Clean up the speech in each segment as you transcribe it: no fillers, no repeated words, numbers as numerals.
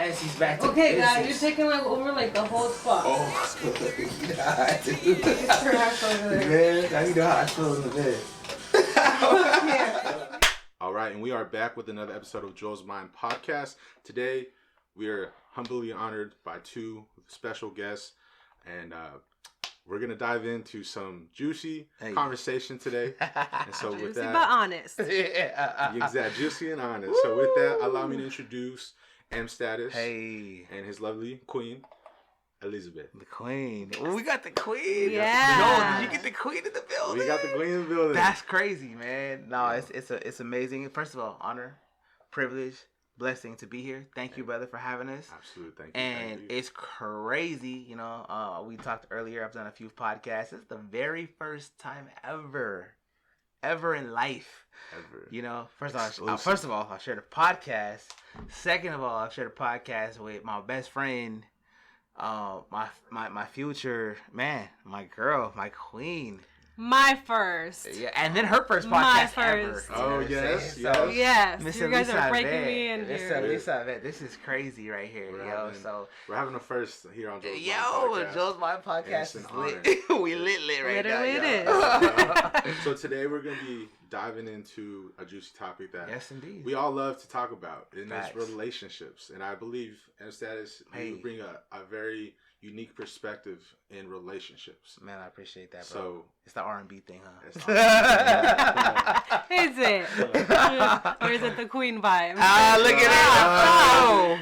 M-Status, he's back to Okay, business. guys, you're taking over the whole spot. Oh, you know how I do. Get your ass over there. Man, now you know how I feel in the bed. Yeah. All right, and we are back with another episode of Joel's Mind Podcast. Today, we are humbly honored by two special guests, and we're going to dive into some juicy conversation today. And so Juicy with that, but honest. exactly, juicy and honest. So with that, allow me to introduce M-Status and his lovely queen, Elisabet. The queen. We got the queen. Yeah. No, did you get the queen in the building? We got the queen in the building. That's crazy, man. No, it's amazing. First of all, honor, privilege, blessing to be here. Thank you, brother, for having us. Absolutely, thank you. And it's crazy, you know. We talked earlier. I've done a few podcasts. It's the very first time ever in life. Ever. You know, first of all, I've shared a podcast. Second of all, I've shared a podcast with my best friend, my future man, my girl, my queen. My first. Yeah, and then her first podcast My first. ever. Oh, You know what I'm yes, saying? yes. So, Yes, Miss you guys are breaking Elisabet, me in Miss here. Elisabet, this is crazy right here, We're having a first here on Joel's Mind Yo, Podcast. Joel's Mind Podcast Yes, is an honor. lit. We lit right now. Literally it yo. is. So today we're going to be diving into a juicy topic that Yes, indeed. we all love to talk about, and that's Facts. relationships. And I believe M-Status, you bring a very unique perspective in relationships. Man, I appreciate that, bro. So it's the R&B thing, huh? Is it? Or is it the queen vibe? Look at that. Oh.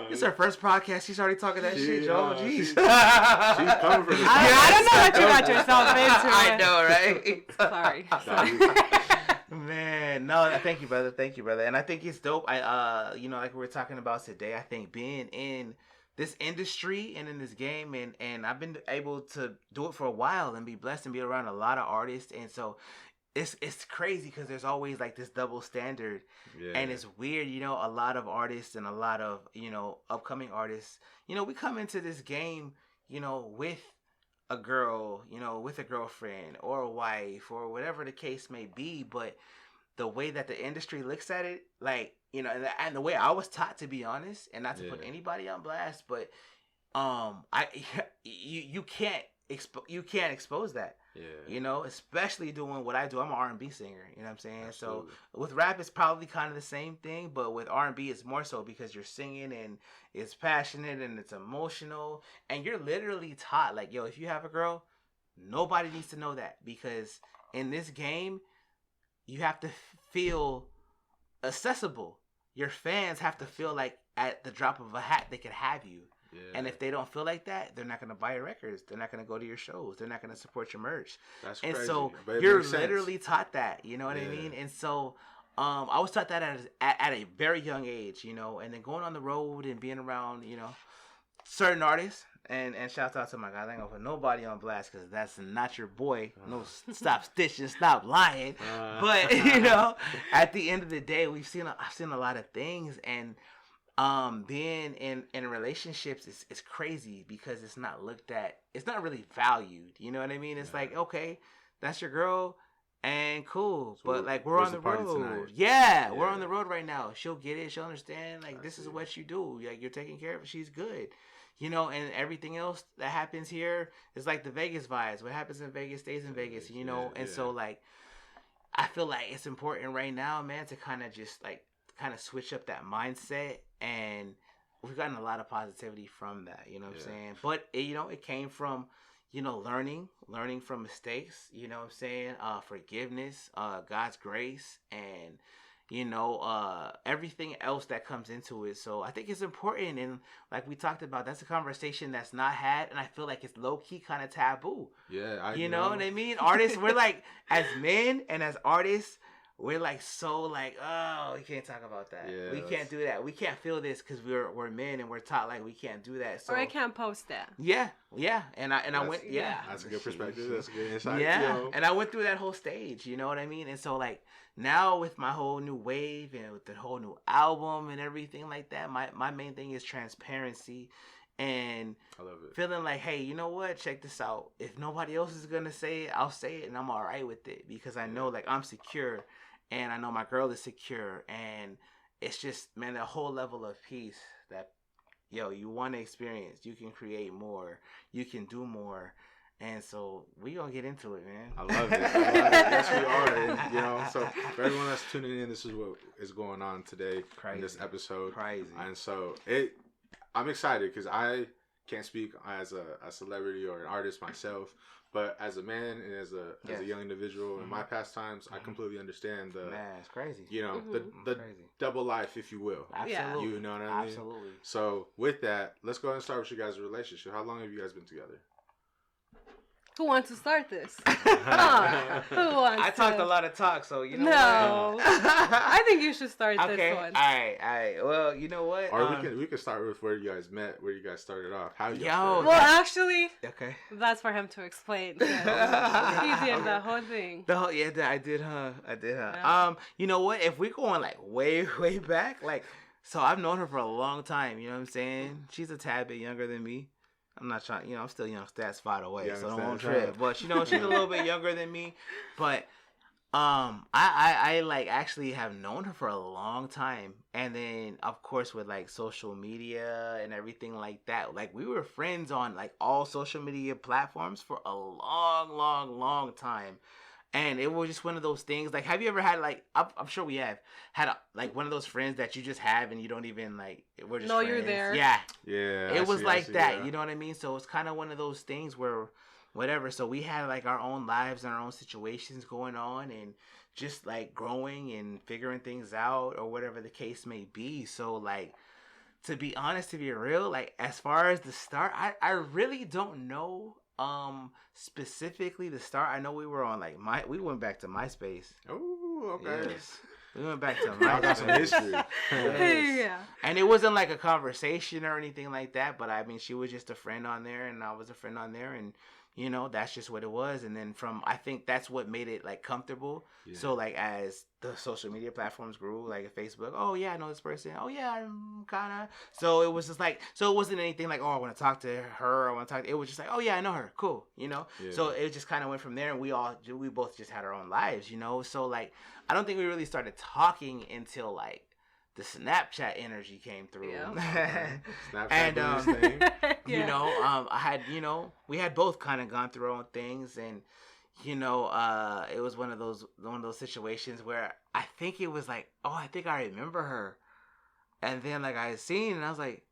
It's her first podcast. She's already talking that shit, Joe. Jeez. She's coming for the I don't know what you got yourself into. I know, right? Sorry. Man, no, thank you, brother. Thank you, brother. And I think it's dope. You know, like we were talking about today, I think being in this industry and in this game, and I've been able to do it for a while and be blessed and be around a lot of artists. And so it's crazy because there's always like this double standard. Yeah. And it's weird, you know, a lot of artists and a lot of, you know, upcoming artists, you know, we come into this game, you know, with a girl, you know, with a girlfriend or a wife or whatever the case may be, but the way that the industry looks at it, like, you know, and the way I was taught, to be honest, and not to put anybody on blast, but you can't expose that. Yeah. You know, especially doing what I do. I'm an R&B singer, you know what I'm saying? Absolutely. So with rap it's probably kind of the same thing, but with R&B it's more so because you're singing and it's passionate and it's emotional, and you're literally taught like, yo, if you have a girl, nobody needs to know that, because in this game you have to feel accessible. Your fans have to feel like at the drop of a hat they could have you. Yeah. And if they don't feel like that, they're not going to buy your records. They're not going to go to your shows. They're not going to support your merch. That's and crazy. So but you're literally taught that, you know what I mean? And so I was taught that at a very young age, you know, and then going on the road and being around, you know, certain artists. And shout out to my guy. I ain't gonna put nobody on blast because that's not your boy. No, stop stitching, stop lying. But you know, at the end of the day, I've seen a lot of things, and being in relationships is crazy because it's not looked at. It's not really valued. You know what I mean? It's like, okay, that's your girl. And cool, so but like we're on the road. Yeah, we're on the road right now. She'll get it. She'll understand. Like this is what you do. Like you're taking care of her. She's good. You know, and everything else that happens here is like the Vegas vibes. What happens in Vegas stays in Vegas, you know? And so, like, I feel like it's important right now, man, to kind of just, like, switch up that mindset. And we've gotten a lot of positivity from that, you know what I'm saying? But, you know, it came from, you know, learning from mistakes, you know what I'm saying? Forgiveness, God's grace, and you know, everything else that comes into it. So I think it's important, and like we talked about, that's a conversation that's not had, and I feel like it's low-key kind of taboo. Yeah, you know what I mean? Artists, we're like, as men and as artists, we're like so like, oh, we can't talk about that. Yeah, we can't do that. We can't feel this because we're men and we're taught like we can't do that. So or I can't post that. Yeah, and I went That's a good perspective. That's a good insight. Yeah, and I went through that whole stage. You know what I mean? And so like now with my whole new wave and with the whole new album and everything like that, my main thing is transparency. And I love it. Feeling like, hey, you know what? Check this out. If nobody else is gonna say it, I'll say it, and I'm all right with it because I know like I'm secure, and I know my girl is secure, and it's just, man, a whole level of peace that yo, you want to experience, you can create more, you can do more. And so we gonna get into it, man. I love it. Yes, we are. And, you know, so for everyone that's tuning in, this is what is going on today in this episode. Crazy. And so I'm excited because I can't speak as a celebrity or an artist myself, but as a man and as a young individual in my pastimes, I completely understand the man, it's crazy. You know, the double life, if you will. Absolutely. You know what I mean? Absolutely. So with that, let's go ahead and start with your guys' relationship. How long have you guys been together? Who wants to start this? Who wants I talked a lot of talk, so you know. No. I think you should start this one. All right. Well, you know what? Or we can start with where you guys met, where you guys started off. How you Well, actually, okay. That's for him to explain. He did the whole thing. I did, huh? Yeah. You know what? If we're going like way back, like, so I've known her for a long time. You know what I'm saying? She's a tad bit younger than me. I'm not trying, I'm still young stats 5 away, so don't trip. But she's a little bit younger than me. But I like actually have known her for a long time, and then of course with like social media and everything like that, like we were friends on like all social media platforms for a long time. And it was just one of those things. Like, have you ever had like? I'm sure we have had like one of those friends that you just have and you don't even like. We're just friends. You're there. Yeah. It was like that. You know what I mean? So it's kind of one of those things where, whatever. So we had like our own lives and our own situations going on, and just like growing and figuring things out or whatever the case may be. So like, to be honest, to be real, like as far as the start, I really don't know. Specifically the start, I know we were on like we went back to MySpace. Oh, okay. Yes. We went back to MySpace. Got some history. Yes. Yeah. And it wasn't like a conversation or anything like that, but I mean, she was just a friend on there, and I was a friend on there, and you know, that's just what it was. And then I think that's what made it like comfortable. Yeah. So like as the social media platforms grew, like Facebook, oh yeah, I know this person. Oh yeah, I'm kind of. So it was just like, so it wasn't anything like, oh, I want to talk to her. I want to talk. It was just like, oh yeah, I know her. Cool. You know. Yeah. So it just kind of went from there, and we both just had our own lives. You know. So like, I don't think we really started talking until like the Snapchat energy came through. Yeah. Snapchat thing. You know, I had, we had both kind of gone through our own things, and it was one of those situations where I think it was like, oh, I think I remember her, and then like I had seen, and I was like,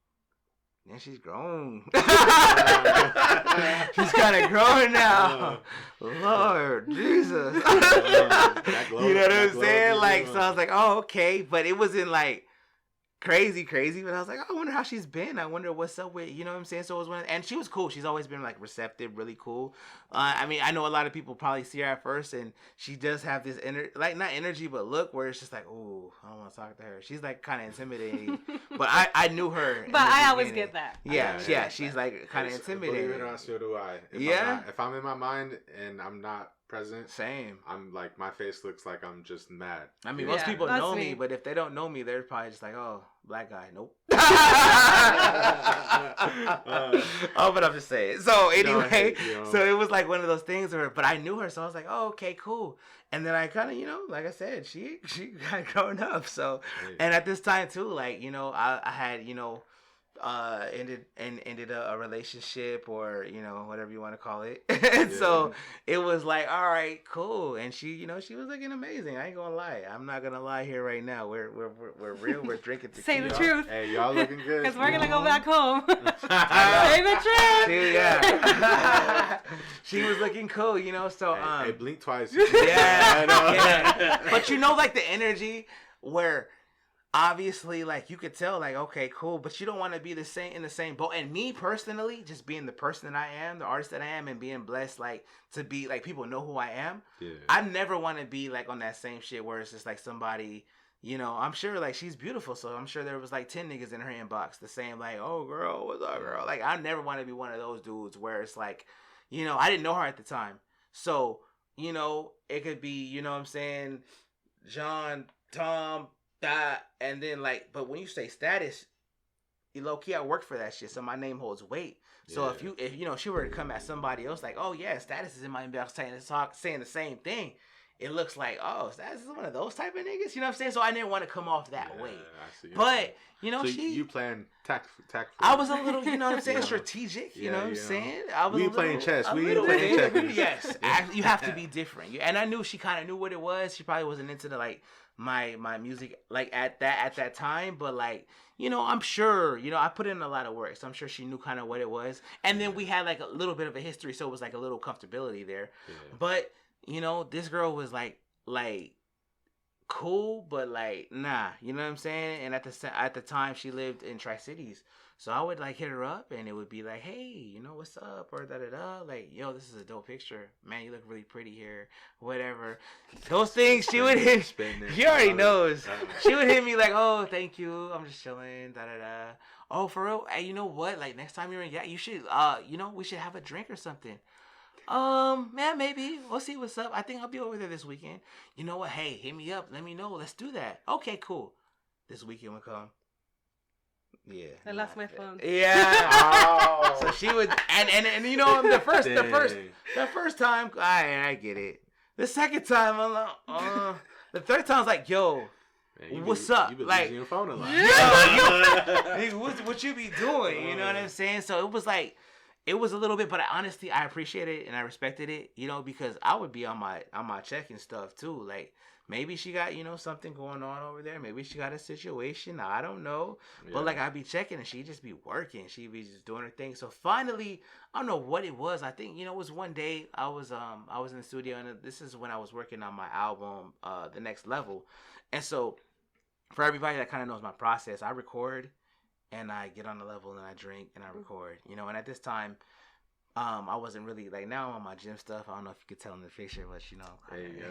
man, she's grown. She's kind of growing now. Lord Jesus. You know what I'm saying? Like, so I was like, oh, okay. But it wasn't like crazy. But I was like, oh, I wonder how she's been. I wonder what's up with, you know what I'm saying? So it was and she was cool. She's always been like receptive, really cool. I mean, I know a lot of people probably see her at first, and she does have this not energy, but look where it's just like, ooh, I don't want to talk to her. She's like kind of intimidating, but I knew her. But I always get that. Yeah, she's like kind of intimidating. Believe it or not, so do I. If I'm in my mind and I'm not present, same. I'm like, my face looks like I'm just mad. I mean, most people know me, but if they don't know me, they're probably just like, oh, black guy, nope. Oh, but I'm just saying. So anyway, so it was like one of those things where, but I knew her, so I was like, oh, okay, cool. And then I kind of, like I said, she got grown up. So, and at this time too, like, I had, ended a relationship, or whatever you want to call it. And so it was like, all right, cool. And she she was looking amazing. I ain't gonna lie. I'm not gonna lie here right now. We're real. We're drinking tequila. Say the truth. Hey, y'all looking good. Because we're gonna go back home. Say the truth. Dude, yeah. She was looking cool, So hey, blink twice. Yeah. But like the energy where, obviously, like, you could tell, like, okay, cool, but you don't want to be in the same boat. And me personally, just being the person that I am, the artist that I am, and being blessed, like, to be, like, people know who I am. Yeah. I never want to be, like, on that same shit where it's just, like, somebody, I'm sure, like, she's beautiful, so I'm sure there was, like, 10 niggas in her inbox, the same, like, oh, girl, what's up, girl? Like, I never want to be one of those dudes where it's, like, I didn't know her at the time. So, it could be, what I'm saying, John, Tom, that, and then like, but when you say status, low key, I work for that shit, so my name holds weight. So if she were to come at somebody else like, oh yeah, status is in my inbox saying the same thing, it looks like, oh, that's one of those type of niggas. You know what I'm saying? So I didn't want to come off that way. I see. But so you plan tactful. I was a little, you know what I'm saying, strategic. You know what I'm saying? I was playing chess. We ain't playing checkers. Yes, you have to be different. And I knew she kind of knew what it was. She probably wasn't into the my music at that time, but I'm sure, I put in a lot of work, so I'm sure she knew kind of what it was. And then we had a little bit of a history, so it was a little comfortability there. Yeah. But this girl was like cool, but nah, you know what I'm saying? And at the time she lived in Tri-Cities, so I would hit her up and it would be like, hey, what's up, or da yo, this is a dope picture, man, you look really pretty here, whatever. Those things she would hit. She already knows. She would hit me like, oh, thank you, I'm just chilling, oh, for real? Hey, you know what, next time you're in, you should we should have a drink or something. Man, maybe. We'll see what's up. I think I'll be over there this weekend. You know what? Hey, hit me up. Let me know. Let's do that. Okay, cool. This weekend will come. Yeah. I lost my phone. Yeah. Oh. So she would, and the first time, I get it. The second time, I'm like, the third time, I was like, yo, man, what's up? You been using your phone a lot. Yeah. What you be doing? You know what I'm saying? So it was a little bit, but I appreciated it and I respected it, because I would be on my check and stuff too. Maybe she got, something going on over there. Maybe she got a situation. I don't know. Yeah. But I'd be checking and she'd just be working. She'd be just doing her thing. So finally, I don't know what it was. I think, it was one day I was in the studio, and this is when I was working on my album, The Next Level. And so for everybody that kind of knows my process, I record and I get on the level and I drink and I record, and at this time, I wasn't really now I'm on my gym stuff. I don't know if you could tell in the picture, but there you go.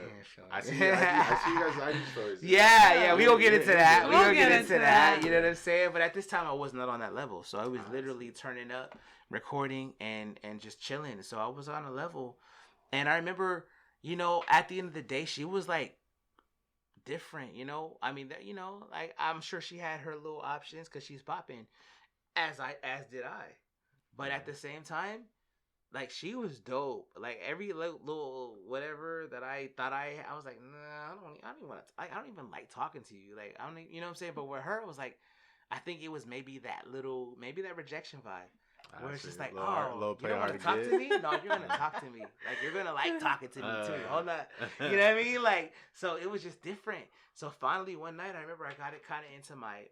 I see you guys' IG stories. Yeah, we gonna get into that. We gonna get into that. You know what I'm saying? But at this time, I was not on that level, so I was literally turning up, recording, and just chilling. So I was on a level, and I remember, at the end of the day, she was different, I mean, I'm sure she had her little options because she's popping, as did I, but at the same time, she was dope. Every little whatever that I thought I was like, nah, I don't even like talking to you, I don't, you know what I'm saying? But with her, it was I think it was maybe that rejection vibe. Where it's just you don't want to talk to me? No, you're going to talk to me. You're going to like talking to me too. Hold on. You know what I mean? So it was just different. So finally one night, I remember I got it kind of into my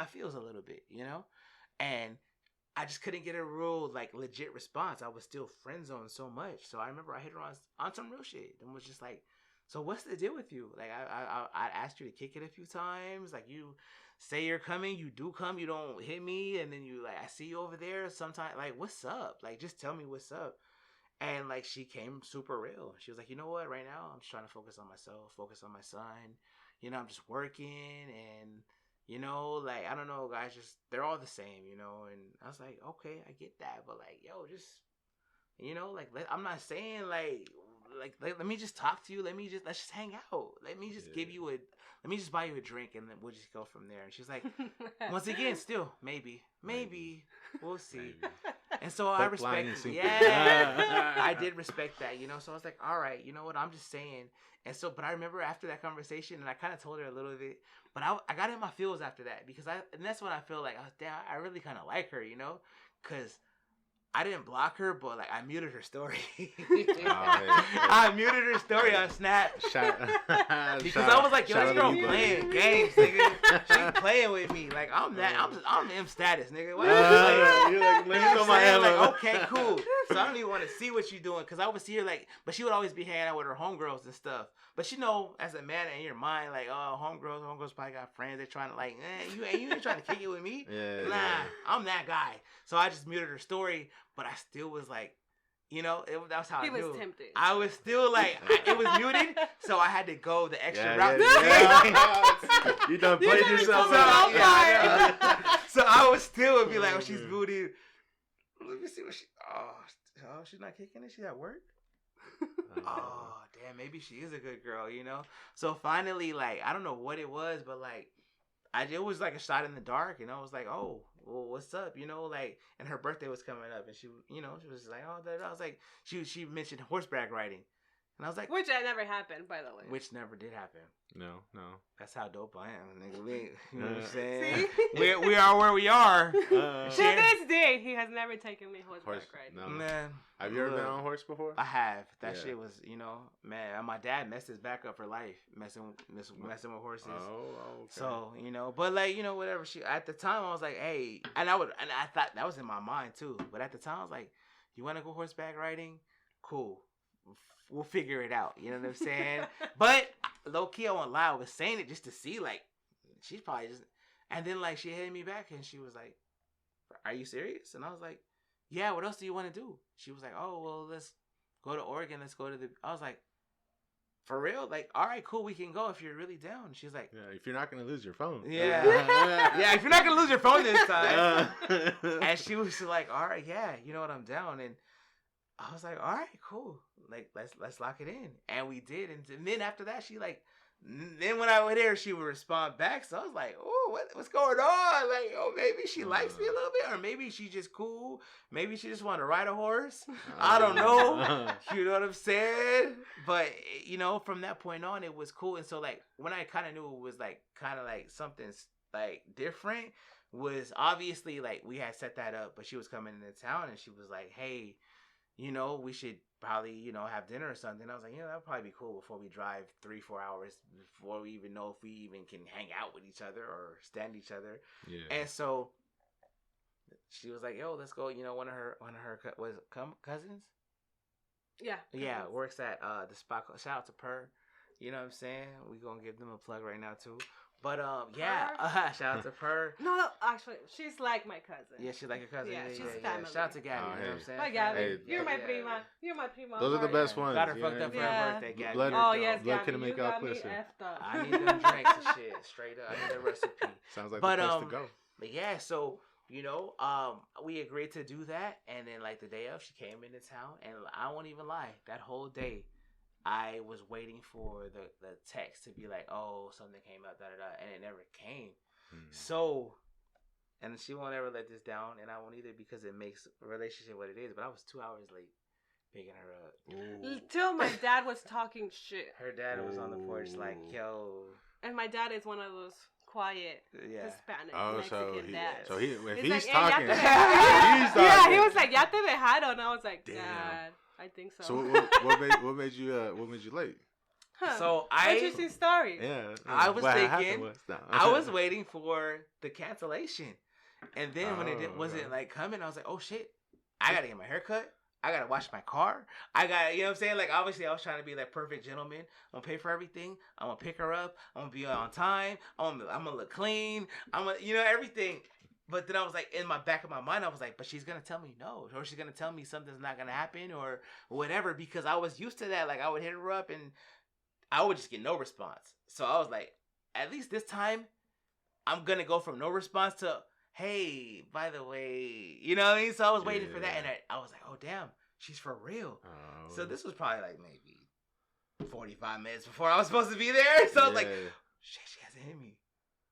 feels a little bit, and I just couldn't get a real legit response. I was still friend zoned so much. So I remember I hit her on some real shit and was just so what's the deal with you? I asked you to kick it a few times. You say you're coming, you do come, you don't hit me, and then you I see you over there sometime. What's up? Just tell me what's up. And she came super real. She was like, you know what? Right now, I'm just trying to focus on myself, focus on my son. I'm just working, and I don't know, guys. Just they're all the same, And I was like, okay, I get that, but yo, just I'm not saying let me just talk to you. Let's just hang out. Let me just let me just buy you a drink and then we'll just go from there. And she's like, once again, still, maybe, we'll see. Maybe. And so I respect, I did respect that, so I was like, all right, you know what? I'm just saying. And so, but I remember after that conversation, and I kind of told her a little bit, but I got in my feels after that and that's when I feel damn, I really kind of like her, because I didn't block her, but I muted her story. I muted her story on Snap because I was like, "Yo, this girl playing games, nigga. She playing with me. I'm M-Status, nigga. What let me know my okay, cool. So I don't even want to see what you doing because I would see her but she would always be hanging out with her homegirls and stuff. But as a man in your mind, homegirls probably got friends. They're trying to you ain't trying to kick it with me. I'm that guy. So I just muted her story. But I still was that's how I knew. He was tempted. I was still it was muted, so I had to go the extra route. You done played yourself out. So I would still be when she's booted. Let me see what she's not kicking it. She's at work. Oh damn, maybe she is a good girl, So finally, I don't know what it was, but it was a shot in the dark, and I was like, oh, well, what's up, and her birthday was coming up, and she was like, oh, I was like, she mentioned horseback riding, And I was like, which never happened, by the way. which never did happen. No. That's how dope I am, nigga. You know what I'm See? saying? we are where we are. To this day, he has never taken me horseback riding. No. Man, Have you ever been on a horse before? I have. That Yeah. shit was, man. My dad messed his back up for life, messing with horses. Oh, okay. So but whatever. At the time I was like, hey, and I thought that was in my mind too. But at the time I was like, you want to go horseback riding? Cool. We'll figure it out. You know what I'm saying? But low key, I won't lie. I was saying it just to see, like, she's probably just. And then, like, she hit me back and she was like, "Are you serious?" And I was like, "Yeah. What else do you want to do?" She was like, "Oh, well, let's go to Oregon. Let's go to the." I was like, "For real? Like, all right, cool. We can go if you're really down." She's like, "Yeah, if you're not gonna lose your phone." Yeah, yeah. If you're not gonna lose your phone this time. And she was like, "All right, yeah. You know what? I'm down." And I was like, all right, cool. Like, let's lock it in. And we did. And then after that, then when I went there, she would respond back. So I was like, oh, what's going on? Like, oh, maybe she likes me a little bit. Or maybe she just cool. Maybe she just want to ride a horse. I don't know. You know what I'm saying? But, from that point on, it was cool. And so, like, when I kind of knew it was, like, kind of like something, like, different was obviously, like, we had set that up. But she was coming into town and she was like, hey, we should probably, have dinner or something. I was like, that would probably be cool before we drive 3-4 hours before we even know if we even can hang out with each other or stand each other. Yeah. And so she was like, yo, let's go. One of her cousins. Yeah. Yeah. Works at the spot. Shout out to Per. You know what I'm saying? We gonna give them a plug right now too. But yeah, shout out to Per. No, actually, she's like my cousin. Yeah, she's like your cousin. Yeah, she's family. Shout out to Gabby. You know what I'm saying? Hi, Gabby. Hey, you're my prima. You're my prima. Those are the best ones. Got her fucked up for her birthday, Gabby. Yes, blood Gabby. couldn't make out closer. I need them drinks and shit. Straight up. I need the recipe. Sounds like the place to go. But yeah, so we agreed to do that, and then like the day of, she came into town, and I won't even lie, that whole day, I was waiting for the text to be like, oh, something came up, and it never came. So, and she won't ever let this down, and I won't either because it makes a relationship what it is. But I was 2 hours late picking her up. Till my dad was talking shit. Her dad was on the porch like, yo. And my dad is one of those quiet Hispanic Mexican dads. So if he's he's like, talking, he's talking. Yeah, he was like, "Ya te dejaron." And I was like, "Dad, I think so." So what made you late? Huh. So interesting story. Yeah, I was thinking I was waiting for the cancellation, and then when it wasn't like coming, I was like, oh shit, I gotta get my hair cut. I gotta wash my car. I gotta, you know what I'm saying? Like, obviously, I was trying to be that perfect gentleman. I'm gonna pay for everything. I'm gonna pick her up. I'm gonna be on time. I'm gonna look clean. I'm gonna, everything. But then I was like, in my back of my mind, I was like, but she's gonna tell me no, or she's gonna tell me something's not gonna happen, or whatever, because I was used to that. Like, I would hit her up and I would just get no response. So I was like, at least this time, I'm gonna go from no response to, hey, by the way, you know what I mean? So I was waiting for that, and I was like, oh, damn, she's for real. So this was probably like maybe 45 minutes before I was supposed to be there. So I was like, shit, she hasn't hit me.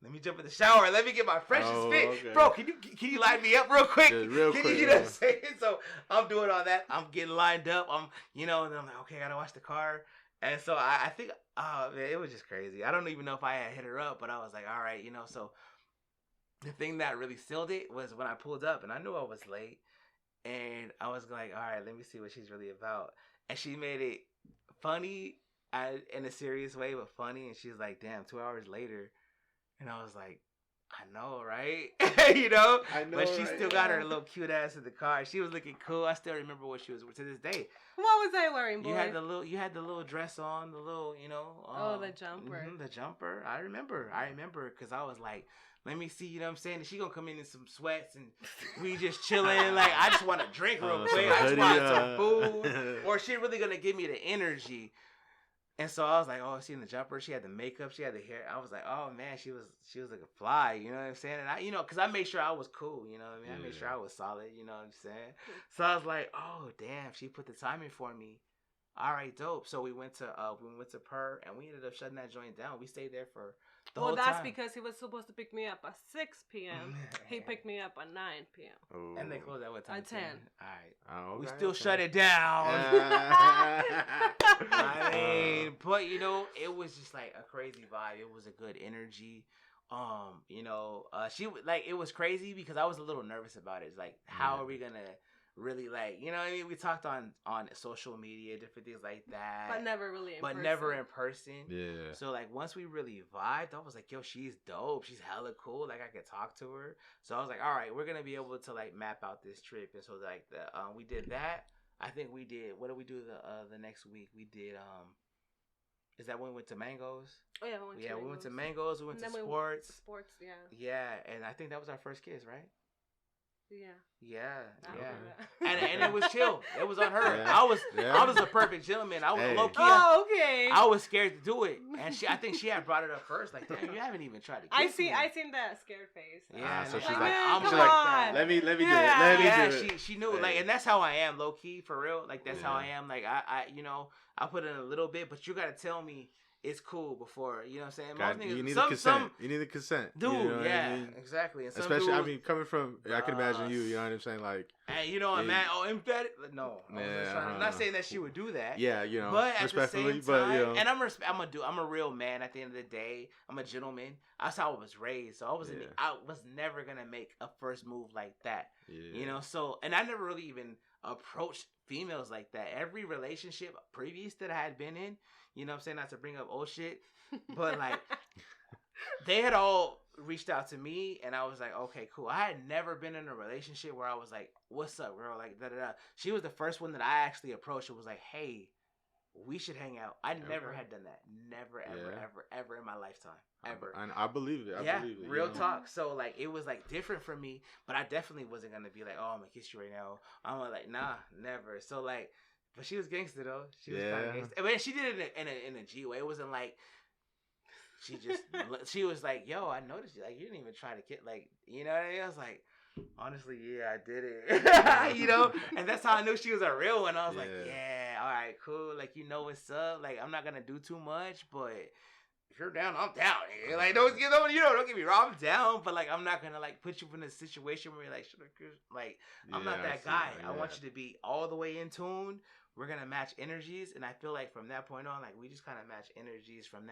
Let me jump in the shower. Let me get my freshest fit. Okay. Bro, can you line me up real quick? Yeah, real quick. You know what I'm saying? So I'm doing all that. I'm getting lined up. And then I'm like, okay, I gotta wash the car. And so I think, man, it was just crazy. I don't even know if I had hit her up, but I was like, all right, so the thing that really sealed it was when I pulled up, and I knew I was late, and I was like, all right, let me see what she's really about. And she made it funny in a serious way, but funny. And she's like, damn, 2 hours later. And I was like, I know, right? I know, but she still got her little cute ass in the car. She was looking cool. I still remember what she was to this day. What was I wearing, boy? You had the little dress on, the little, the jumper. The jumper. I remember, because I was like, let me see, you know what I'm saying? She gonna come in some sweats and we just chilling. Like, I just want to drink real quick. I just want some food. Or she really gonna give me the energy. And so I was like, oh, she in the jumper. She had the makeup. She had the hair. I was like, oh man, she was like a fly. You know what I'm saying? And I, because I made sure I was cool. You know what I mean? I made sure I was solid. You know what I'm saying? So I was like, oh damn, she put the time in for me. All right, dope. So we went to Per, and we ended up shutting that joint down. We stayed there for Well, whole that's time. because he was supposed to pick me up at 6 p.m. He picked me up at 9 p.m. Oh. And they closed at what time? At 10. All right. Oh, okay, We still okay. shut it down. I mean, but you know, it was just like a crazy vibe. It was a good energy. You know, she like it was crazy because I was a little nervous about it. It's like, how are we gonna really like, you know what I mean? We talked on social media, different things like that, But never really in person. never in person. Yeah. So like once we really vibed, I was like, yo, she's dope. She's hella cool. Like I could talk to her. So I was like, all right, we're gonna be able to like map out this trip. And so like we did that. I think we did. What did we do the next week? We did Is that when we went to Mangoes? Oh yeah, we went to Mangoes. We went to then Sports. Sports, yeah. Yeah, and I think that was our first kiss, right? Yeah. Yeah, After yeah. that. And it was chill. It was on her. Yeah. I was a perfect gentleman. I was Hey. low key. Oh, okay. I was scared to do it, and I think she had brought it up first. Like, damn, you haven't even tried to kiss me. I seen that scared face. Yeah, so and she's I'm like, I'm come like on. that. let me do it. Yeah. Let me Yeah, do it. she knew, Hey. like, and that's how I am, low key, for real. Like, that's how I Yeah. am. Like, I you know, I put in a little bit, but you gotta tell me it's cool before, you know what I'm saying? God, Most niggas, you need some, a consent. some You need a consent. dude, you know what yeah, I mean? exactly. And some Especially, I dudes, mean, coming from, I can imagine you. You know what I'm saying? Like, hey, you know, yeah. man, M-Status, no, Yeah, I'm not saying that she would do that. yeah, you know, But at the respectfully, same but time, you know, and I'm a real man. At the end of the day, I'm a gentleman. That's how I was raised. So I was never gonna make a first move like that. yeah. You know. So, and I never really even approached females like that. Every relationship previous that I had been in, you know what I'm saying, not to bring up old shit, but like they had all reached out to me, and I was like, okay, cool. I had never been in a relationship where I was like, what's up, girl? Like, da da da. She was the first one that I actually approached. It was like, hey, we should hang out. I never had done that. Never, ever, ever in my lifetime. Ever. And I believe it. I believe it. Real you know? talk. So like it was like different for me, but I definitely wasn't gonna be like, oh, I'm gonna kiss you right now. I'm like, nah, never. So like, but she was gangster though. She was kind of gangster. I mean, she did it in a G way. It wasn't like she was like, yo, I noticed you. Like you didn't even try to kiss. Like, you know what I mean? I was like, honestly, yeah, I did it. You know, and that's how I knew she was a real one. I was like, yeah, all right, cool. Like, you know what's up. Like, I'm not gonna do too much, but if you're down, I'm down. Like, don't get me wrong, I'm down, but like, I'm not gonna like put you in a situation where you're like, I'm not that guy. I want you to be all the way in tune. We're gonna match energies, and I feel like from that point on, like we just kind of match energies from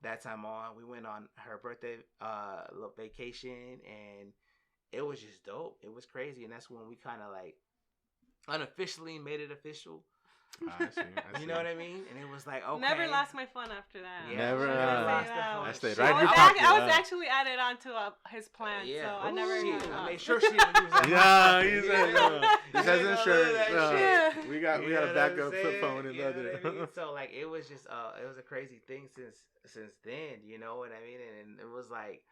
that time on. We went on her birthday vacation, and it was just dope. It was crazy, and that's when we kind of like unofficially made it official. I see. You know what I mean? And it was like, okay. Never lost my fun after that. Yeah, Never lost the that. fun. I stayed Shit. right in your pocket. I was actually added onto his plan, so I never. I made sure she was like, yeah, he said, this has You know, insurance. that We got a backup flip phone and other. what I mean? So like it was just it was a crazy thing since then, you know what I mean? And it was like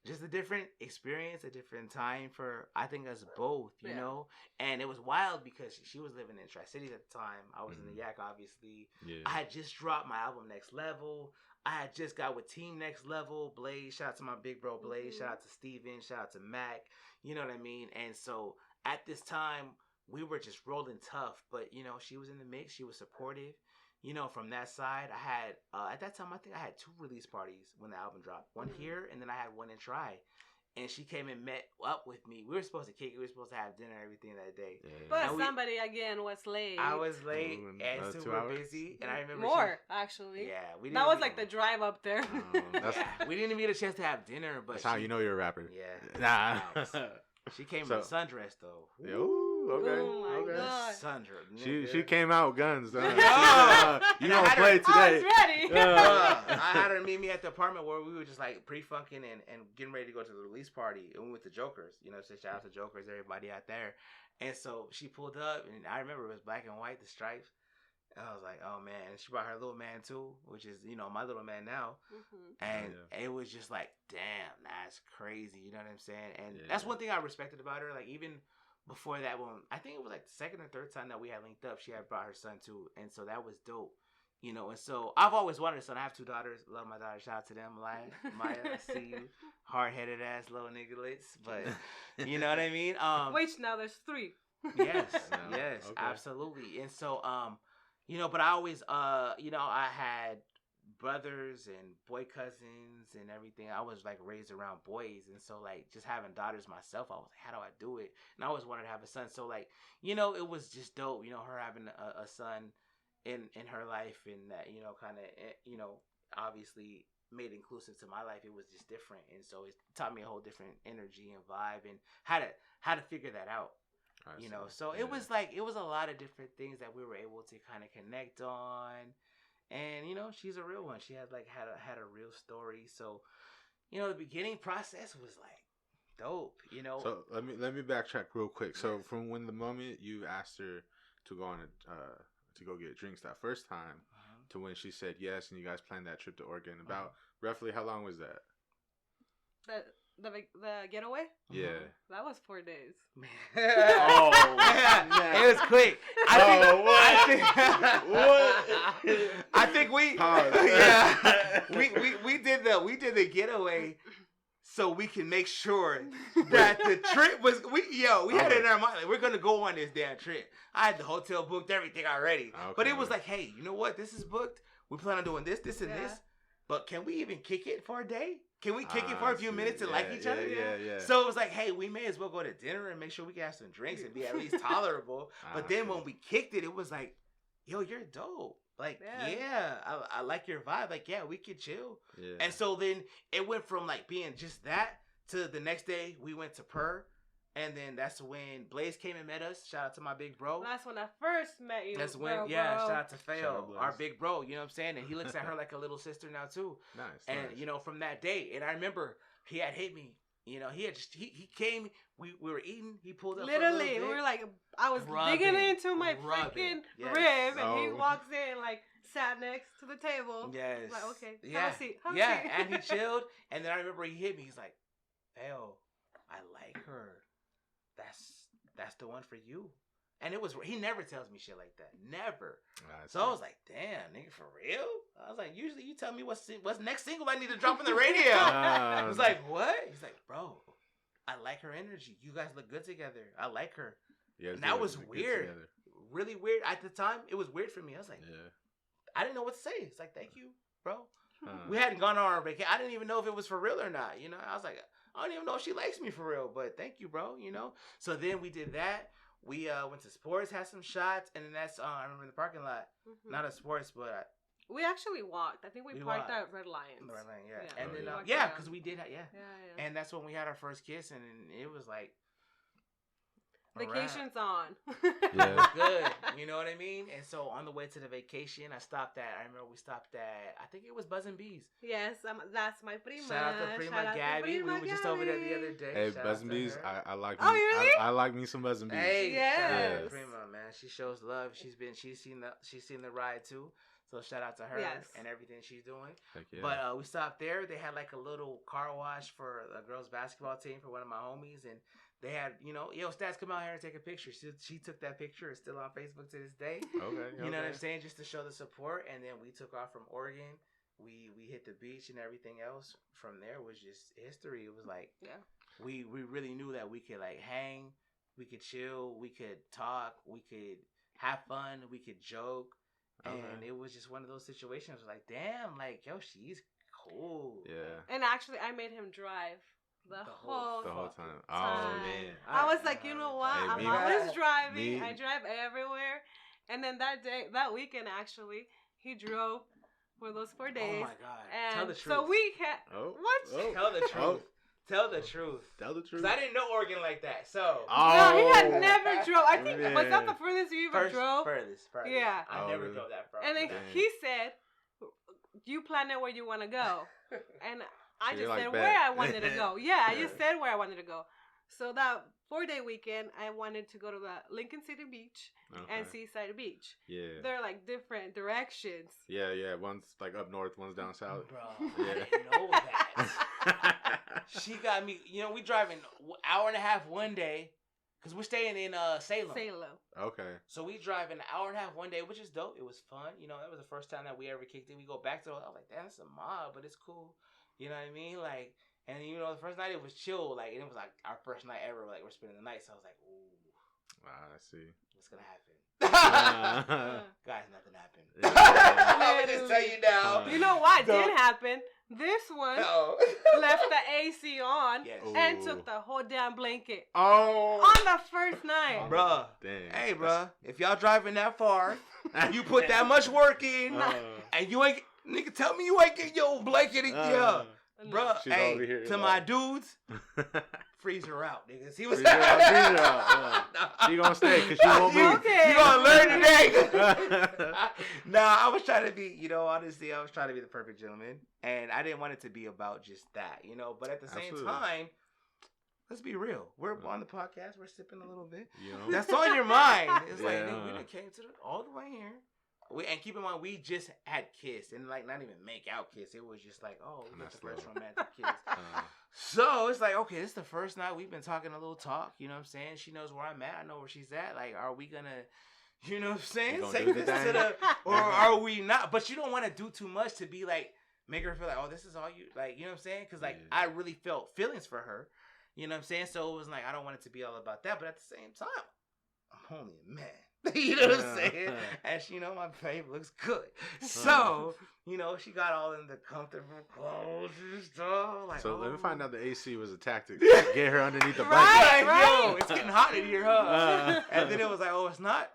just a different experience, a different time for I think us both, you know. And it was wild because she was living in Tri-Cities at the time. I was in the Yak, obviously. Yeah. I had just dropped my album Next Level. I had just got with Team Next Level, Blaze. Shout out to my big bro Blaze. Shout out to Steven. Shout out to Mac. You know what I mean? And so at this time, we were just rolling tough. But, you know, she was in the mix. She was supportive. You know, from that side, I had, at that time, I think I had 2 release parties when the album dropped. One here, and then I had one in Tri. And she came and met up with me. We were supposed to kick it. We were supposed to have dinner and everything that day. Yeah. But somebody, again, was late. I was late and 2 super hours? busy. And I remember More, actually. Yeah. We that was like the drive up there. We didn't even get a chance to have dinner. But That's how you know you're a rapper. Yeah. Nah. She came in a sundress, though. Ooh, okay. Oh my God. Sundress. She came out with guns. You And gonna play today. I was ready. I had her meet me at the apartment where we were just like pre-funking and getting ready to go to the release party. And we went to Jokers. You know, so shout out to Jokers, everybody out there. And so she pulled up, and I remember it was black and white, the stripes. And I was like, oh man. And she brought her little man too, which is, you know, my little man now. And it was just like, damn, that's crazy. You know what I'm saying? And that's one thing I respected about her. Like, even before that one, I think it was like the second or third time that we had linked up, she had brought her son too. And so that was dope. You know, and so I've always wanted a son. I have 2 daughters. Love my daughters. Shout out to them. Maya, I see you. Hard-headed ass little niggalets. But, you know what I mean? Wait, now there's 3. Yes, absolutely. And so, you know, but I always, you know, I had brothers and boy cousins and everything. I was like raised around boys, and so like just having daughters myself, I was like, how do I do it? And I always wanted to have a son. So like, it was just dope. Her having a son in her life, and that kind of obviously made it inclusive to my life. It was just different, and so it taught me a whole different energy and vibe and how to figure that out. So it was like it was a lot of different things that we were able to kind of connect on. And she's a real one. She had a real story. So the beginning process was like dope. So let me backtrack real quick. So from when the moment you asked her to go on to go get drinks that first time to when she said yes and you guys planned that trip to Oregon, about roughly how long was that? The getaway? Yeah. That was 4 days. Man. It was quick. I think we we did the getaway so we can make sure that the trip was we had it in our mind, like, we're gonna go on this damn trip. I had the hotel booked, everything already. Okay. But it was like, hey, you know what? This is booked. We plan on doing this, and this. But can we even kick it for a day? Can we kick it for a few minutes and like each other? Yeah. So it was like, hey, we may as well go to dinner and make sure we can have some drinks and be at least tolerable. But then when we kicked it, it was like, yo, you're dope. Like, I like your vibe. Like, we could chill. Yeah. And so then it went from like being just that to the next day we went to Purr. And then that's when Blaze came and met us. Shout out to my big bro. That's when I first met you. That's when, shout out to Fail, our big bro. You know what I'm saying? And he looks at her like a little sister now too. Nice. And from that day, and I remember he had hit me. He had just he came. We were eating. He pulled up. Literally, we were like, I was digging into my freaking rib, and he walks in and like sat next to the table. Yes. Like, okay, have a seat. And he chilled. And then I remember he hit me. He's like, Fail, I like her. That's the one for you. And it was, he never tells me shit like that. Never. So I was like, damn, nigga, for real? I was like, usually you tell me what's next single I need to drop on the radio. I was like, what? He's like, bro, I like her energy. You guys look good together. I like her. Yeah, and that was weird. Really weird. At the time, it was weird for me. I was like, I didn't know what to say. It's like, thank you, bro. We hadn't gone on our vacation. I didn't even know if it was for real or not. I was like, I don't even know if she likes me for real, but thank you, bro. So then we did that. We went to sports, had some shots, and then that's I remember in the parking lot. Not at sports, but we actually walked. I think we parked at Red Lions. Red Lion, and then because we did, and that's when we had our first kiss, and it was like. Vacation's on. It was good. You know what I mean? And so on the way to the vacation, I remember we stopped at, I think it was Buzz and Bees. Yes, that's my prima. Shout out to Prima Gabby. We were just over there the other day. Hey, Buzz and Bees, I like Oh, really? I like me some Buzz and Bees. Hey, shout out to Prima, man. She shows love. She's seen the ride too. So shout out to her and everything she's doing. Heck yeah. But we stopped there. They had like a little car wash for a girls basketball team for one of my homies, and they had, Stats, come out here and take a picture. She took that picture. It's still on Facebook to this day. Okay. You know what I'm saying? Just to show the support. And then we took off from Oregon. We hit the beach and everything else. From there was just history. It was like, we really knew that we could like hang, we could chill, we could talk, we could have fun, we could joke. And it was just one of those situations like, damn, like, yo, she's cool. Yeah. And actually, I made him drive. The whole time. Oh, man. I was like, you know what? I'm always driving. I drive everywhere. And then that weekend, actually, he drove for those 4 days. Oh, my God. And tell the truth. So we had... What? Tell the truth. Tell the truth. Tell the truth. Because I didn't know Oregon like that, so... No, he had never drove. I think, was that the furthest you ever drove? Furthest. Yeah. I never drove that far. And then he said, you plan out where you want to go. And... I just said where I wanted to go. Yeah, I just said where I wanted to go. So that 4-day weekend, I wanted to go to the Lincoln City Beach and Seaside Beach. Yeah. They're like different directions. Yeah. One's like up north, one's down south. Bro, I didn't know that. She got me, we driving hour and a half one day because we're staying in Salem. Okay. So we drive an hour and a half one day, which is dope. It was fun. That was the first time that we ever kicked it. We go back to it. I was like, that's a mob, but it's cool. You know what I mean? Like, and the first night it was chill. Like, and it was like our first night ever. Like, we're spending the night. So I was like, ooh. I see. What's gonna happen? Guys, nothing happened. I'm gonna just tell you now. You know what did happen? This one left the AC on and took the whole damn blanket. Oh. On the first night. Bruh. Dang. Hey, bruh. If y'all driving that far, you put that much work in, and you ain't, nigga, tell me you ain't get your blanket in here. Bruh, hey, to my dudes, freeze her out, niggas. He was freeze her out. She gonna stay because she won't move. Okay. You gonna learn today. Nah, I was trying to be, honestly, I was trying to be the perfect gentleman. And I didn't want it to be about just that, But at the same time, let's be real. We're on the podcast. We're sipping a little bit. That's on your mind. It's like, nigga, we done came all the way here. And keep in mind, we just had kissed. And, not even make out kiss. It was just like, we got the first romantic kiss. So, it's like, okay, this is the first night we've been talking a little talk. You know what I'm saying? She knows where I'm at. I know where she's at. Like, are we going to, you know what I'm saying? Say this to the, or are we not? But you don't want to do too much to be like, make her feel like, this is all you, you know what I'm saying? Because, I really felt feelings for her. You know what I'm saying? So, it was like, I don't want it to be all about that. But at the same time, I'm only a man. You know what I'm saying? And she, my babe looks good. So, she got all in the comfortable clothes and stuff. So let me find out the AC was a tactic. Get her underneath the blanket. Right. Yo, it's getting hot in here, huh? And then it was like, it's not?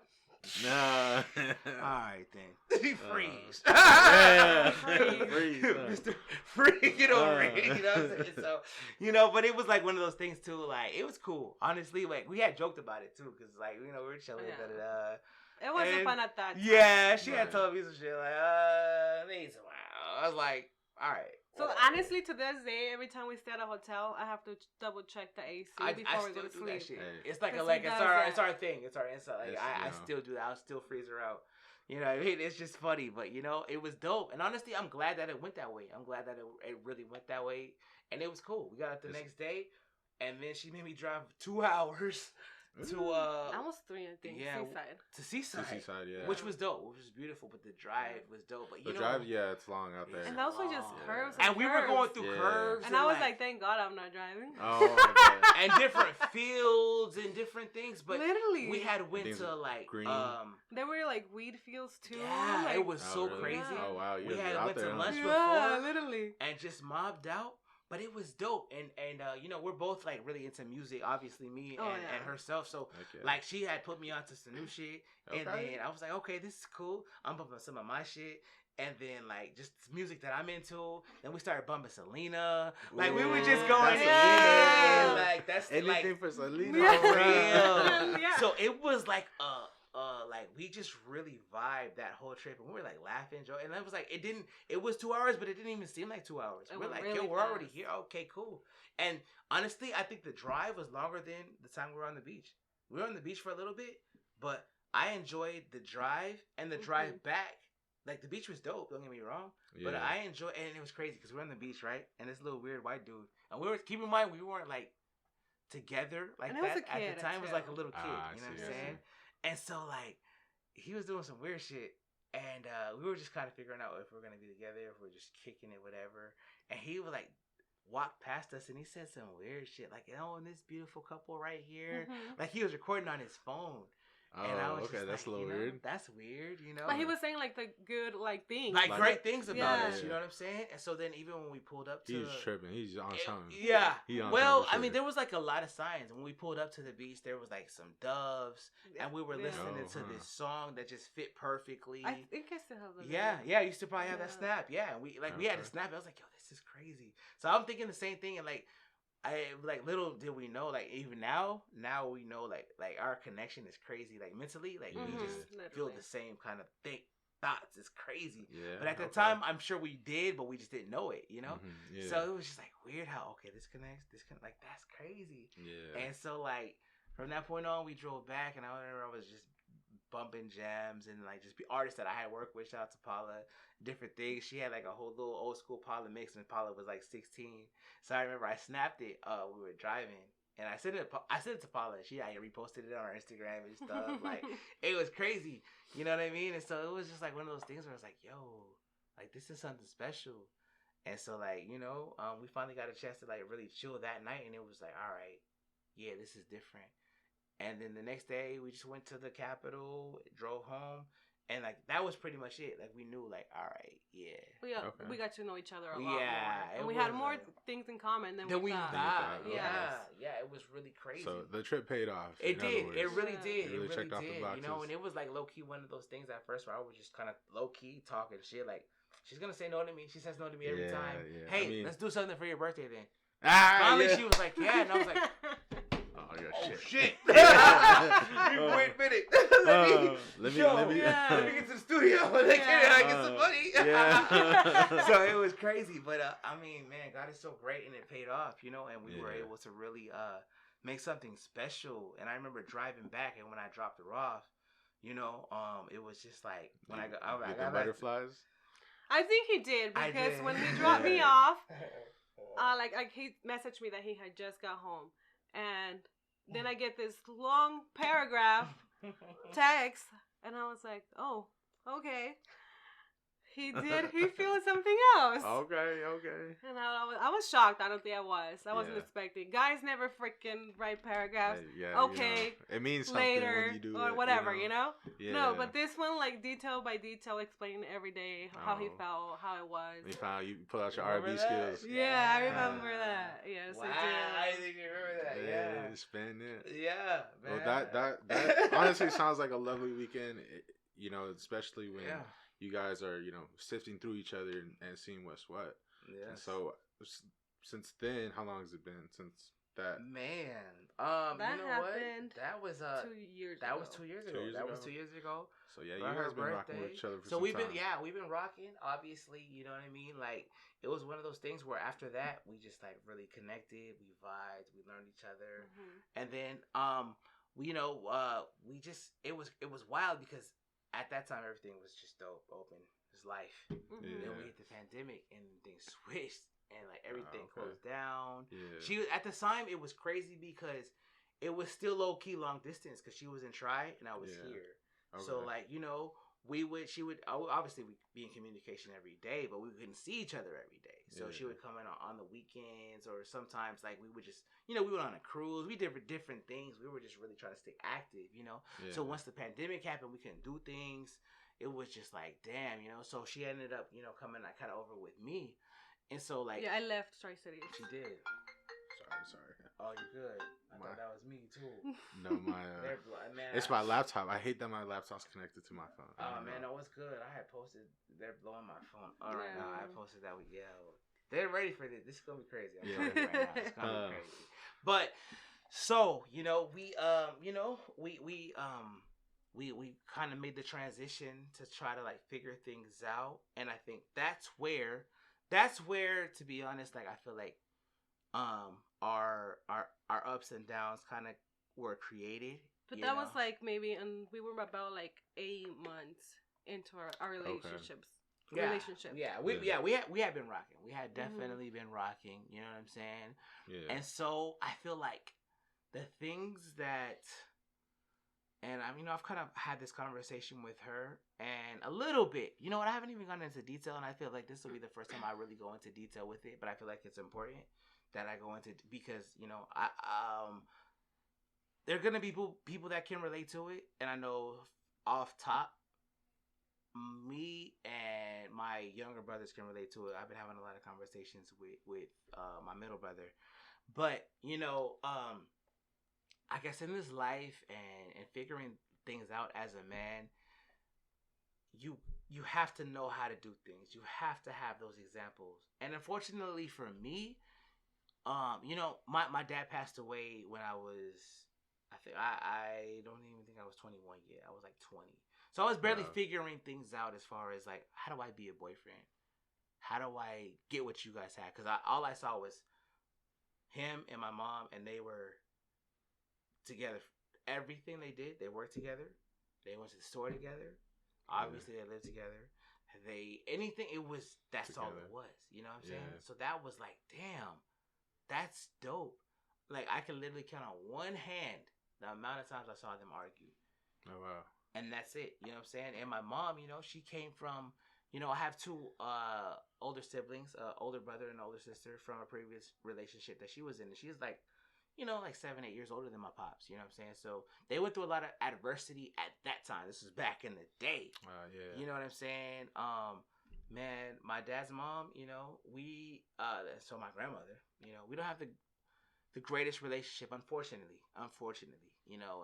Nah. Alright then. He freeze. Freeze. Mr. Freeze, you know what I'm saying? So, but it was like one of those things too, it was cool. Honestly, we had joked about it too, because we were chilling, It wasn't fun at that time. Yeah, she had told me some shit needs a while. I was like, alright. So honestly, to this day, every time we stay at a hotel, I have to double check the AC before we go to sleep. It's like it's our thing. It's our inside. I still do that. I'll still freeze her out. It's just funny, but it was dope. And honestly, I'm glad that it went that way. I'm glad that it really went that way, and it was cool. We got up the next day, and then she made me drive 2 hours. To almost 3, I think. Seaside. To Seaside, yeah. Which was dope. Which was beautiful, but the drive was dope. But the drive, it's long out there. And also just curves. And we were going through curves. And I was like, thank God I'm not driving. Oh, okay. And different fields and different things. But literally, we had went to green. There were weed fields too. Yeah, it was so really? crazy. Oh wow, we had went to lunch before. Yeah, literally. And just mobbed out. But it was dope, and we're both really into music. Obviously, me and herself. So she had put me onto some new shit, and then I was like, okay, this is cool. I'm bumping some of my shit, and then just music that I'm into. Then we started bumping Selena. We were just going, that's anything for Selena, for real. So it was we just really vibed that whole trip, and we were laughing, joking, and it was 2 hours, but it didn't even seem like 2 hours. We're really we're already here. Okay, cool. And honestly, I think the drive was longer than the time we were on the beach. We were on the beach for a little bit, but I enjoyed the drive and the drive back. The beach was dope, don't get me wrong, but I enjoyed, and it was crazy because we were on the beach, right? And this little weird white dude, and keep in mind, we weren't together that at the time. It was a little kid, you know what I'm saying? And so he was doing some weird shit, and we were just kind of figuring out if we're gonna be together, if we're just kicking it, whatever. And he would walk past us, and he said some weird shit, and this beautiful couple right here, he was recording on his phone. And I was okay, that's a little weird. That's weird, But he was saying the good things, great things about us. You know what I'm saying? And so then even when we pulled up to, he's tripping. He's on something. Yeah. I mean, there was a lot of signs. When we pulled up to the beach, there was some doves, and we were listening to this song that just fit perfectly. I think I still have the video. Yeah, you still probably have that snap. Yeah, and we had to snap. I was like, yo, this is crazy. So I'm thinking the same thing, and little did we know, even now we know, our connection is crazy, mentally, we just feel the same kind of thoughts. It's crazy. Yeah. But at the time, I'm sure we did, but we just didn't know it, Yeah. So it was just weird how, this connects, that's crazy. Yeah. And so from that point on, we drove back, and I remember I was just bumping jams and just be artists that I had worked with. Shout out to Paula, different things. She had a whole little old school Paula mix, and Paula was 16. So I remember I snapped it. We were driving, and I sent it to Paula. She reposted it on her Instagram and stuff. It was crazy. You know what I mean? And so it was just one of those things where I was yo, this is something special. And so we finally got a chance to really chill that night, and it was all right, yeah, this is different. And then the next day, we just went to the Capitol, drove home. And, like, that was pretty much it. Like, we knew, like, all right, yeah. We got to know each other a lot more. Yeah. And we had more things in common than we thought. Yeah, it was really crazy. So, the trip paid off. It did. It really did. It really checked off the boxes. You know, and it was, like, low-key one of those things at first where I was just kind of low-key talking shit. Like, she's going to say no to me. She says no to me every time. Yeah. Hey, let's do something for your birthday then. Finally, she was like, yeah. And I was like... Oh shit! Wait a minute. Let me get to the studio and get some money. So it was crazy, but I mean, man, God is so great, and it paid off, you know. And we were able to really make something special. And I remember driving back, and when I dropped her off, you know, it was just like when I got butterflies. I think he did because when he dropped me off, like he messaged me that he had just got home, and then I get this long paragraph text, and I was like, oh, okay. He feels something else. Okay. And I was shocked. I don't think I was. I wasn't expecting. Guys never freaking write paragraphs. Okay. You know, it means something later when you do or it, whatever, you know? Yeah. No, but this one, like, detail by detail, explaining every day how he felt, how it was. You pull out your R&B skills. Yeah, I remember that. Yes, wow, I did. I didn't remember that. Yeah. Spend it. Yeah, man. Well, that honestly sounds like a lovely weekend, you know, especially when you guys are, you know, sifting through each other and seeing what's what. Yeah. And so, since then, how long has it been since that? Man, that you know happened. What? That was 2 years. That was 2 years ago. Was 2 years ago. So yeah, you guys been rocking with each other for some we've time. we've been rocking. Obviously, you know what I mean. Like, it was one of those things where after that we just like really connected. We vibed. We learned each other, and then we it was wild because at that time everything was just dope, open. It's life. Then we hit the pandemic and things switched. And like everything closed down. Yeah. She was at the time. It was crazy because it was still low key long distance because she was in Tri and I was here. Okay. So like she would obviously we'd be in communication every day, but we couldn't see each other every day. So she would come in on the weekends, or sometimes like we would just we went on a cruise. We did different things. We were just really trying to stay active, you know. Yeah. So once the pandemic happened, we couldn't do things. It was just like damn, you know. So she ended up coming like kind of over with me. And so, like... Yeah, I left Tri-City. She did. Sorry. Oh, you good. I thought that was me, too. No, it's my laptop. I hate that my laptop's connected to my phone. Oh, man, no, it's good. I had posted... They're blowing my phone. All right, now I posted that. They're ready for this. This is going to be crazy. I'm telling you right now. It's going to be crazy. But, so, we kind of made the transition to try to, like, figure things out. And I think that's where, to be honest, like I feel like our ups and downs kind of were created. But that was like maybe, and we were about like 8 months into our relationships. Okay. Relationship. Yeah, we had been rocking. We had definitely been rocking. You know what I'm saying? Yeah. And so I feel like the things that. And I've kind of had this conversation with her, and a little bit, you know what, I haven't even gone into detail, and I feel like this will be the first time I really go into detail with it, but I feel like it's important that I go into, because, there are going to be people that can relate to it, and I know off top, me and my younger brothers can relate to it. I've been having a lot of conversations with my middle brother, but, I guess in this life and figuring things out as a man, you have to know how to do things. You have to have those examples. And unfortunately for me, my dad passed away when I was, I don't even think I was 21 yet. I was like 20. So I was barely figuring things out as far as like, how do I be a boyfriend? How do I get what you guys had? Because all I saw was him and my mom, and they were together. Everything they did, they worked together. They went to the store together. Obviously, they lived together. That's together. All it was. You know what I'm saying? So that was like, damn, that's dope. Like, I can literally count on one hand the amount of times I saw them argue. Oh, wow. And that's it. You know what I'm saying? And my mom, she came from, I have 2 older siblings, older brother and older sister from a previous relationship that she was in. And she's like, like 7, 8 years older than my pops. You know what I'm saying? So they went through a lot of adversity at that time. This was back in the day. Yeah. You know what I'm saying? Man, my dad's mom, we so my grandmother, we don't have the greatest relationship, unfortunately,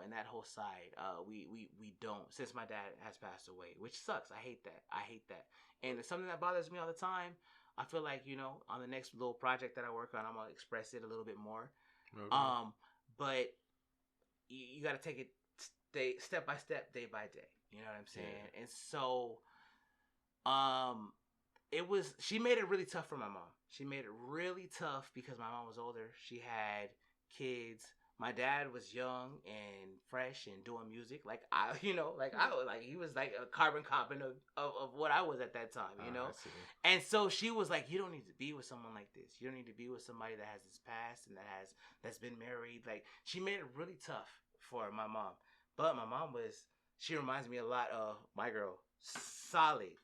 and that whole side, we don't, since my dad has passed away, which sucks. I hate that. And it's something that bothers me all the time. I feel like, on the next little project that I work on, I'm going to express it a little bit more. Okay. But you got to take it step by step, day by day. You know what I'm saying? Yeah. And so, she made it really tough for my mom. She made it really tough because my mom was older. She had kids. My dad was young and fresh and doing music. Like he was like a carbon copy of what I was at that time, And so she was like, you don't need to be with someone like this. You don't need to be with somebody that has this past and that's been married. Like, she made it really tough for my mom. But my mom she reminds me a lot of my girl. Solid.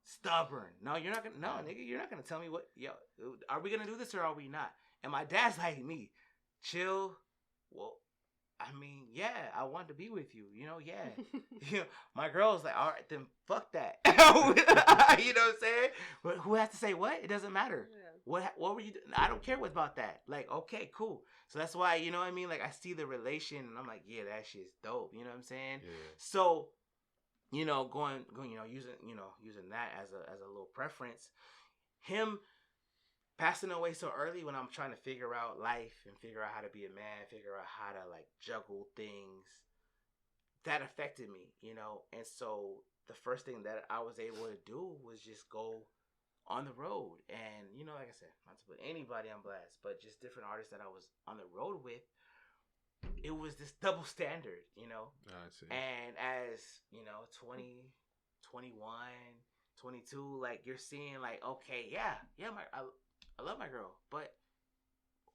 Stubborn. No, you're not gonna. No, nigga, you're not gonna tell me what. Yo, are we gonna do this or are we not? And my dad's like me, chill. Well, I mean, yeah, I want to be with you. Yeah. My girl's like, all right, then fuck that. You know what I'm saying? But who has to say what? It doesn't matter. Yeah. What were you doing? I don't care what about that. Like, okay, cool. So that's why, you know what I mean? Like, I see the relation and I'm like, yeah, that shit's dope. You know what I'm saying? Yeah. So, going, using that as a little preference, him passing away so early when I'm trying to figure out life and figure out how to be a man, figure out how to like juggle things, that affected me, and so the first thing that I was able to do was just go on the road. And, like I said, not to put anybody on blast, but just different artists that I was on the road with, it was this double standard, I see. And as, 20, 21, 22, like, you're seeing, like, okay, yeah, I love my girl, but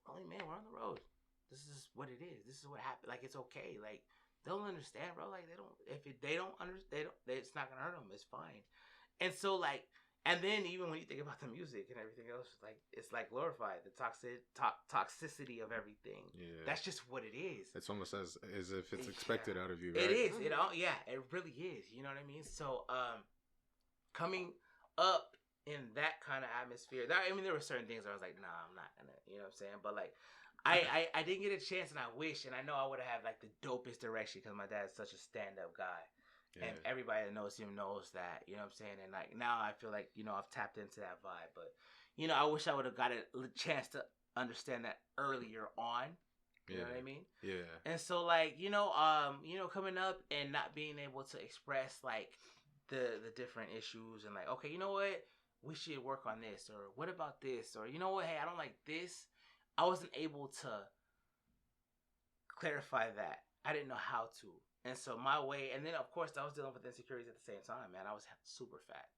only, man, we're on the road. This is what it is. This is what happened. Like, it's okay. Like, they'll understand, bro. Like, they don't understand, it's not gonna hurt them. It's fine. And so, like, and then even when you think about the music and everything else, like, it's like glorified, the toxicity of everything. Yeah. That's just what it is. It's almost as if it's expected out of you, right? It is. It really is. You know what I mean? So, coming up in that kind of atmosphere, there were certain things where I was like, nah, I'm not gonna, you know what I'm saying? But, like, I didn't get a chance, and I wish, and I know I would have had, like, the dopest direction because my dad's such a stand-up guy. Yeah. And everybody that knows him knows that, you know what I'm saying? And, like, now I feel like, I've tapped into that vibe. But, I wish I would have got a chance to understand that earlier on. You know what I mean? Yeah. And so, like, coming up and not being able to express, like, the different issues and, like, okay, you know what? We should work on this. Or what about this? Or, you know what? Hey, I don't like this. I wasn't able to clarify that. I didn't know how to. And so my way, and then of course I was dealing with insecurities at the same time, man. I was super fat.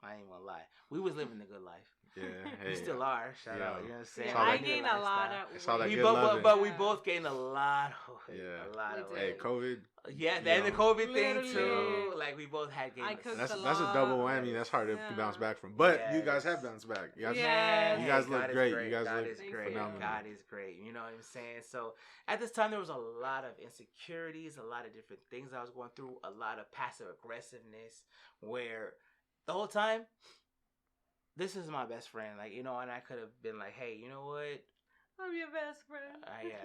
I ain't gonna lie. We was living the good life. Yeah, we still are. Shout out. You know what I'm saying? Yeah, I gained a lot of. But we both gained a lot of weight. Yeah, a lot of weight. Hey, COVID. Yeah, and the COVID thing too. Like, we both had gained. That's a double whammy. That's hard to bounce back from. But you guys have bounced back. You guys look great. You guys look phenomenal. God is great. You know what I'm saying? So at this time, there was a lot of insecurities, a lot of different things I was going through, a lot of passive aggressiveness, where the whole time, this is my best friend. Like, and I could have been like, hey, you know what? I'm your best friend. Yeah.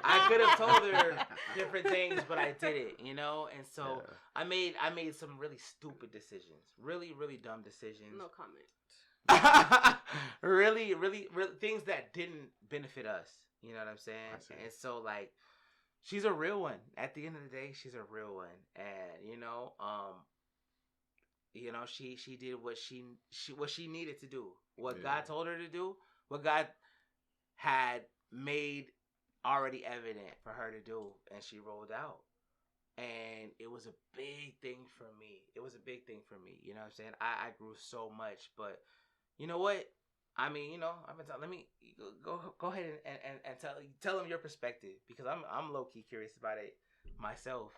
I could have told her different things, but I didn't, And so I made some really stupid decisions. Really, really dumb decisions. No comment. really, really, really things that didn't benefit us. You know what I'm saying? And so, like, she's a real one. At the end of the day, she's a real one. And, she did what she needed to do. What God told her to do. What God had made already evident for her to do, and she rolled out. And it was a big thing for me. You know what I'm saying? I grew so much, but you know what? I mean, I've been let me go ahead and tell them your perspective, because I'm low key curious about it myself.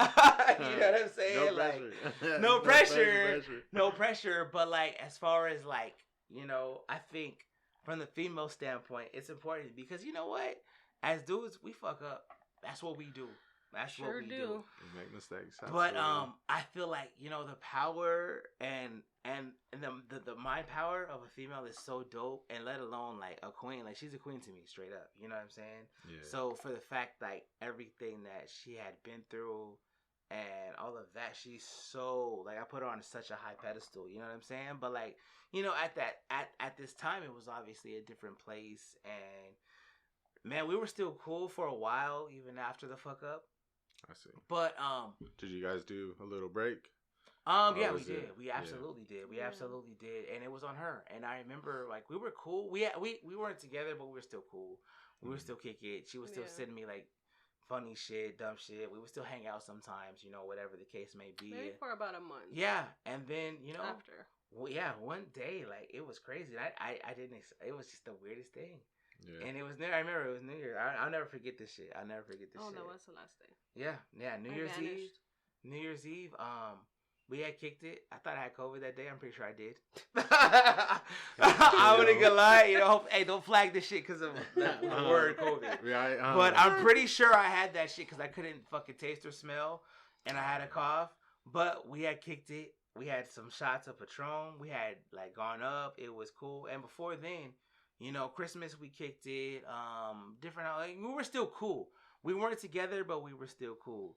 You know what I'm saying? No pressure. No pressure. But, like, as far as, like, I think from the female standpoint, it's important because you know what? As dudes, we fuck up. That's what we do. That's what we do. We make mistakes. But I feel like the power and the mind power of a female is so dope, and let alone like a queen. Like she's a queen to me, straight up. You know what I'm saying? Yeah. So for the fact like everything that she had been through and all of that, she's so like I put her on such a high pedestal. You know what I'm saying? But like at this time, it was obviously a different place, and man, we were still cool for a while even after the fuck up. I see. But did you guys do a little break? Yeah, we did. We absolutely did. We absolutely did, and it was on her. And I remember like we were cool. We weren't together, but we were still cool. We were still kick it. She was still sending me like funny shit, dumb shit. We would still hang out sometimes, whatever the case may be. Maybe for about a month. Yeah, and then after. Well, yeah, one day like it was crazy. I didn't. It was just the weirdest thing. Yeah. And it was I remember it was New Year's. I'll never forget this shit. I'll never forget this shit. Oh, that was the last day. Yeah. New Year's Eve. We had kicked it. I thought I had COVID that day. I'm pretty sure I did. I wouldn't gonna lie. Hey, don't flag this shit because of the word COVID. But I'm pretty sure I had that shit because I couldn't fucking taste or smell, and I had a cough. But we had kicked it. We had some shots of Patron. We had like gone up. It was cool. And before then, Christmas we kicked it. Different. Like, we were still cool. We weren't together, but we were still cool.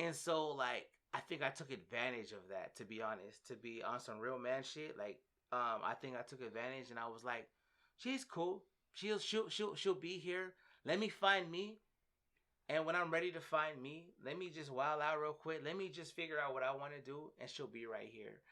And so like I think I took advantage of that. To be honest, to be on some real man shit. Like I think I took advantage, and I was like, she's cool. She'll be here. Let me find me. And when I'm ready to find me, let me just wild out real quick. Let me just figure out what I want to do, and she'll be right here.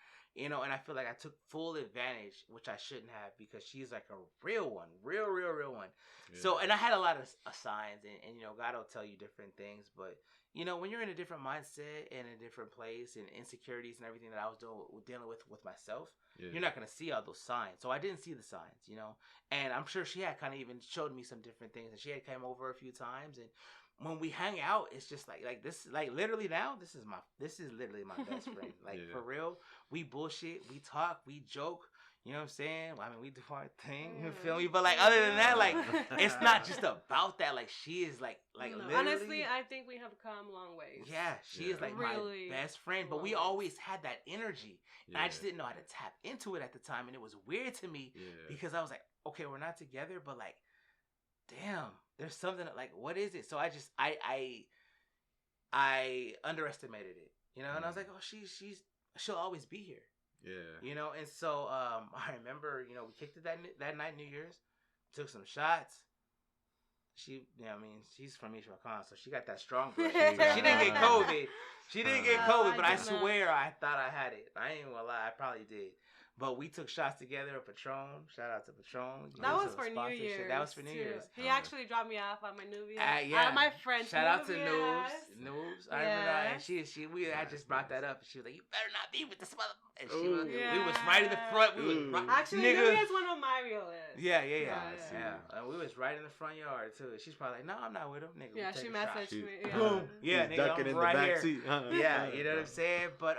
And I feel like I took full advantage, which I shouldn't have, because she's like a real one, real one. Yeah. So, and I had a lot of signs, and God will tell you different things. But, when you're in a different mindset and a different place and insecurities and everything that I was dealing with myself, you're not going to see all those signs. So I didn't see the signs, and I'm sure she had kind of even showed me some different things, and she had come over a few times, and when we hang out, it's just like this, like literally now, this is literally my best friend. Like for real, we bullshit, we talk, we joke. You know what I'm saying? I mean, we do our thing. You feel me? But like other than that, like it's not just about that. Like she is like literally. Honestly, I think we have come a long ways. Yeah, she is like really my best friend. But we always had that energy, and I just didn't know how to tap into it at the time, and it was weird to me because I was like, okay, we're not together, but like, damn. There's something like, what is it? So I just, I underestimated it, and I was like, oh, she'll always be here. Yeah. And so, I remember, we kicked it that night, New Year's, took some shots. She's from East Racon, so she got that strong blood. So she didn't get COVID. She didn't get COVID, but I swear I thought I had it. I ain't gonna lie, I probably did. But we took shots together of Patron. Shout out to Patron. That was for New Year's. That was for New Year's. He actually dropped me off at my Nubia. My friend. Shout out to Noobs. I remember that. And we had just brought that up. And she was like, "You better not be with this mother." And we was right in the front. Actually, Nubia is one of my real lists. Yeah. And we was right in the front yard too. She's probably like, "No, I'm not with him, nigga." Yeah, she messaged me. Boom. Yeah, nigga, I'm right here. Yeah, you know what I'm saying. But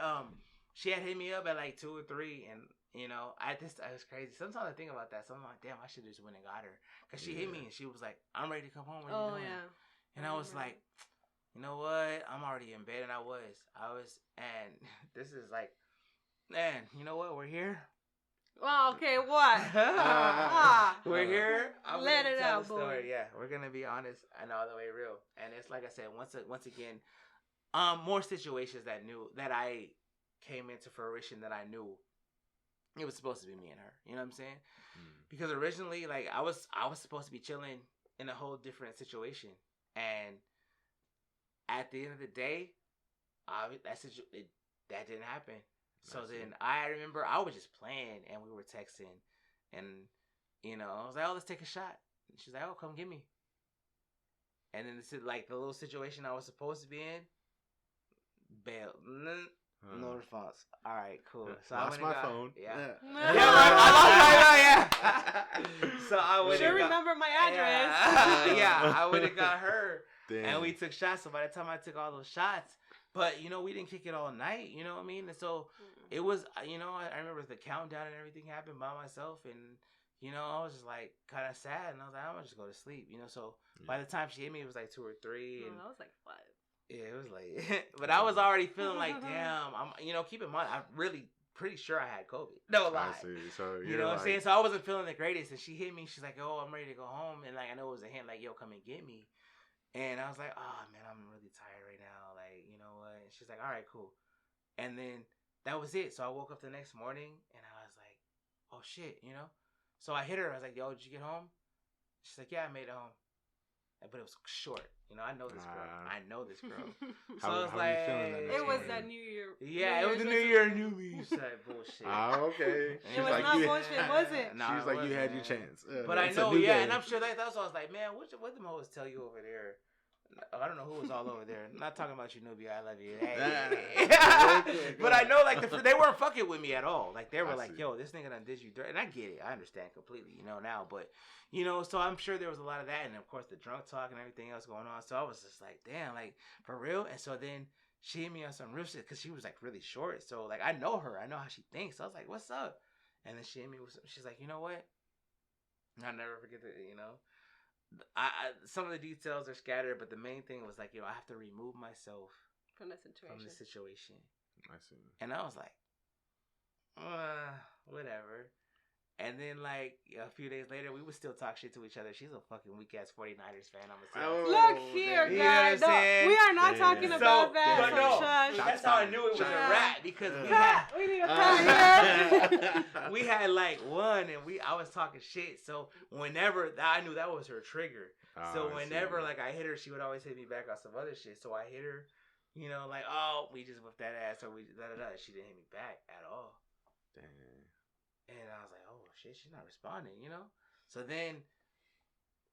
she had hit me up at like 2 or 3, and. It was crazy. Sometimes I think about that. So I'm like, damn, I should have just went and got her. Because she hit me and she was like, I'm ready to come home. What are you doing? And I was like, you know what? I'm already in bed. And I was. And this is like, man, you know what? We're here. Well, okay, what? We're here. I'm Let it out, boy. Yeah, we're going to be honest and all the way real. And it's like I said, once again, more situations that I came into fruition that I knew. It was supposed to be me and her. You know what I'm saying? Because originally, like, I was supposed to be chilling in a whole different situation. And at the end of the day, that didn't happen. So then I remember I was just playing and we were texting. And, I was like, oh, let's take a shot. And she's like, oh, come get me. And then this is like the little situation I was supposed to be in. Bailed. No response. All right, cool. So lost my phone. Yeah. I lost my phone. So I would remember my address. I would have got her. Damn. And we took shots. So by the time I took all those shots, but we didn't kick it all night. You know what I mean? And so it was. I remember the countdown and everything happened by myself, and you know, I was just like kind of sad, and I was like, I'm gonna just go to sleep, you know. So by the time she hit me, it was like 2 or 3, and I was like 5. Yeah, it was late, but I was already feeling like, damn, keep in mind, I'm really pretty sure I had COVID. No lie. I see. So you know what I'm saying? So I wasn't feeling the greatest, and she hit me. She's like, "Oh, I'm ready to go home," and like I know it was a hint, like, "Yo, come and get me." And I was like, "Oh man, I'm really tired right now. Like, you know what?" And she's like, "All right, cool." And then that was it. So I woke up the next morning, and I was like, "Oh shit," you know. So I hit her. I was like, "Yo, did you get home?" She's like, "Yeah, I made it home." But it was short. You know, I know this girl. So I was like, it was that New Year. Yeah, it was the New Year, New Me. Like, bullshit. Okay. It was not bullshit, was it? She was like, you had your chance. But I know, yeah, and I'm sure that's why I was like, man, what them hoes tell you over there? I don't know who was all over there. I'm not talking about you, Nubia. I love you. Hey. But I know, like, they weren't fucking with me at all. Like, they were like, yo, this nigga done did you dirty. And I get it. I understand completely, you know, now. But, you know, so I'm sure there was a lot of that. And, of course, the drunk talk and everything else going on. So I was just like, damn, like, for real? And so then she hit me on some real shit because she was, like, really short. So, like, I know her. I know how she thinks. So I was like, what's up? And then she hit me with some, she's like, you know what? I'll never forget that, you know. Some of the details are scattered, but the main thing was like, I have to remove myself from the situation. I see. And I was like, whatever. And then, like, a few days later, we would still talk shit to each other. She's a fucking weak-ass 49ers fan. I'm gonna say. Look here, guys. No, we are not talking about that. But no, that's how I knew it was a rat, because we need a cut. We had, like, one, and I was talking shit. So whenever, I knew that was her trigger. So whenever, like, I hit her, she would always hit me back on some other shit. So I hit her, you know, like, oh, we just whipped that ass, or we da-da-da. She didn't hit me back at all. Damn. And I was like, oh, shit, she's not responding, you know? So then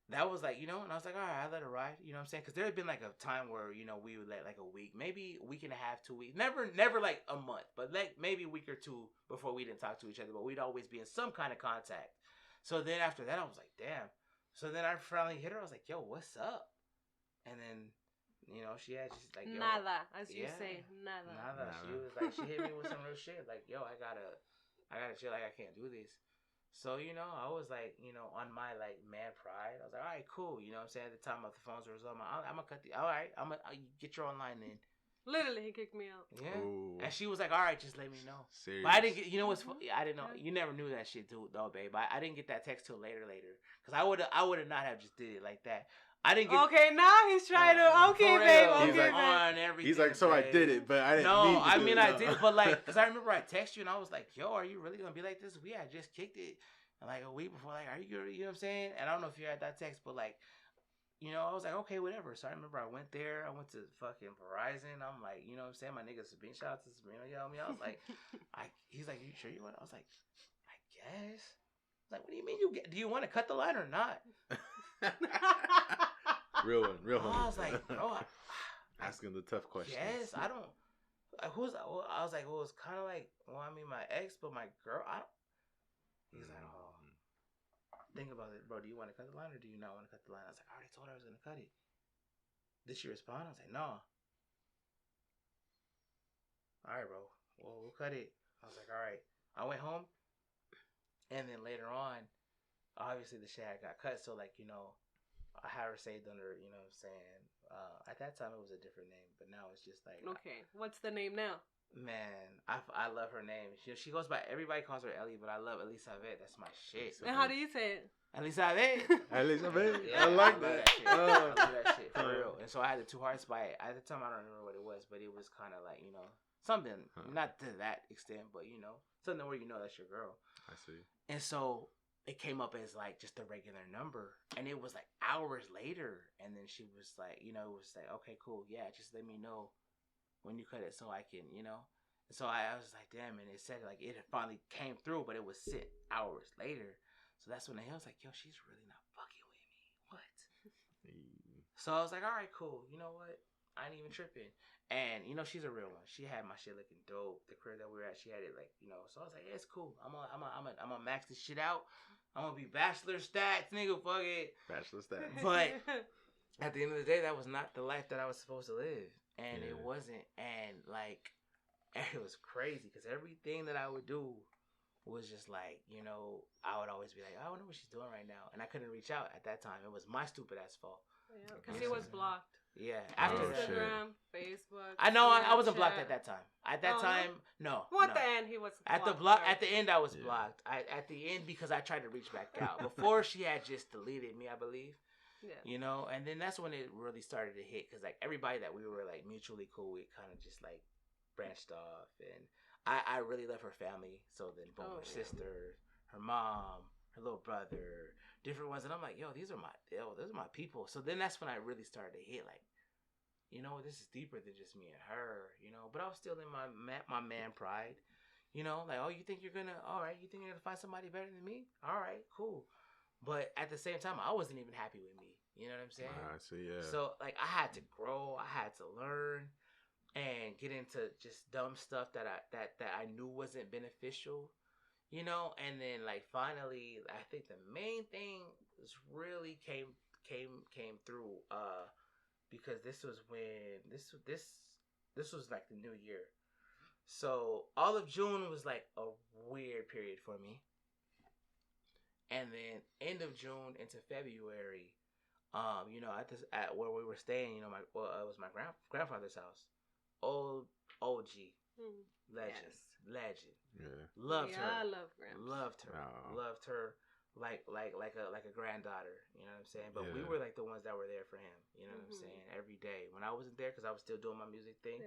that was like, you know, and I was like, all right, I let her ride, you know what I'm saying? Because there had been like a time where, you know, we would let like a week, maybe a week and a half, 2 weeks. Never like a month, but like maybe a week or two before we didn't talk to each other, but we'd always be in some kind of contact. So then after that, I was like, damn. So then I finally hit her. I was like, yo, what's up? And then, you know, she had just like, yo. Nada, as you say, nada. She was like, she hit me with some real shit. Like, yo, I gotta feel like I can't do this. So, you know, I was like, you know, on my like man pride. I was like, all right, cool. You know what I'm saying? At the time of the phones were on, I'm gonna cut the, all right, I'm gonna get your online then. Literally, he kicked me out. Yeah. Ooh. And she was like, all right, just let me know. Serious. But I didn't get, you know what's funny? I didn't know. You never knew that shit though, babe. I didn't get that text till later. Because I would have not have just did it like that. I didn't get. Okay, now he's trying to. Okay, babe. Okay, he's like, babe. On everything. He's like, so babe. I did it, but I didn't. No, I mean I did, but like, because I remember I texted you and I was like, yo, are you really gonna be like this? We had just kicked it, and like a week before, like, are you good? You know what I'm saying? And I don't know if you had that text, but like, you know, I was like, okay, whatever. So I remember I went there. I went to fucking Verizon. I'm like, you know what I'm saying? My nigga Sabine, shout out to Sabrina, you know me. I was like, he's like, you sure you want? I was like, I guess. I was like, what do you mean do you want to cut the line or not? Real one. I was like, bro, asking the tough questions. Yes, I don't. I was like, well, it's kind of like, well, I mean, my ex, but my girl, I don't. He's like, oh, think about it, bro. Do you want to cut the line or do you not want to cut the line? I was like, I already told her I was gonna cut it. Did she respond? I was like, no. All right, bro. Well, we'll cut it. I was like, all right. I went home, and then later on, obviously the shit got cut. So like, you know, I had her saved under, you know what I'm saying? At that time, it was a different name, but now it's just like... Okay, what's the name now? Man, I love her name. She goes by... Everybody calls her Ellie, but I love Elisabet. That's my shit. And how do you say it? Elisabet. Elisabet. Yeah, I like that. I love that shit, for real. And so I had the 2 hearts by it. At the time, I don't remember what it was, but it was kind of like, you know, something. Not to that extent, but, you know, something where you know that's your girl. I see. And so... it came up as like just a regular number, and it was like hours later, and then she was like, you know, it was like, okay, cool, yeah, just let me know when you cut it so I can, you know. And so I was like, damn, and it said like it finally came through, but it was sent hours later. So that's when the hell was like, yo, she's really not fucking with me. What? So I was like, all right, cool. You know what? I ain't even tripping. And, you know, she's a real one. She had my shit looking dope. The crib that we were at, she had it like, you know. So I was like, yeah, it's cool. I'm gonna max this shit out. I'm gonna be bachelor stats, nigga, fuck it. Bachelor stats. But at the end of the day, that was not the life that I was supposed to live. And it wasn't. And, like, it was crazy because everything that I would do was just like, I would always be like, I wonder what she's doing right now, and I couldn't reach out at that time. It was my stupid ass fault. Yeah, because he was blocked. Yeah, after Instagram, Facebook. I know I wasn't blocked at that time. At that time, no. Well, at the end, he was blocked. At the end, I was blocked. At the end, because I tried to reach back out. Before, she had just deleted me, I believe. Yeah. And then that's when it really started to hit, because like everybody that we were like mutually cool with kind of just like branched off, and I really love her family. So then, boom, her sister, her mom, her little brother, different ones, and I'm like, those are my people. So then that's when I really started to hit, like, this is deeper than just me and her, But I was still in my man pride, like, oh, you think you're gonna find somebody better than me? All right, cool. But at the same time, I wasn't even happy with me. You know what I'm saying? I see, yeah. So like, I had to grow, I had to learn, and get into just dumb stuff that I knew wasn't beneficial. And then like finally, I think the main thing was really came through, because this was when this was like the new year, so all of June was like a weird period for me, and then end of June into February, at where we were staying, it was my grandfather's house, old OG. Legend. Yeah. Loved her. I love Gramps. Loved her like a granddaughter. You know what I'm saying? But we were like the ones that were there for him. You know what I'm saying? Every day when I wasn't there, because I was still doing my music thing,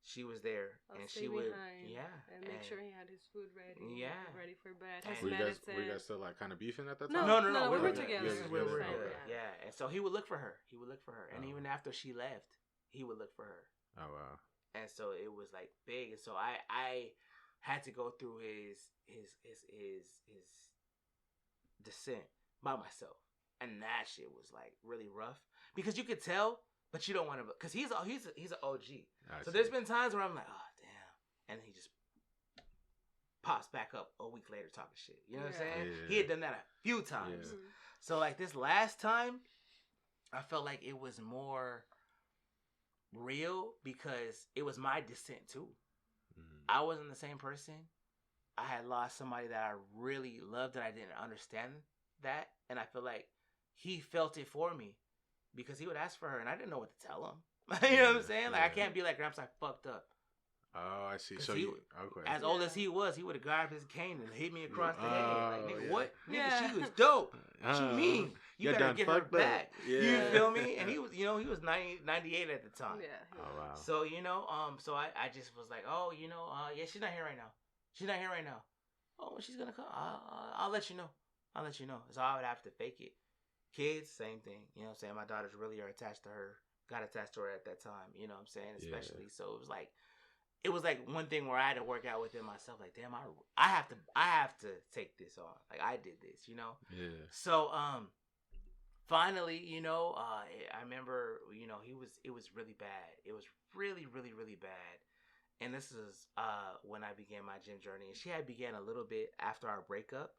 she was there, and she would and make sure he had his food ready. Ready for bed. Were you guys still like kind of beefing at that time? No. We were together. We were good. Yeah, and so he would look for her. And even after she left, he would look for her. Oh wow. And so it was like big, and so I had to go through his descent by myself, and that shit was like really rough, because you could tell, but you don't want to, because he's an OG. So there's been times where I'm like, oh damn, and he just pops back up a week later talking shit. You know what I'm saying? Yeah. He had done that a few times. Yeah. So like this last time, I felt like it was more real, because it was my descent too. I wasn't the same person. I had lost somebody that I really loved, and I didn't understand that, and I feel like he felt it for me, because he would ask for her, and I didn't know what to tell him. You know what I'm saying? Like, I can't be like, Gramps, I fucked up. Oh, I see. So as old as he was, he would have grabbed his cane and hit me across the head. Like, nigga, what? Nigga, she was dope. What you mean? You better get her back. Yeah. You feel me? And he was, he was 98 at the time. Yeah. Oh, wow. So, so I just was like, oh, yeah, she's not here right now. Oh, when she's gonna come, I'll let you know. So I would have to fake it. Kids, same thing. You know what I'm saying? My daughters really are attached to her. Got attached to her at that time. You know what I'm saying? Especially. Yeah. So it was like one thing where I had to work out within myself. Like, damn, I have to take this on. Like, I did this, Yeah. So finally, I remember, it was really bad. It was really, really, really bad. And this is when I began my gym journey. And she had began a little bit after our breakup,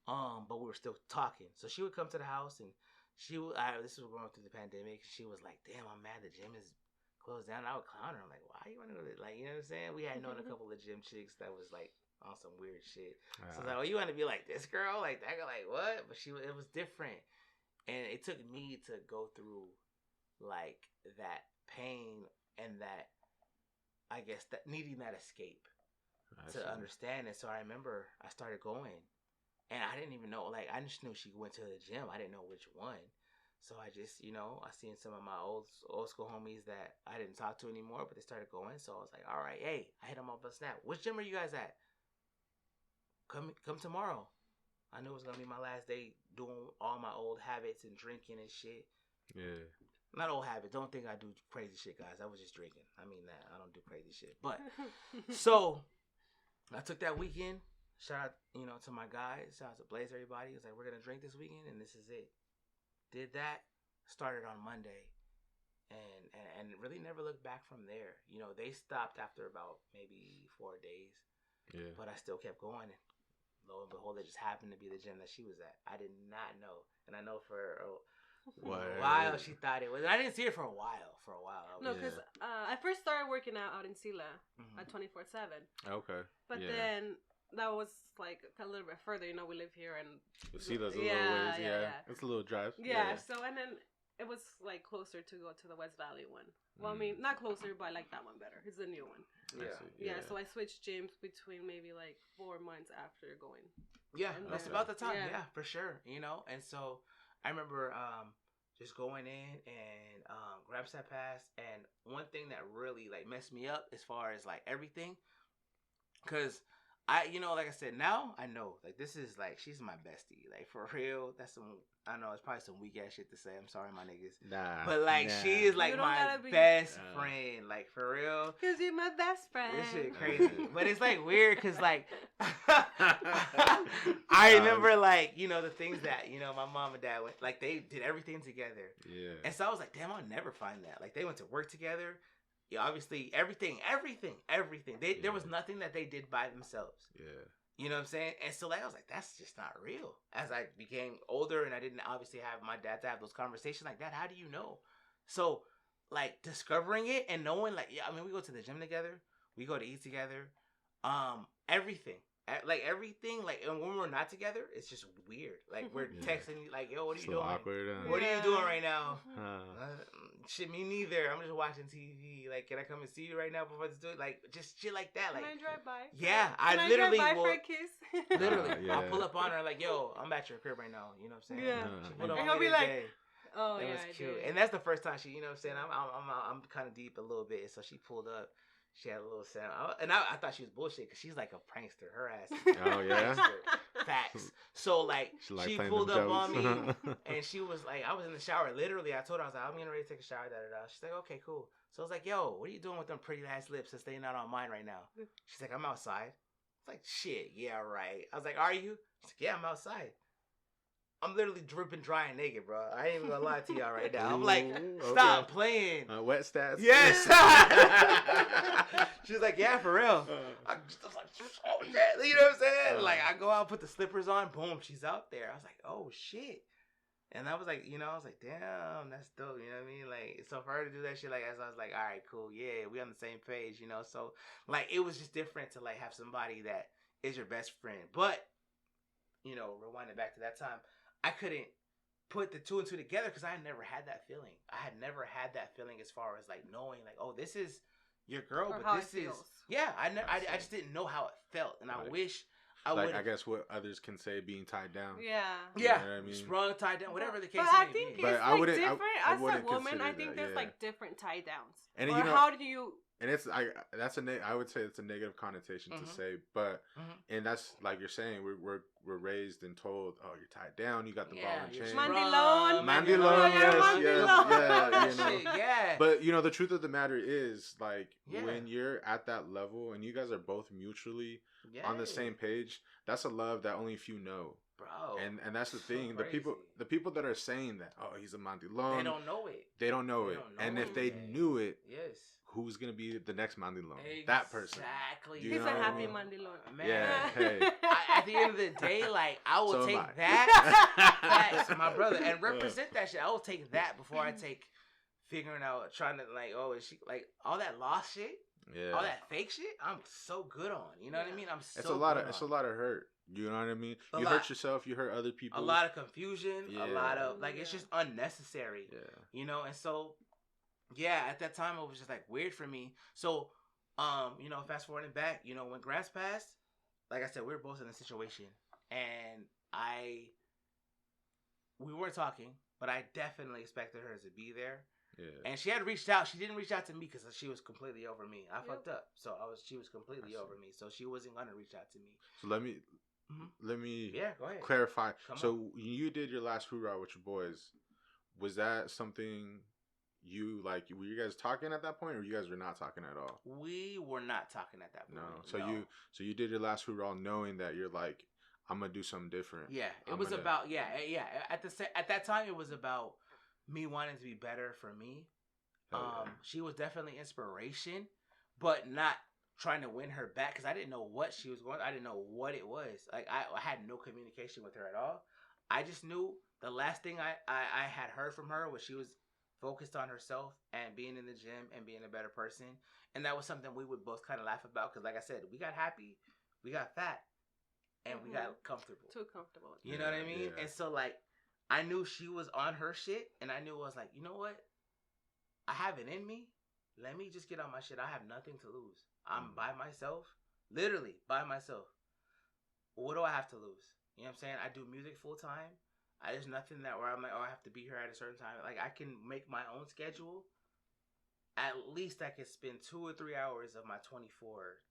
but we were still talking. So she would come to the house, and this was going through the pandemic. She was like, "Damn, I'm mad the gym is closed down." And I would clown her. I'm like, "Why you want to go to?" Like, you know what I'm saying? We had known a couple of gym chicks that was like on some weird shit. So I was like, "Oh, you want to be like this girl? Like that girl? Like what?" But it was different, and it took me to go through like that pain and that, I guess, that needing that escape to understand it. So I remember I started going, and I didn't even know, like, I just knew she went to the gym. I didn't know which one. So I just, I seen some of my old school homies that I didn't talk to anymore, but they started going. So I was like, all right, hey, I hit them up on Snap. Which gym are you guys at? Come tomorrow. I knew it was going to be my last day doing all my old habits and drinking and shit. Yeah. Not old habit. Don't think I do crazy shit, guys. I was just drinking. I mean that. I don't do crazy shit. But, so, I took that weekend. Shout out, to my guys. Shout out to Blaze, everybody. It was like, we're going to drink this weekend, and this is it. Did that. Started on Monday. And really never looked back from there. They stopped after about maybe 4 days. Yeah. But I still kept going. And lo and behold, it just happened to be the gym that she was at. I did not know. And I know for a while she thought it was. I didn't see her for a while. No, because I first started working out in Sila at 24/7. Okay. But then that was like a little bit further. You know, we live here and Vasila's a little ways. Yeah. It's a little drive. Yeah. So and then it was like closer to go to the West Valley one. Well, I mean, not closer, but I like that one better. It's the new one. Yeah. So I switched gyms between maybe like 4 months after going. Yeah, that's about the time. Yeah, for sure. You know, and so I remember just going in and grab that pass, and one thing that really like messed me up as far as like everything, because I, you know, like I said, now I know like this is like she's my bestie, like for real. That's some, I know it's probably some weak ass shit to say. I'm sorry, my niggas. Nah, but like she is like my best friend, like for real. Cause you're my best friend. This shit crazy, but it's like weird, cause like I remember like, you know, the things that, you know, my mom and dad went, like they did everything together. Yeah. And so I was like, damn, I'll never find that. Like they went to work together. Yeah, obviously everything. There was nothing that they did by themselves. Yeah. You know what I'm saying? And so like I was like, that's just not real. As I became older and I didn't obviously have my dad to have those conversations like that, how do you know? So like discovering it and knowing like, yeah, I mean, we go to the gym together, we go to eat together, everything. Like everything, like, and when we're not together, it's just weird. Like we're texting, like, yo, what are you doing? Awkward, what are you doing right now? Shit, me neither. I'm just watching TV. Like, can I come and see you right now before this do it? Like, just shit like that. Like, can I drive by? Yeah, can I literally drive by will. for a kiss? Literally, I'll pull up on her like, yo, I'm at your crib right now. You know what I'm saying? Yeah. And he'll be like, oh it yeah, was cute. And that's the first time she, you know what I'm saying? I'm kind of deep a little bit, so she pulled up. She had a little sound, and I thought she was bullshit because she's like a prankster. Her ass. Oh yeah. Facts. So like she pulled up on me, jokes. and she was like, I was in the shower. Literally, I told her I was like, I'm getting ready to take a shower. She's like, okay, cool. So I was like, yo, what are you doing with them pretty ass lips since they not on mine right now? She's like, I'm outside. It's like, shit, yeah, right. I was like, are you? She's like, yeah, I'm outside. I'm literally dripping dry and naked, bro. I ain't even gonna lie to y'all right now. I'm like, stop playing. Wet stats. Yes. She's like, yeah, for real. I was like, oh shit. You know what I'm saying? Like, I go out, put the slippers on, boom, she's out there. I was like, oh shit. And I was like, you know, I was like, damn, that's dope. You know what I mean? Like, so for her to do that shit, like, as I was like, all right, cool, yeah, we on the same page, you know. So, like, it was just different to like have somebody that is your best friend. But, you know, rewinding back to that time, I couldn't put the two and two together because I had never had that feeling. I had never had that feeling as far as like knowing like, oh, this is your girl, but this is I just didn't know how it felt, and I wish I would. Like I guess what others can say being tied down. Yeah. You know what I mean? Sprung, tied down, whatever the case may be. But I think it's like different. As a woman, I think there's like different tie downs. And or how do you? And it's I would say it's a negative connotation to say, but and that's like you're saying we're raised and told, oh, you're tied down, you got the ball and chain. Mandilon, yes, you know. Yeah. But you know the truth of the matter is like when you're at that level and you guys are both mutually on the same page, that's a love that only few know. Bro, and that's the thing. So the people that are saying that, oh, he's a Mandilon, they don't know it. They don't know it. And if they knew it, yes, who's gonna be the next Mandilon? Exactly. That person. Exactly. He's a happy Mandilon. Man. Yeah. Hey. At the end of the day, like I will take that. That's my brother, and represent that shit. I will take that before I take figuring out, trying to like, oh, is she like all that lost shit? Yeah. All that fake shit. I'm so good on. You know what I mean? It's a lot of hurt. You know what I mean? You hurt yourself. You hurt other people. A lot of confusion. Yeah. A lot of like it's just unnecessary. Yeah. You know, and so. Yeah, at that time it was just like weird for me. So, you know, fast forwarding back, you know, when Grants passed, like I said, we were both in a situation, and we weren't talking, but I definitely expected her to be there. Yeah. And she had reached out. She didn't reach out to me because she was completely over me. I fucked up, so she was completely over me. So she wasn't gonna reach out to me. So let me go ahead. Clarify. So you did your last hoorah with your boys. Was that something? Were you guys talking at that point, or you guys were not talking at all? We were not talking at that point. No. So you did your last hoorah knowing that you're like, I'm gonna do something different. Yeah. It was about At that time, it was about me wanting to be better for me. She was definitely inspiration, but not trying to win her back because I didn't know what she was going. I didn't know what it was. Like I had no communication with her at all. I just knew the last thing I had heard from her was she was focused on herself and being in the gym and being a better person. And that was something we would both kind of laugh about because, like I said, we got happy, we got fat, and we got comfortable. Too comfortable. You know what I mean? And so like, I knew she was on her shit, and I knew I was like, you know what? I have it in me. Let me just get on my shit. I have nothing to lose. I'm by myself, literally by myself. What do I have to lose? You know what I'm saying? I do music full time. There's nothing that where I'm like, oh, I have to be here at a certain time. Like, I can make my own schedule. At least I could spend 2 or 3 hours of my 24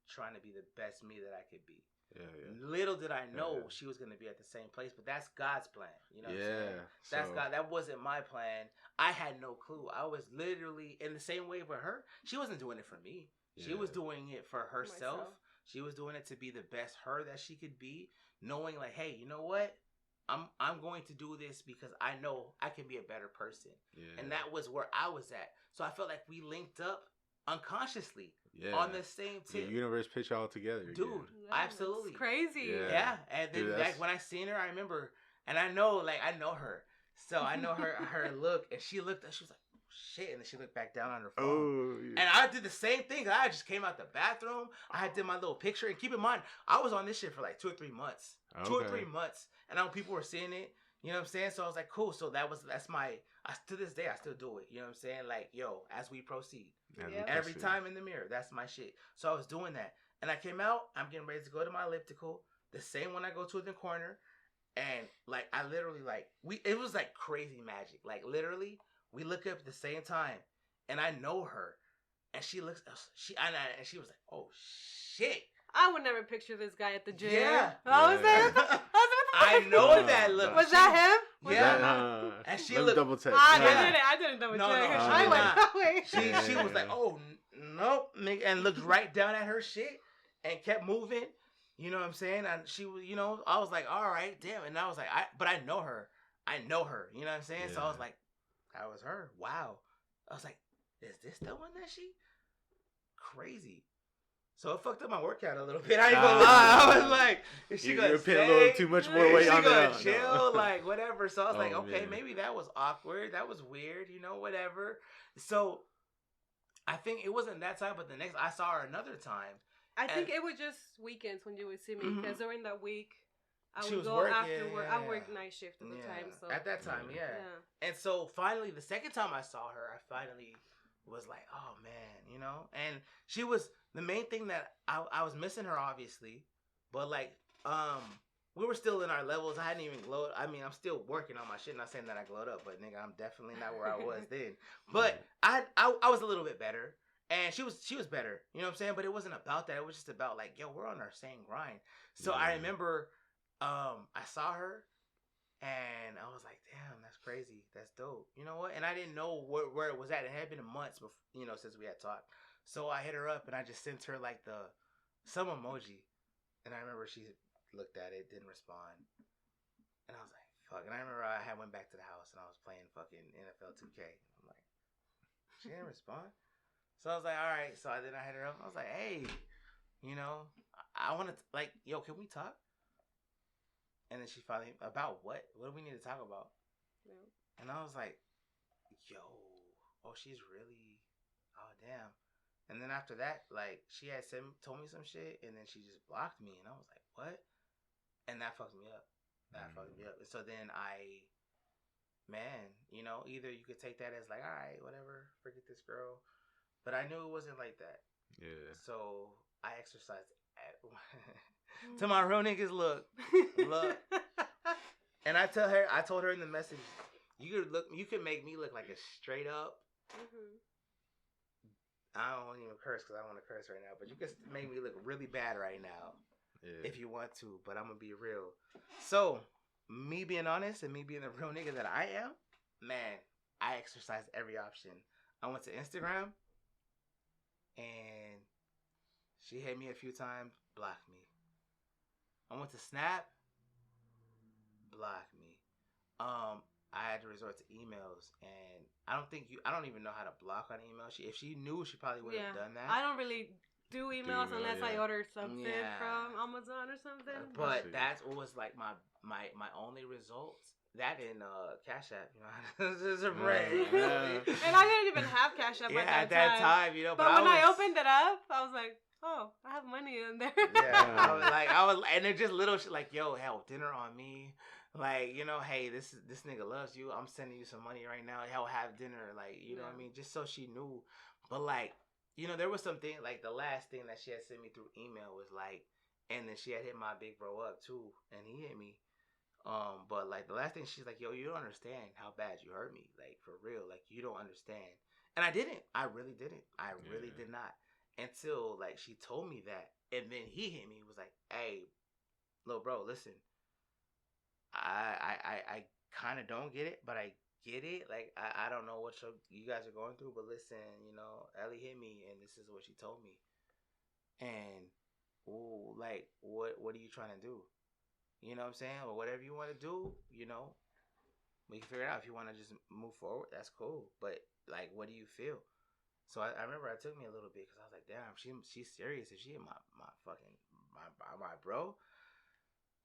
trying to be the best me that I could be. Yeah. Little did I know she was going to be at the same place, but that's God's plan. You know what I'm saying? That's God. That wasn't my plan. I had no clue. I was literally in the same way with her. She wasn't doing it for me. She was doing it for herself. She was doing it to be the best her that she could be, knowing like, hey, you know what? I'm going to do this because I know I can be a better person. Yeah. And that was where I was at. So I felt like we linked up unconsciously on the same tip. The universe put y'all together. Dude, absolutely. It's crazy. Yeah. And then like when I seen her, I remember, and I know her. So I know her look, and she looked, and she was like, shit, and then she looked back down on her phone. Oh, yeah. And I did the same thing. I just came out the bathroom. I did my little picture, and keep in mind, I was on this shit for like 2 or 3 months. Okay. 2 or 3 months, and I know people were seeing it. You know what I'm saying? So I was like, cool. So that's my. To this day, I still do it. You know what I'm saying? Like, yo, as we proceed, every time in the mirror, that's my shit. So I was doing that, and I came out. I'm getting ready to go to my elliptical, the same one I go to in the corner, and like I literally it was like crazy magic. Like literally. We look up at the same time, and I know her, and she looks, and she was like, "Oh shit!" I would never picture this guy at the gym. Yeah, was that? I know that look. Was that him? And she looked. Double check. I didn't double check. I went that way. She was like, "Oh nope," and looked right down at her shit and kept moving. You know what I'm saying? And she was, I was like, "All right, damn," and I was like, but I know her. You know what I'm saying? Yeah. So I was like. That was her. Wow. I was like, is this the one that she? Crazy. So it fucked up my workout a little bit. I ain't gonna lie. I was like, is she gonna stay? You're putting a little too much more weight on that. She gonna chill? Like, whatever. So I was like, okay, maybe that was awkward. That was weird, whatever. So I think it wasn't that time, but the next, I saw her another time. I think it was just weekends when you would see me, because during that week, I would go after work. I worked night shift at the time. So at that time, yeah. And so finally, the second time I saw her, I finally was like, oh man, And she was the main thing that I was missing her, obviously, but like we were still in our levels. I hadn't even glowed. I mean, I'm still working on my shit. Not saying that I glowed up, but nigga, I'm definitely not where I was then. But I was a little bit better. And she was better. You know what I'm saying? But it wasn't about that. It was just about like, yo, we're on our same grind. So I remember I saw her, and I was like, damn, that's crazy. That's dope. You know what? And I didn't know where it was at. It had been months before, since we had talked. So I hit her up, and I just sent her like some emoji. And I remember she looked at it, didn't respond. And I was like, fuck. And I remember I went back to the house, and I was playing fucking NFL 2K. I'm like, she didn't respond. So I was like, all right. So then I hit her up. I was like, hey, I want to, like, yo, can we talk? And then she finally, about what? What do we need to talk about? Yeah. And I was like, yo, she's really, oh, damn. And then after that, like, she had told me some shit, and then she just blocked me. And I was like, what? And that fucked me up. And so then either you could take that as like, all right, whatever, forget this girl. But I knew it wasn't like that. Yeah. So I exercised to my real niggas, look. And I told her in the message, you could make me look like a straight up. Mm-hmm. I don't even curse because I don't want to curse right now, but you can make me look really bad right now if you want to. But I'm gonna be real. So me being honest and me being the real nigga that I am, man, I exercised every option. I went to Instagram, and she hit me a few times, blocked me. I went to Snap, blocked me. I had to resort to emails, and I don't even know how to block on email. If she knew, she probably would have done that. I don't really do emails unless I order something from Amazon or something. But that was like my only results. That in Cash App, this is a break. And I didn't even have Cash App at that time. But when I opened it up, I was like, oh, I have money in there. Yeah, I was, and they're just little shit like, yo, hell, dinner on me. Like, you know, hey, this nigga loves you. I'm sending you some money right now. Hell, have dinner. Like, you know what I mean? Just so she knew. But like, you know, there was something like the last thing that she had sent me through email was like, and then she had hit my big bro up too, and he hit me. But like the last thing she's like, yo, you don't understand how bad you hurt me. Like for real, like you don't understand. And I didn't. I really didn't. I really did not. Until like she told me that, and then he hit me. He was like, "Hey, little bro, listen. I kind of don't get it, but I get it. Like I don't know what you guys are going through, but listen, you know, Ellie hit me, and this is what she told me. And ooh, like what are you trying to do? You know what I'm saying? Or whatever you want to do, you know, we can figure it out. If you want to just move forward, that's cool. But like, what do you feel?" So I remember it took me a little bit because I was like, damn, she's serious. If she hit my fucking my bro,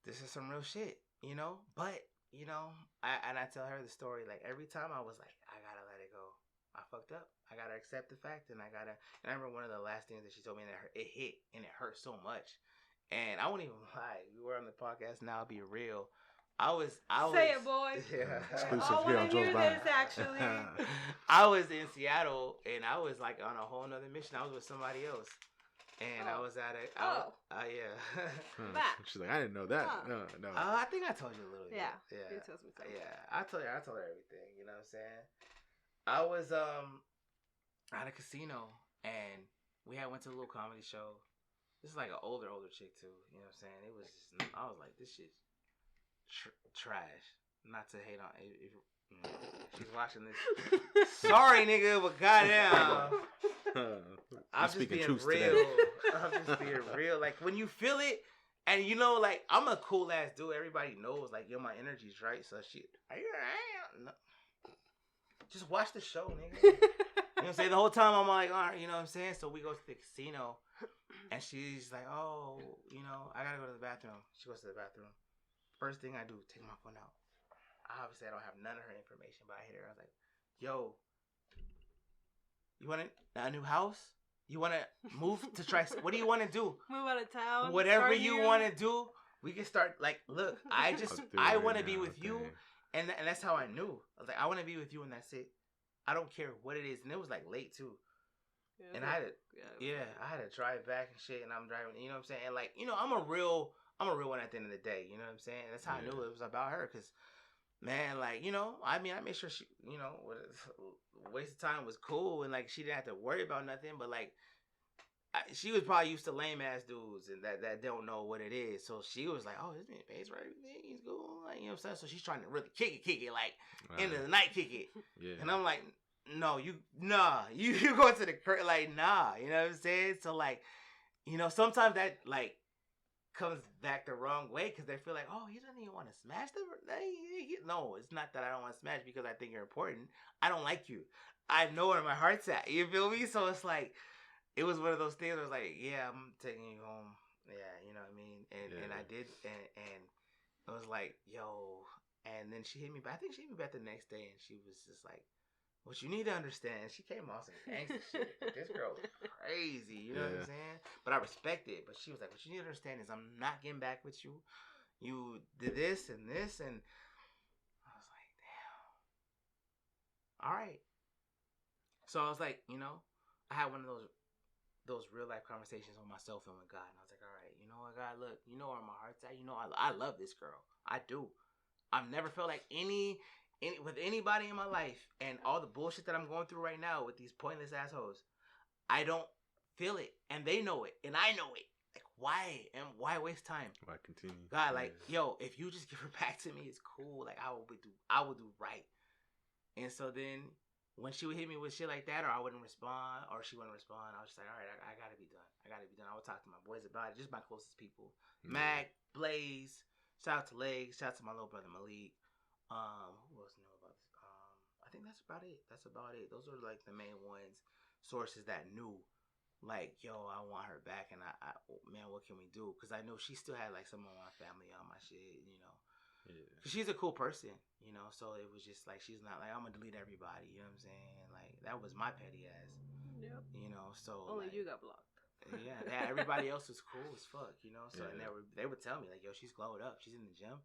this is some real shit, you know. But you know, I tell her the story like every time I was like, I gotta let it go. I fucked up. I gotta accept the fact, and I remember one of the last things that she told me, and it hit, and it hurt so much. And I won't even lie. We were on the podcast now. I'll be real. I was. Say it, boy. Yeah. Exclusive I here on Joe's Mind. Actually. I was in Seattle, and I was like on a whole nother mission. I was with somebody else, and I was at a. Yeah. She's like, I didn't know that. No. I think I told you a little bit. Yeah. You told me something. Yeah. I told her everything. You know what I'm saying? I was at a casino, and we went to a little comedy show. This is like an older chick too. You know what I'm saying? It was just. I was like, this shit's trash. Not to hate on if she's watching this. Sorry, nigga, but goddamn, I'm just being real. I'm just being real. Like when you feel it, and you know, like I'm a cool ass dude. Everybody knows, like, yo, my energy's right. So are you alright? No. Just watch the show, nigga. You know what I'm saying? The whole time I'm like, all right, you know what I'm saying? So we go to the casino, and she's like, oh, you know, I gotta go to the bathroom. She goes to the bathroom. First thing I do, take my phone out. Obviously, I don't have none of her information, but I hit her. I was like, yo, you want a new house? You want to move to try? What do you want to do? Move out of town. Whatever you want to do, we can start. Like, look, I want to be with you. And that's how I knew. I was like, I want to be with you, and that's it. I don't care what it is. And it was like late, too. Yeah, and I had to drive back and shit, and I'm driving, you know what I'm saying? And like, you know, I'm a real one at the end of the day, you know what I'm saying? That's how I knew it was about her, because, man, like, you know, I mean, I made sure she, you know, waste of time was cool, and like, she didn't have to worry about nothing, but like, she was probably used to lame ass dudes and that don't know what it is. So she was like, oh, his name pays for everything. He's cool. Like, you know what I'm saying? So she's trying to really kick it, like, end of the night, kick it. Yeah. And I'm like, no, you go to the curtain, like, nah, you know what I'm saying? So like, you know, sometimes that like comes back the wrong way because they feel like, oh, he doesn't even want to smash them. No, it's not that I don't want to smash because I think you're important. I don't like you. I know where my heart's at. You feel me? So it's like, it was one of those things where I was like, yeah, I'm taking you home. Yeah, you know what I mean? And I did, and I was like, yo. And then she hit me back. I think she hit me back the next day, and she was just like, what you need to understand, she came off some gangster shit. This girl was crazy, you know what I'm saying? But I respect it. But she was like, what you need to understand is I'm not getting back with you. You did this and this, and I was like, damn. All right. So I was like, you know, I had one of those real life conversations with myself and with God, and I was like, all right, you know what, God, look, you know where my heart's at. You know, I love this girl. I do. I've never felt like with anybody in my life, and all the bullshit that I'm going through right now with these pointless assholes, I don't feel it, and they know it, and I know it. Like, why waste time? Why continue? God, like, yo, if you just give her back to me, it's cool. Like, I will do right. And so then, when she would hit me with shit like that, or I wouldn't respond, or she wouldn't respond, I was just like, all right, I gotta be done. I would talk to my boys about it, just my closest people. Mac, Blaze, shout out to Legs, shout out to my little brother Malik. Who else knew about this? I think that's about it. Those are like the main ones, sources that knew, like, yo, I want her back, and I man, what can we do? Because I know she still had like some of my family on my shit, you know. Yeah. Cause she's a cool person, you know. So it was just like, she's not like, I'm gonna delete everybody. You know what I'm saying? Like, that was my petty ass. Yep. You know. So only like, you got blocked. Yeah, everybody else was cool as fuck, you know. So and Yeah. they would tell me like, "Yo, she's glowed up. She's in the gym,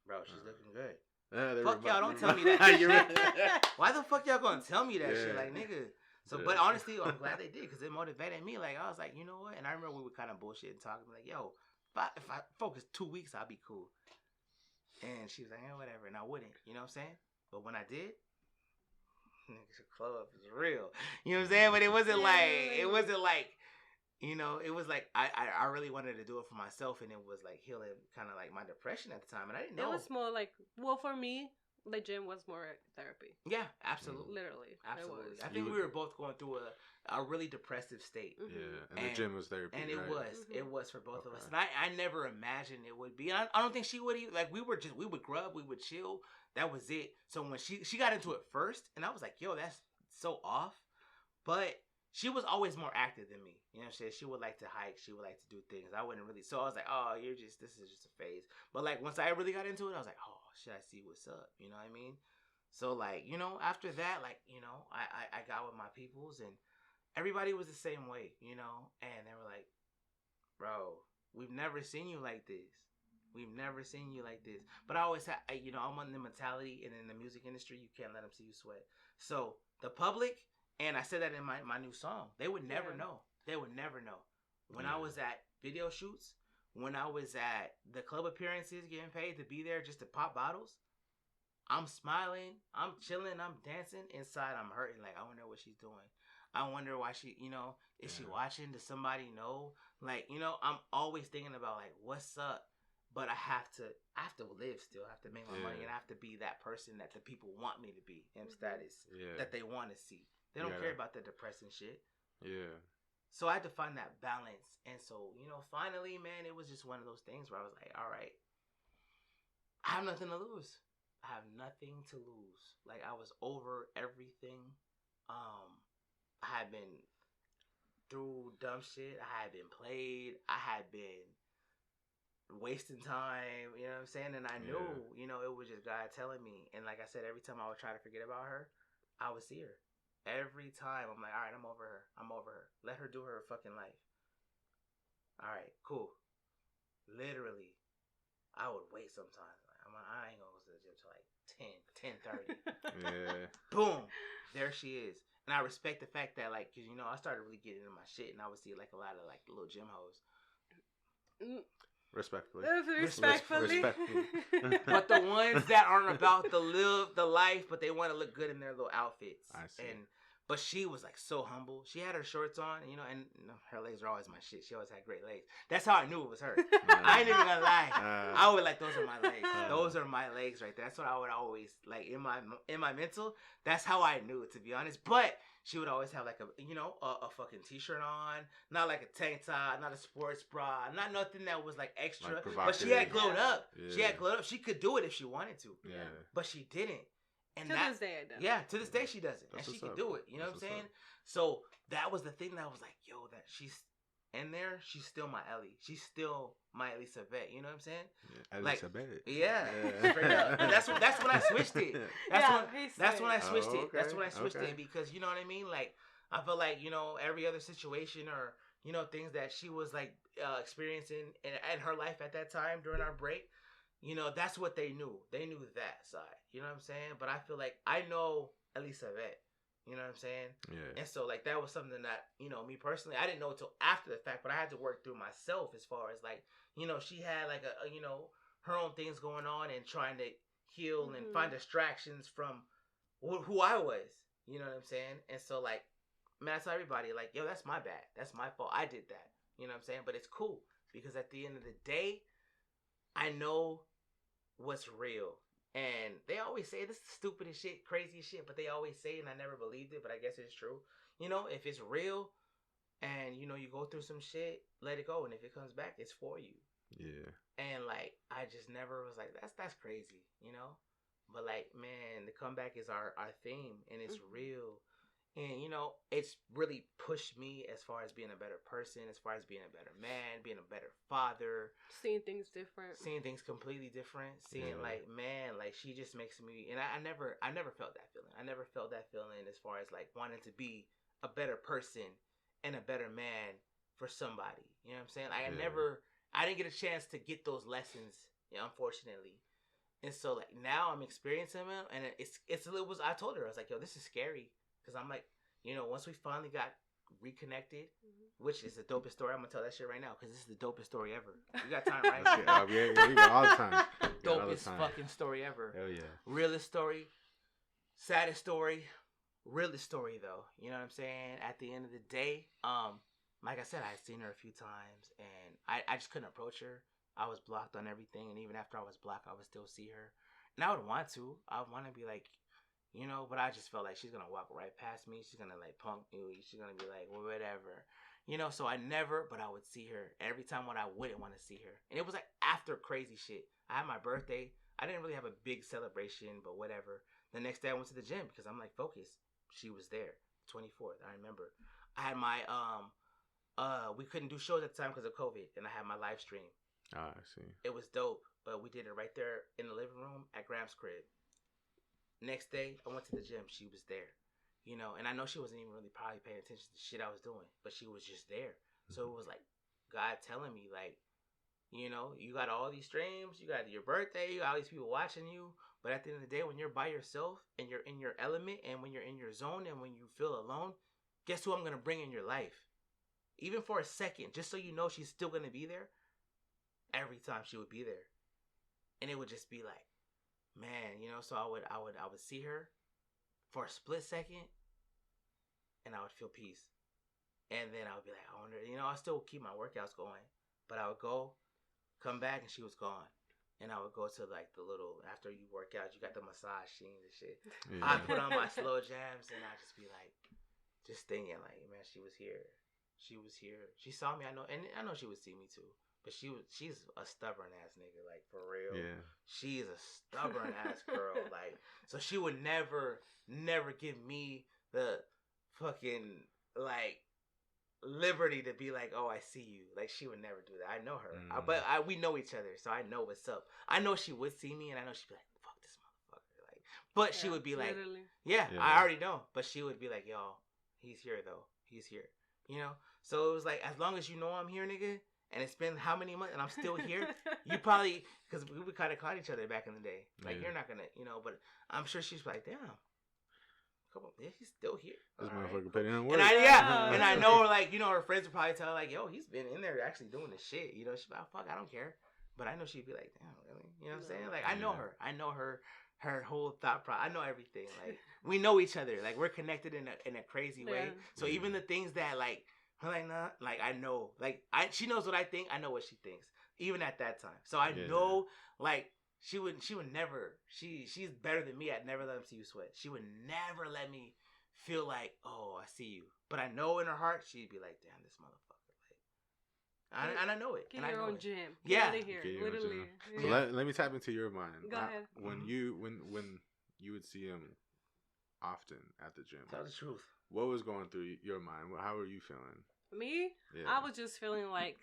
bro. She's looking good." They Fuck were y'all! Don't about- tell me that. You're right. Why the fuck y'all gonna tell me that Yeah. shit, like nigga? So, Yeah. but honestly, I'm glad they did because it motivated me. Like I was like, you know what? And I remember we were kind of bullshitting, talking like, "Yo, if I focus 2 weeks, I'll be cool." And she was like, "Yeah, whatever," and I wouldn't. You know what I'm saying? But when I did, nigga, club is real. You know what I'm saying? But it wasn't like. You know, it was like I really wanted to do it for myself, and it was like healing kind of like my depression at the time, and I didn't know. It was more like, well, for me, the gym was more therapy. Yeah, absolutely. Literally. Absolutely. I think we were both going through a really depressive state. Yeah, and the gym was therapy. And it was for both of us. And I never imagined it would be. I don't think she would even, like, we would grub, we would chill. That was it. So when she got into it first, and I was like, yo, that's so off. But she was always more active than me. You know what I'm saying? She would like to hike. She would like to do things. I wouldn't really. So I was like, oh, this is just a phase. But like once I really got into it, I was like, oh, should I see what's up? You know what I mean? So like, you know, after that, like, you know, I got with my peoples and everybody was the same way, you know? And they were like, bro, we've never seen you like this. We've never seen you like this. But I always had, you know, I'm on the mentality, and in the music industry, you can't let them see you sweat. So the public, and I said that in my new song, they would never know. They would never know. When I was at video shoots, when I was at the club appearances, getting paid to be there just to pop bottles, I'm smiling, I'm chilling, I'm dancing. Inside, I'm hurting. Like, I wonder what she's doing. I wonder why she, you know, is she watching? Does somebody know? Like, you know, I'm always thinking about, like, what's up? But I have to live still. I have to make my money, and I have to be that person that the people want me to be. M-Status. That they want to see. They don't care about the depressing shit. Yeah. So I had to find that balance. And so, you know, finally, man, it was just one of those things where I was like, all right, I have nothing to lose. I have nothing to lose. Like, I was over everything. I had been through dumb shit. I had been played. I had been wasting time. You know what I'm saying? And I knew, you know, it was just God telling me. And like I said, every time I would try to forget about her, I would see her. Every time I'm like, all right, I'm over her. I'm over her. Let her do her fucking life. All right, cool. Literally, I would wait sometimes. I ain't gonna go to the gym till like 10:30. Yeah. Boom. There she is. And I respect the fact that, like, cause you know, I started really getting into my shit, and I would see like a lot of like little gym hoes. Respectfully. But the ones that aren't about to live the life, but they want to look good in their little outfits. I see. But she was like so humble. She had her shorts on, you know, and you know, her legs are always my shit. She always had great legs. That's how I knew it was her. I ain't even gonna lie. I would like, those are my legs. Those are my legs right there. That's what I would always like in my mental. That's how I knew, to be honest. But she would always have like a fucking t-shirt on, not like a tank top, not a sports bra, not nothing that was like extra. Like, but she had glowed up. Yeah. She had glowed up. She could do it if she wanted to. Yeah. But she didn't. And to this day, I don't. Yeah, to this day she doesn't, and she can do it. You know what I'm saying? So that was the thing that I was like, yo, that she's in there. She's still my Ellie. She's still my Elisabet. You know what I'm saying? Yeah, Elisabet. Yeah. That's when I switched it. That's when I switched it. That's when I switched it, because you know what I mean. Like, I feel like, you know, every other situation or, you know, things that she was like experiencing in her life at that time during our break. You know, that's what they knew. They knew that side. You know what I'm saying? But I feel like I know Elisabet. You know what I'm saying? Yeah. And so, like, that was something that, you know, me personally, I didn't know until after the fact, but I had to work through myself as far as, like, you know, she had, like, you know, her own things going on and trying to heal and find distractions from who I was. You know what I'm saying? And so, like, man, I tell everybody, like, yo, that's my bad. That's my fault. I did that. You know what I'm saying? But it's cool, because at the end of the day, I know what's real. And they always say this is stupid as shit, crazy as shit, but they always say, and I never believed it, but I guess it's true. You know, if it's real and, you know, you go through some shit, let it go. And if it comes back, it's for you. Yeah. And, like, I just never was like, that's crazy, you know? But, like, man, the comeback is our theme, and it's real. And, you know, it's really pushed me as far as being a better person, as far as being a better man, being a better father. Seeing things different. Seeing things completely different. Seeing, like, man, like, she just makes me... And I never felt that feeling. I never felt that feeling as far as, like, wanting to be a better person and a better man for somebody. You know what I'm saying? Like I didn't get a chance to get those lessons, unfortunately. And so like now I'm experiencing them, and I told her, I was like, yo, this is scary, because I'm like, once we finally got reconnected, which is the dopest story. I'm gonna tell that shit right now, because this is the dopest story ever. We got time, right? We got all the time. Dopest fucking story ever. Hell yeah. Realest story, saddest story, realest story though. You know what I'm saying? At the end of the day, like I said, I had seen her a few times, and I just couldn't approach her. I was blocked on everything, and even after I was blocked, I would still see her. And I would want to. I would want to be like, but I just felt like she's going to walk right past me. She's going to, like, punk me. She's going to be like, well, whatever. So I never, but I would see her. Every time when I wouldn't want to see her. And it was, like, after crazy shit. I had my birthday. I didn't really have a big celebration, but whatever. The next day I went to the gym because I'm, like, focused. She was there. 24th, I remember. I had my, we couldn't do shows at the time because of COVID, and I had my live stream. Ah, I see. It was dope, but we did it right there in the living room at Graham's crib. Next day, I went to the gym. She was there, and I know she wasn't even really probably paying attention to the shit I was doing, but she was just there. So it was like God telling me, like, you got all these streams, you got your birthday, you got all these people watching you, but at the end of the day, when you're by yourself and you're in your element and when you're in your zone and when you feel alone, guess who I'm going to bring in your life? Even for a second, just so you know she's still going to be there. Every time she would be there, and it would just be like, man, so I would see her for a split second, and I would feel peace, and then I would be like, I wonder, I still keep my workouts going, but I would go, come back, and she was gone, and I would go to like the little, after you work out, you got the massage machines and shit. Yeah. I put on my slow jams, and I just be like, just thinking like, man, she was here, she saw me, I know she would see me too. But she's a stubborn ass nigga, like, for real. Yeah. She's a stubborn ass girl, like, so she would never give me the fucking, like, liberty to be like, oh, I see you. Like, she would never do that. I know her. But we know each other, so I know what's up. I know she would see me, and I know she'd be like, fuck this motherfucker. Like, but she would be like, yeah, I already know. But she would be like, yo, he's here, though. He's here. So it was like, as long as you know I'm here, nigga, and it's been how many months, and I'm still here, you probably, because we would kind of caught each other back in the day. Like, you're not going to, but I'm sure she's like, damn, come on, yeah, he's still here. This motherfucker putting in work. And I know her, like, her friends would probably tell her, like, yo, he's been in there actually doing the shit. She's like, oh, fuck, I don't care. But I know she'd be like, damn, really? You know what I'm saying? Like, I know her. I know her whole thought process. I know everything. Like, we know each other. Like, we're connected in a crazy way. So even the things that, like, I'm like, nah, like, I know, like, she knows what I think, I know what she thinks, even at that time. So I know, like, she would never, she's better than me. I'd never let him see you sweat. She would never let me feel like, oh, I see you. But I know in her heart, she'd be like, damn, this motherfucker, like, and I know it. Get your own gym. Yeah. Get out of here, literally. So let me tap into your mind. Go ahead. When you would see him often at the gym. Tell the truth. What was going through your mind? How were you feeling? Me? Yeah. I was just feeling like,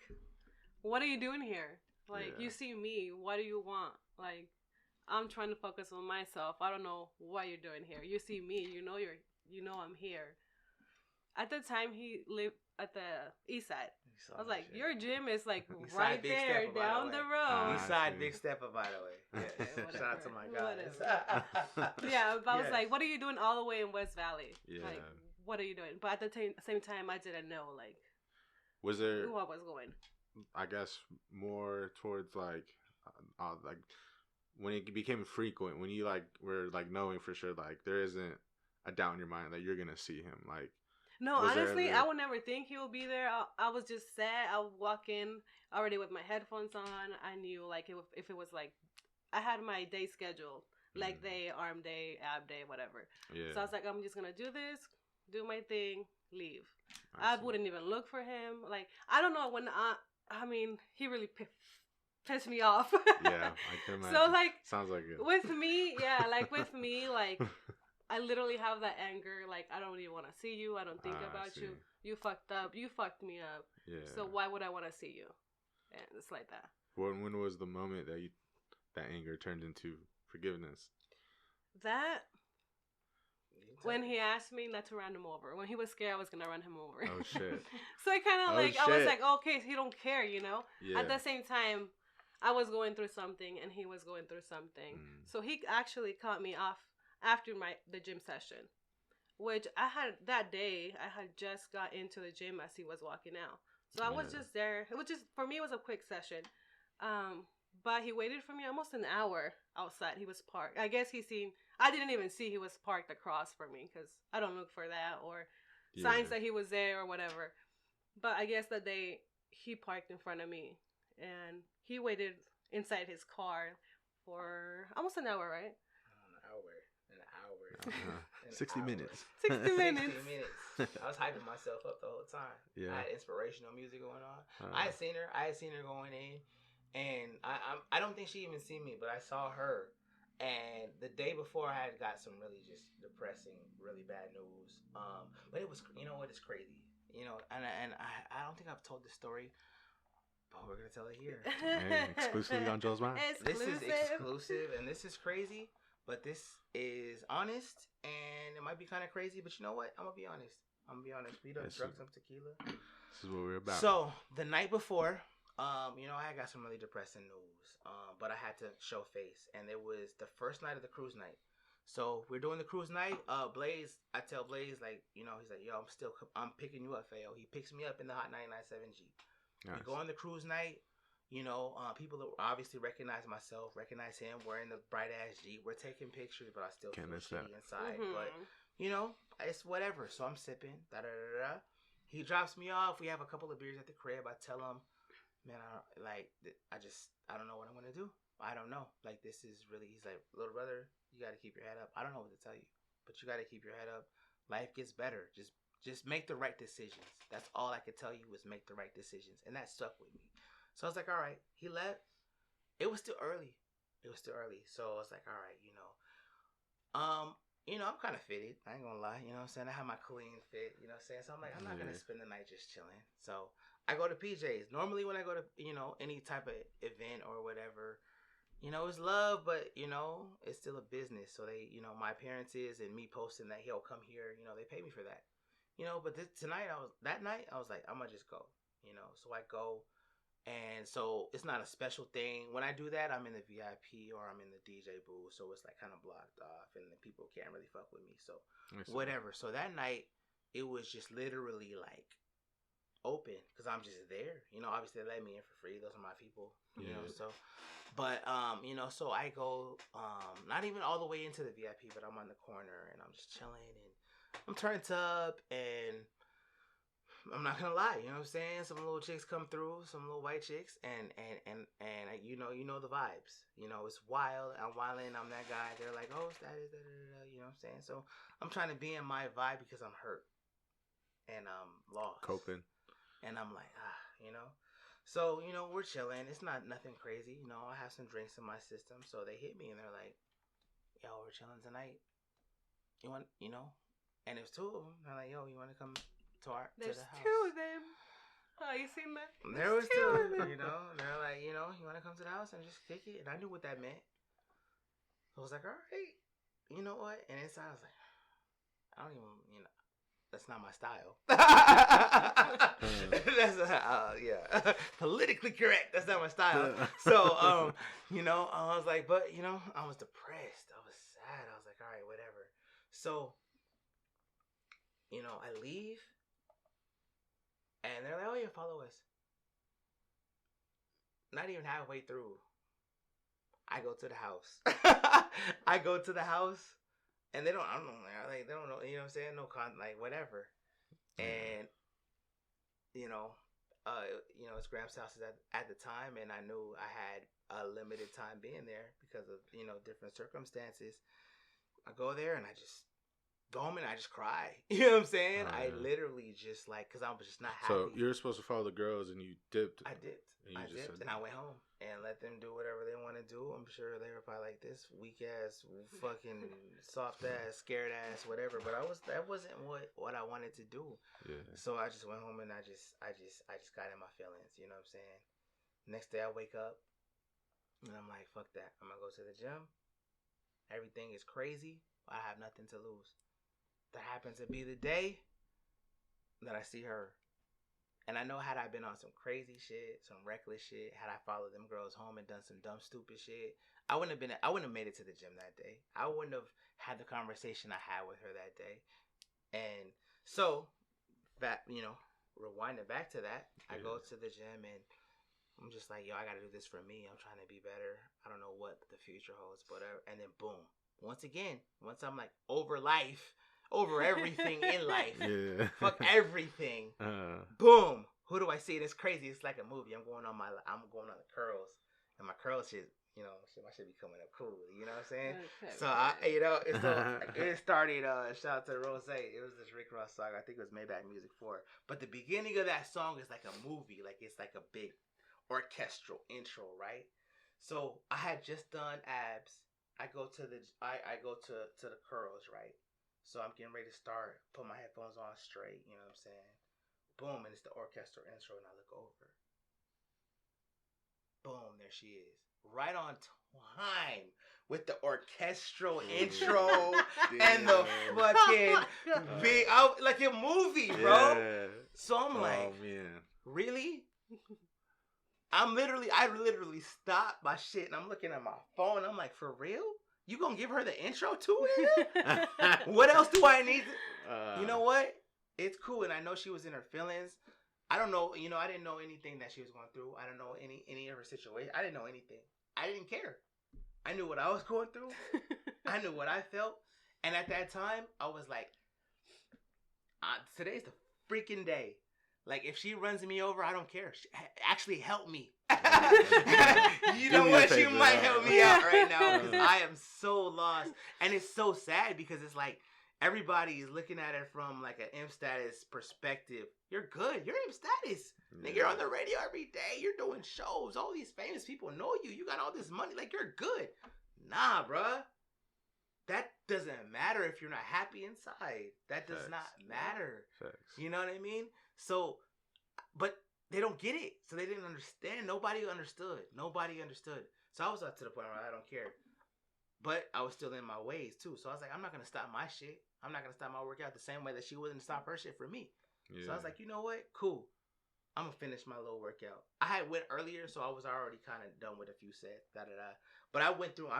what are you doing here? Like, you see me. What do you want? Like, I'm trying to focus on myself. I don't know what you're doing here. You see me. You know I'm here. At the time, he lived at the east side. I was like, your gym is like right there down the road. East side, Big Stepper, by the way. Yeah. Shout out to my guys. Yeah, but I was like, what are you doing all the way in West Valley? Yeah. Like, what are you doing? But at the same time, I didn't know, like, was there who I was going. I guess more towards like when it became frequent, when you like were like knowing for sure, like there isn't a doubt in your mind that you're gonna see him. Like, no, honestly, I would never think he would be there. I was just sad. I would walk in already with my headphones on. I knew like if it was like I had my day scheduled, leg day, arm day, ab day, whatever. Yeah. So I was like, I'm just gonna do this. Do my thing, leave. I wouldn't even look for him. Like, I don't know when I mean, he really pissed me off. Yeah, I can imagine. So, like, sounds like it. With me, like, I literally have that anger. Like, I don't even want to see you. I don't think about you. You fucked up. You fucked me up. Yeah. So why would I want to see you? And it's like that. When was the moment that anger turned into forgiveness? That when he asked me not to run him over. When he was scared, I was gonna run him over. Oh shit. So I kind of I was like, okay, he don't care, you know. Yeah. At the same time, I was going through something, and he was going through something. So he actually cut me off after the gym session, which I had just got into the gym as he was walking out. So I was just there. It was just, for me, it was a quick session. But he waited for me almost an hour outside. He was parked. I guess I didn't even see he was parked across from me because I don't look for that or signs that he was there or whatever. But I guess that day he parked in front of me and he waited inside his car for almost an hour, right? An hour. 60 minutes. 60 minutes. 60 minutes. I was hyping myself up the whole time. Yeah. I had inspirational music going on. I had seen her going in, and I don't think she even seen me, but I saw her. And the day before, I had got some really just depressing, really bad news. But it was, it's crazy. And I don't think I've told this story, but we're gonna tell it here. Hey, exclusively on Joe's Mind. This is exclusive, and this is crazy. But this is honest, and it might be kind of crazy, but you know what? I'm going to be honest. We done drunk some tequila. This is what we're about. So, the night before, I had got some really depressing news, but I had to show face, and it was the first night of the cruise night. So, we're doing the cruise night. Blaze, I tell Blaze, he's like, yo, I'm picking you up, Fayo. He picks me up in the Hot 99.7 Jeep. Nice. We go on the cruise night. People that obviously recognize myself, recognize him. We're in the bright ass Jeep. We're taking pictures, but I still feel shitty inside. Mm-hmm. But it's whatever. So I'm sipping. He drops me off. We have a couple of beers at the crib. I tell him, man, I don't know what I'm gonna do. I don't know. This is really. He's like, little brother, you got to keep your head up. I don't know what to tell you, but you got to keep your head up. Life gets better. Just make the right decisions. That's all I could tell you was make the right decisions, and that stuck with me. So I was like, all right. He left. It was still early. So I was like, all right, I'm kind of fitted. I ain't gonna lie. You know what I'm saying? I have my clean fit. You know what I'm saying? So I'm like, I'm not gonna spend the night just chilling. So I go to PJ's. Normally when I go to, any type of event or whatever, it's love, but, it's still a business. So they, my appearances and me posting that he'll come here, they pay me for that. But that night I was like, I'm gonna just go, So I go. And so it's not a special thing. When I do that, I'm in the VIP or I'm in the DJ booth. So it's kind of blocked off and the people can't really fuck with me. So whatever. So that night, it was just literally open because I'm just there. Obviously they let me in for free. Those are my people. So. But, so I go, not even all the way into the VIP, but I'm on the corner and I'm just chilling and I'm turned up and I'm not gonna lie, you know what I'm saying? Some little chicks come through, some little white chicks, and you know the vibes. It's wild. I'm wilding. I'm that guy. They're like, oh, Status, you know what I'm saying? So I'm trying to be in my vibe because I'm hurt and I'm lost, coping, and I'm like, So we're chilling. It's not nothing crazy. I have some drinks in my system, so they hit me and they're like, yo, we're chilling tonight. You want, and there's two of them. They're like, yo, you want to come? There's to the house. two of them. Oh, you seen that? There was two of them. They're like, you want to come to the house and just kick it? And I knew what that meant. I was like, all right, you know what? And inside I was like, I don't even, that's not my style. That's politically correct. That's not my style. So, I was like, but I was depressed. I was sad. I was like, all right, whatever. So, I leave. And they're like, oh yeah, follow us. Not even halfway through, I go to the house. And they don't know, you know what I'm saying? No whatever. And, it's Graham's house at the time, and I knew I had a limited time being there because of, different circumstances. I go there and I just go home and I just cry. You know what I'm saying? I literally just because I was just not happy. So you're supposed to follow the girls and you dipped. I dipped. And I went home and let them do whatever they want to do. I'm sure they were probably like, this weak ass, fucking soft ass, scared ass, whatever. But that wasn't what I wanted to do. Yeah. So I just went home and I just got in my feelings. You know what I'm saying? Next day I wake up and I'm like, fuck that. I'm gonna go to the gym. Everything is crazy. I have nothing to lose. that happened to be the day that I see her. And I know had I been on some crazy shit, some reckless shit, had I followed them girls home and done some dumb, stupid shit, I wouldn't have made it to the gym that day. I wouldn't have had the conversation I had with her that day. And so, that, rewinding back to that, I go to the gym and I'm just like, yo, I got to do this for me. I'm trying to be better. I don't know what the future holds, whatever. And then boom, once I'm like over life, over everything in life, fuck everything. Boom, who do I see? And it's crazy. It's like a movie. I'm going on the curls, and my curls shit, my shit be coming up cool. You know what I'm saying? Okay, so it started. Shout out to Rose. It was this Rick Ross song. I think it was Maybach Music 4. But the beginning of that song is like a movie. Like it's like a big orchestral intro, right? So I had just done abs. I go to the curls, right? So I'm getting ready to start, put my headphones on straight, you know what I'm saying? Boom, and it's the orchestral intro, and I look over. Boom, there she is. Right on time with the orchestral intro and the fucking big, like a movie, bro. Yeah. So I'm like, man. Really? I literally stopped my shit, and I'm looking at my phone. I'm like, for real? You gonna give her the intro to it? What else do I need? You know what? It's cool, and I know she was in her feelings. I don't know, I didn't know anything that she was going through. I don't know any of her situation. I didn't know anything. I didn't care. I knew what I was going through. I knew what I felt. And at that time, I was like, today's the freaking day. Like, if she runs me over, I don't care. Actually, help me. You know what? She might help me out right now because I am so lost. And it's so sad because it's like everybody is looking at it from like an M-Status perspective. You're good. You're M-Status. Nigga, you're on the radio every day. You're doing shows. All these famous people know you. You got all this money. Like, you're good. Nah, bruh. That doesn't matter if you're not happy inside. That does not matter. Facts. You know what I mean? So, but they don't get it. So they didn't understand. Nobody understood. So I was up to the point where I don't care. But I was still in my ways too. So I was like, I'm not going to stop my shit. I'm not going to stop my workout the same way that she wouldn't stop her shit for me. Yeah. So I was like, you know what? Cool. I'm going to finish my little workout. I had went earlier, so I was already kind of done with a few sets. But I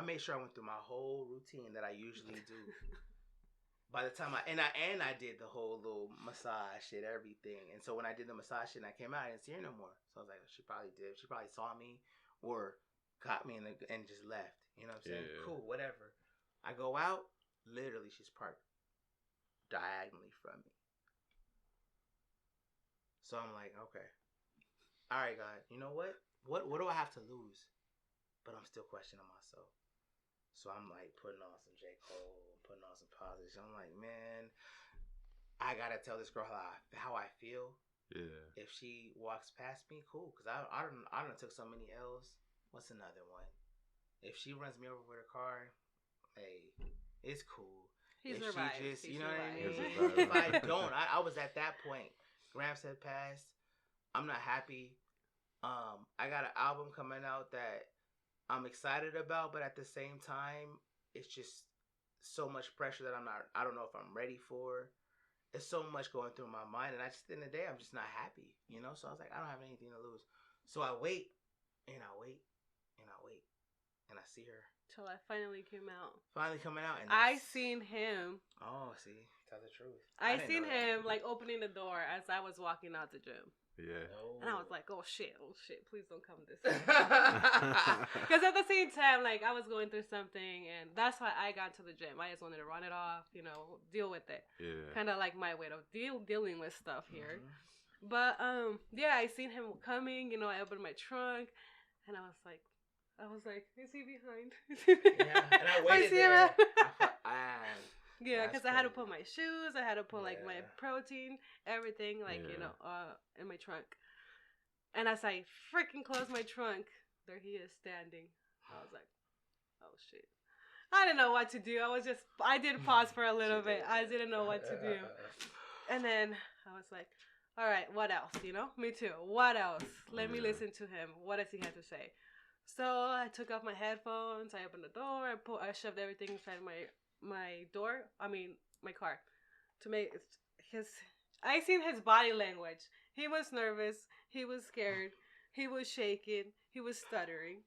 made sure I went through my whole routine that I usually do. By the time I did the whole little massage shit, everything. And so when I did the massage shit and I came out, I didn't see her no more. So I was like, she probably did. She probably saw me or caught me and just left. You know what I'm saying? Yeah. Cool, whatever. I go out, literally she's parked diagonally from me. So I'm like, okay. All right, God, you know what? What do I have to lose? But I'm still questioning myself. So I'm like putting on some J. Cole, putting on some positives. I'm like, man, I gotta tell this girl how I feel. Yeah. If she walks past me, cool. Cause I done took so many L's. What's another one? If she runs me over with her car, hey, it's cool. He's if revived. She just, He's you know revived. what I mean? If I don't, I was at that point. Gramps had passed. I'm not happy. I got an album coming out that I'm excited about, but at the same time, it's just so much pressure that I don't know if I'm ready for. There's so much going through my mind, and at the end of the day, I'm just not happy, you know? So I was like, I don't have anything to lose. So I wait, and I wait, and I wait, and I see her. Till I finally came out. Finally coming out. And I seen him. Oh, see, tell the truth. I seen him, like, opening the door as I was walking out the gym. Yeah. Oh. And I was like, oh shit, please don't come this way. Because at the same time, like, I was going through something, and that's why I got to the gym. I just wanted to run it off, deal with it. Yeah. Kind of like my way of dealing with stuff here. Mm-hmm. But, yeah, I seen him coming, I opened my trunk, and I was like, is he behind? Yeah, and I waited there. Yeah, because I had to put my shoes, I had to put like my protein, everything, in my trunk. And as I freaking closed my trunk, there he is standing. I was like, oh shit. I didn't know what to do. I did pause for a little bit. I didn't know what to do. And then I was like, all right, what else? Me too. What else? Let me listen to him. What does he have to say? So I took off my headphones. I opened the door. I shoved everything inside my car. to make his. I seen his body language. He was nervous. He was scared. He was shaking. He was stuttering.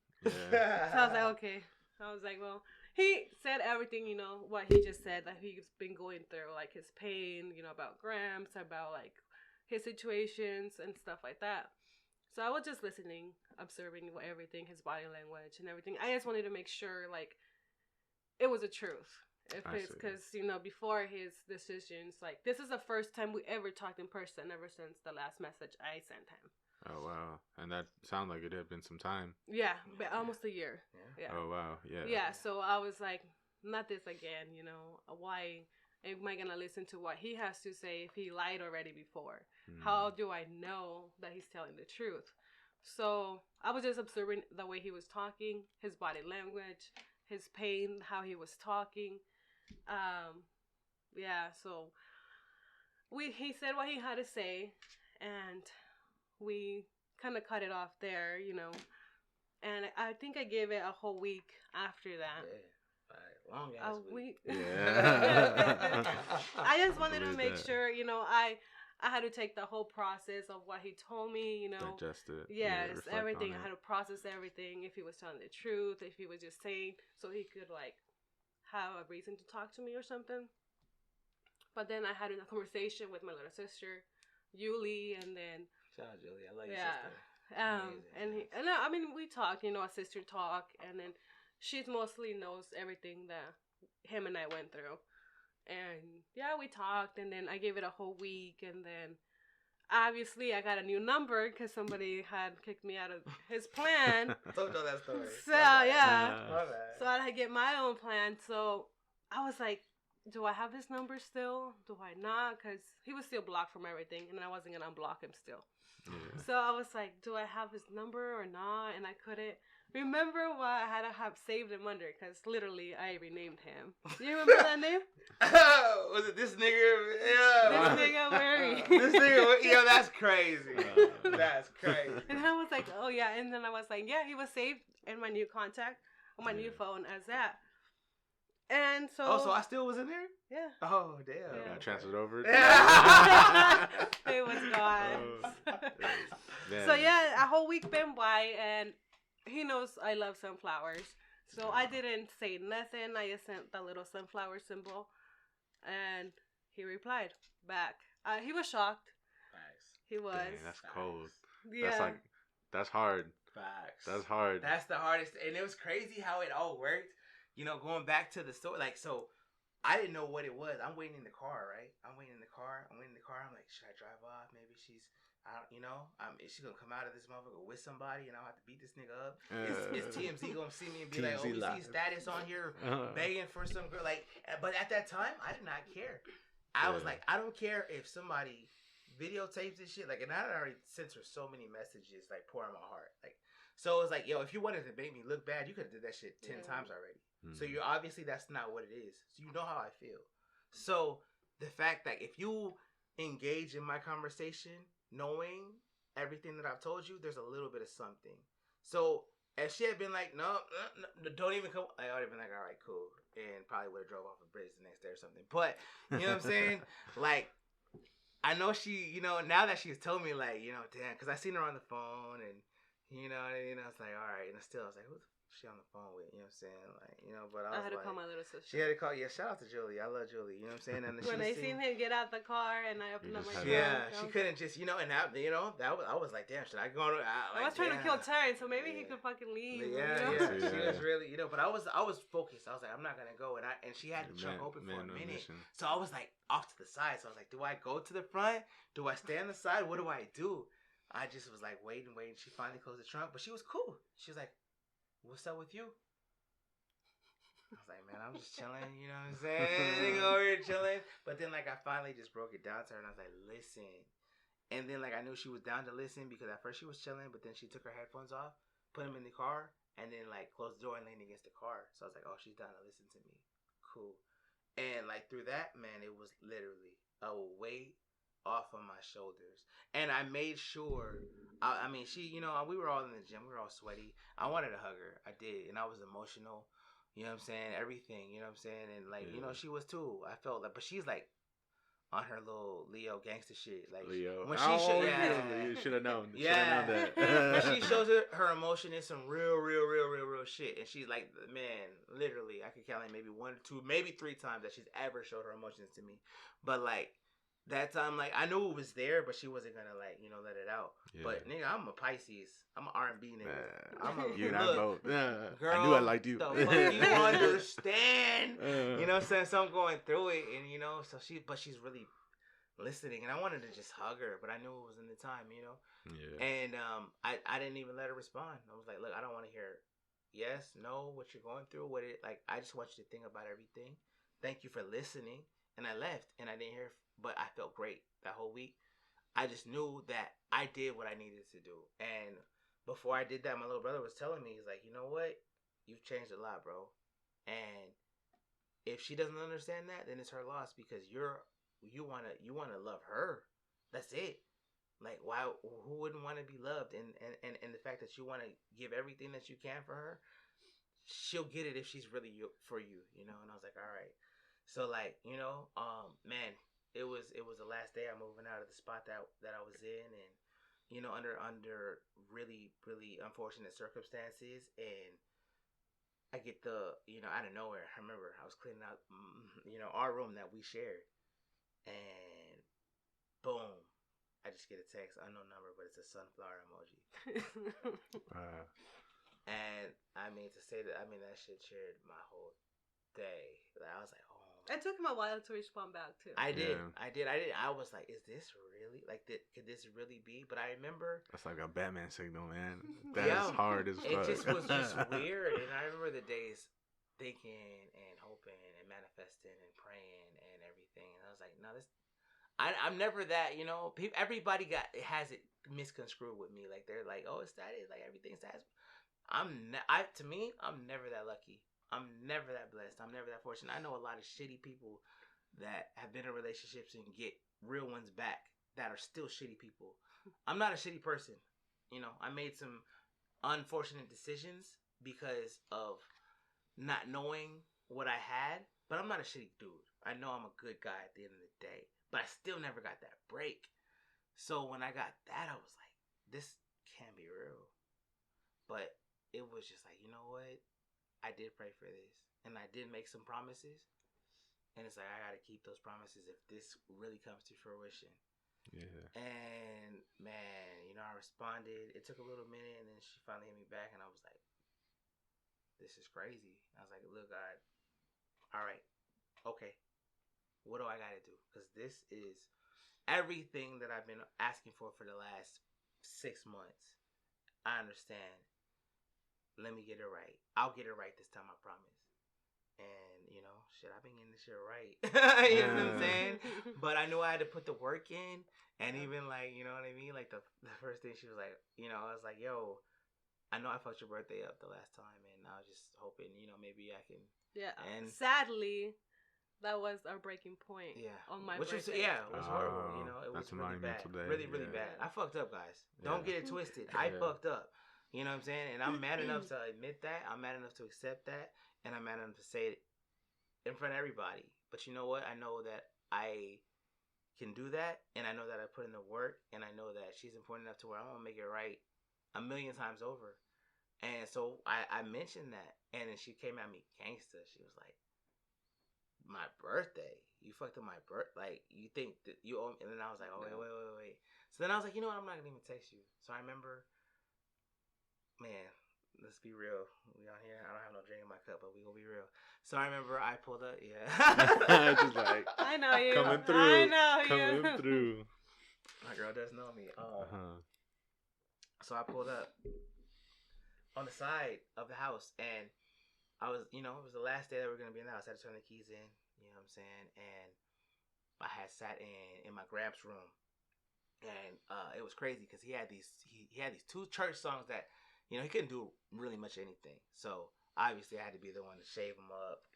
Yeah. So I was like, okay. I was like, well, he said everything, you know, what he just said that he's been going through, like his pain, you know, about Gramps, about like his situations and stuff like that. So I was just listening, observing everything, his body language and everything. I just wanted to make sure, like, it was the truth. If it's because, you know, before his decisions, like, this is the first time we ever talked in person ever since the last message I sent him. Oh, wow. And that sounded like it had been some time. Yeah, but almost a year. Yeah. Oh, wow. Yeah. Yeah, so I was like, not this again, you know. Why am I going to listen to what he has to say if he lied already before? How do I know that he's telling the truth? So I was just observing the way he was talking, his body language, his pain, how he was talking. Yeah, so he said what he had to say, and we kind of cut it off there, you know. And I think I gave it a whole week after that. Yeah. Long ass week. Yeah. I just wanted to make sure, you know, I had to take the whole process of what he told me, you know. Digest it. Yes, everything. I had to process everything. If he was telling the truth, if he was just saying, so he could, like, have a reason to talk to me or something. But then I had a conversation with my little sister, Yuli, and then... Shout out, Julie. I love your sister. And I mean, we talk, you know, a sister talk, and then she mostly knows everything that him and I went through. And yeah, we talked, and then I gave it a whole week, and then obviously I got a new number because somebody had kicked me out of his plan. I told y'all that story. So yeah, My bad. so I had to get my own plan. So I was like, do I have his number still? Do I not? Because he was still blocked from everything, and I wasn't gonna unblock him still. Yeah. So I was like, do I have his number or not? And I couldn't remember what I had to have saved him under, because literally I renamed him. Do you remember that name? Was it this nigga? Yeah. This nigga Mary. This nigga, yeah, that's crazy. That's crazy. And I was like, oh yeah. And then I was like, yeah, he was saved in my new contact on my new phone as that. And so... Oh, so I still was in there? Yeah. Oh, damn. Yeah. Got transferred over? Yeah. It was gone. So yeah, a whole week been by, and he knows I love sunflowers. So I didn't say nothing. I just sent the little sunflower symbol, and he replied back. He was shocked. Facts. He was. Dang, that's cold. Yeah. That's hard. Facts. That's hard. That's the hardest. And it was crazy how it all worked. You know, going back to the story, like, so I didn't know what it was. I'm waiting in the car, right? I'm waiting in the car. I'm like, should I drive off? Maybe she's, is she gonna come out of this motherfucker with somebody, and I'll have to beat this nigga up? Is TMZ gonna see me and be like, oh, we see Status on here begging for some girl? Like, but at that time, I did not care. I was like, I don't care if somebody videotapes this shit. Like, and I had already sent her so many messages, like, pouring my heart. Like, so it was like, yo, if you wanted to make me look bad, you could have did that shit 10 times already. So you're obviously, that's not what it is. So you know how I feel. So the fact that if you engage in my conversation, knowing everything that I've told you, there's a little bit of something. So if she had been like, no, don't even come, I would have been like, all right, cool. And probably would have drove off a bridge the next day or something. But, you know what I'm saying? Like, I know she, you know, now that she's told me, like, you know, damn, because I seen her on the phone, and, you know, it's like, all right. And still, I was like, who the she on the phone with, you know what I'm saying? Like, you know, but I had to like, call my little sister. She had to call, shout out to Julie. I love Julie, you know what I'm saying? And when I seen him get out the car and I opened up my door. Yeah, she couldn't just, you know, and that, you know, I was like, damn, should I go to, I was trying to kill time, so maybe he could fucking leave. Yeah, she was really, you know, but I was focused. I was like, I'm not gonna go, and she had the trunk open for a minute. So I was like off to the side. So I was like, do I go to the front? Do I stay on the side? What do I do? I just was like waiting. She finally closed the trunk, but she was cool. She was like, what's up with you? I was like, man, I'm just chilling, you know what I'm saying? Nigga over here chilling. But then, like, I finally just broke it down to her, and I was like, listen. And then, like, I knew she was down to listen, because at first she was chilling, but then she took her headphones off, put them in the car, and then, like, closed the door and leaned against the car. So I was like, oh, she's down to listen to me. Cool. And, like, through that, man, it was literally a weight off of my shoulders. And I made sure, I mean, she, you know, we were all in the gym. We were all sweaty. I wanted to hug her. I did. And I was emotional. You know what I'm saying? Everything, you know what I'm saying? And, like, you know, she was too. I felt like, but she's like on her little Leo gangster shit. Like Leo. When she you should have known. Yeah. Should have known When that. she shows her emotion in some real shit, and she's like, man, literally, I could count like maybe 1 or 2, maybe 3 times that she's ever showed her emotions to me. But like that time, like I knew it was there, but she wasn't gonna like let it out. Yeah. But nigga, I'm a Pisces. I'm an R&B nigga. I'm a you and I both. Girl, I knew I liked you. The fuck you understand? You know what I'm saying? So I'm going through it, and so she's really listening, and I wanted to just hug her, but I knew it was in the time, Yeah. And I didn't even let her respond. I was like, look, I don't want to hear yes, no, what you're going through, I just want you to think about everything. Thank you for listening. And I left, and I didn't hear, but I felt great that whole week. I just knew that I did what I needed to do. And before I did that, my little brother was telling me, he's like, you know what? You've changed a lot, bro. And if she doesn't understand that, then it's her loss, because you wanna love her. That's it. Like, why? Who wouldn't want to be loved? And the fact that you want to give everything that you can for her, she'll get it if she's really for you, And I was like, all right. So like, man, it was the last day I'm moving out of the spot that I was in, and under really unfortunate circumstances, and I get out of nowhere. I remember I was cleaning out our room that we shared, and boom, I just get a text, unknown number, but it's a sunflower emoji. And that shit cheered my whole day. I was like, oh. It took him a while to respond back too. I did. I was like, is this really could this really be? But I remember that's like a Batman signal, man. That's hard as fuck. It just was just weird. And I remember the days thinking and hoping and manifesting and praying and everything. And I was like, no, I'm never that. Everybody has it misconstrued with me. Like they're like, oh, it's status. Like everything's status. To me, I'm never that lucky. I'm never that blessed. I'm never that fortunate. I know a lot of shitty people that have been in relationships and get real ones back that are still shitty people. I'm not a shitty person. I made some unfortunate decisions because of not knowing what I had, but I'm not a shitty dude. I know I'm a good guy at the end of the day, but I still never got that break. So when I got that, I was like, this can't be real. But it was just like, you know what? I did pray for this, and I did make some promises, and it's like I gotta keep those promises if this really comes to fruition. Yeah. And man, I responded. It took a little minute, and then she finally hit me back, and I was like, "This is crazy." I was like, "Look, God, all right, okay, what do I gotta do? Because this is everything that I've been asking for the last 6 months. I understand. Let me get it right. I'll get it right this time, I promise." And, I've been getting this shit right. You know what I'm saying? But I knew I had to put the work in. And even, like, you know what I mean? Like, the first thing she was like, I was like, yo, I know I fucked your birthday up the last time. And I was just hoping, maybe I can. Yeah. And sadly, that was our breaking point. Yeah. On my birthday. It was horrible. It was really bad. Day. Really bad. I fucked up, guys. Don't get it twisted. I fucked up. You know what I'm saying? And I'm mad enough to admit that. I'm mad enough to accept that. And I'm mad enough to say it in front of everybody. But you know what? I know that I can do that. And I know that I put in the work. And I know that she's important enough to where I'm going to make it right 1,000,000 times over. And so I mentioned that. And then she came at me gangsta. She was like, my birthday? You fucked up my birthday? Like, you think that you owe me? And then I was like, oh, wait. So then I was like, you know what? I'm not going to even text you. So I remember... Man, let's be real. We out here. I don't have no drink in my cup, but we gonna be real. So I remember I pulled up. Yeah. Just like I know you. Coming through. I know coming you. through. My girl does know me. So I pulled up on the side of the house, and I was, it was the last day that we were gonna be in the house. I had to turn the keys in. You know what I'm saying? And I had sat in my Gramps' room, and it was crazy because he had these 2 church songs that. He couldn't do really much anything. So, obviously, I had to be the one to shave him up.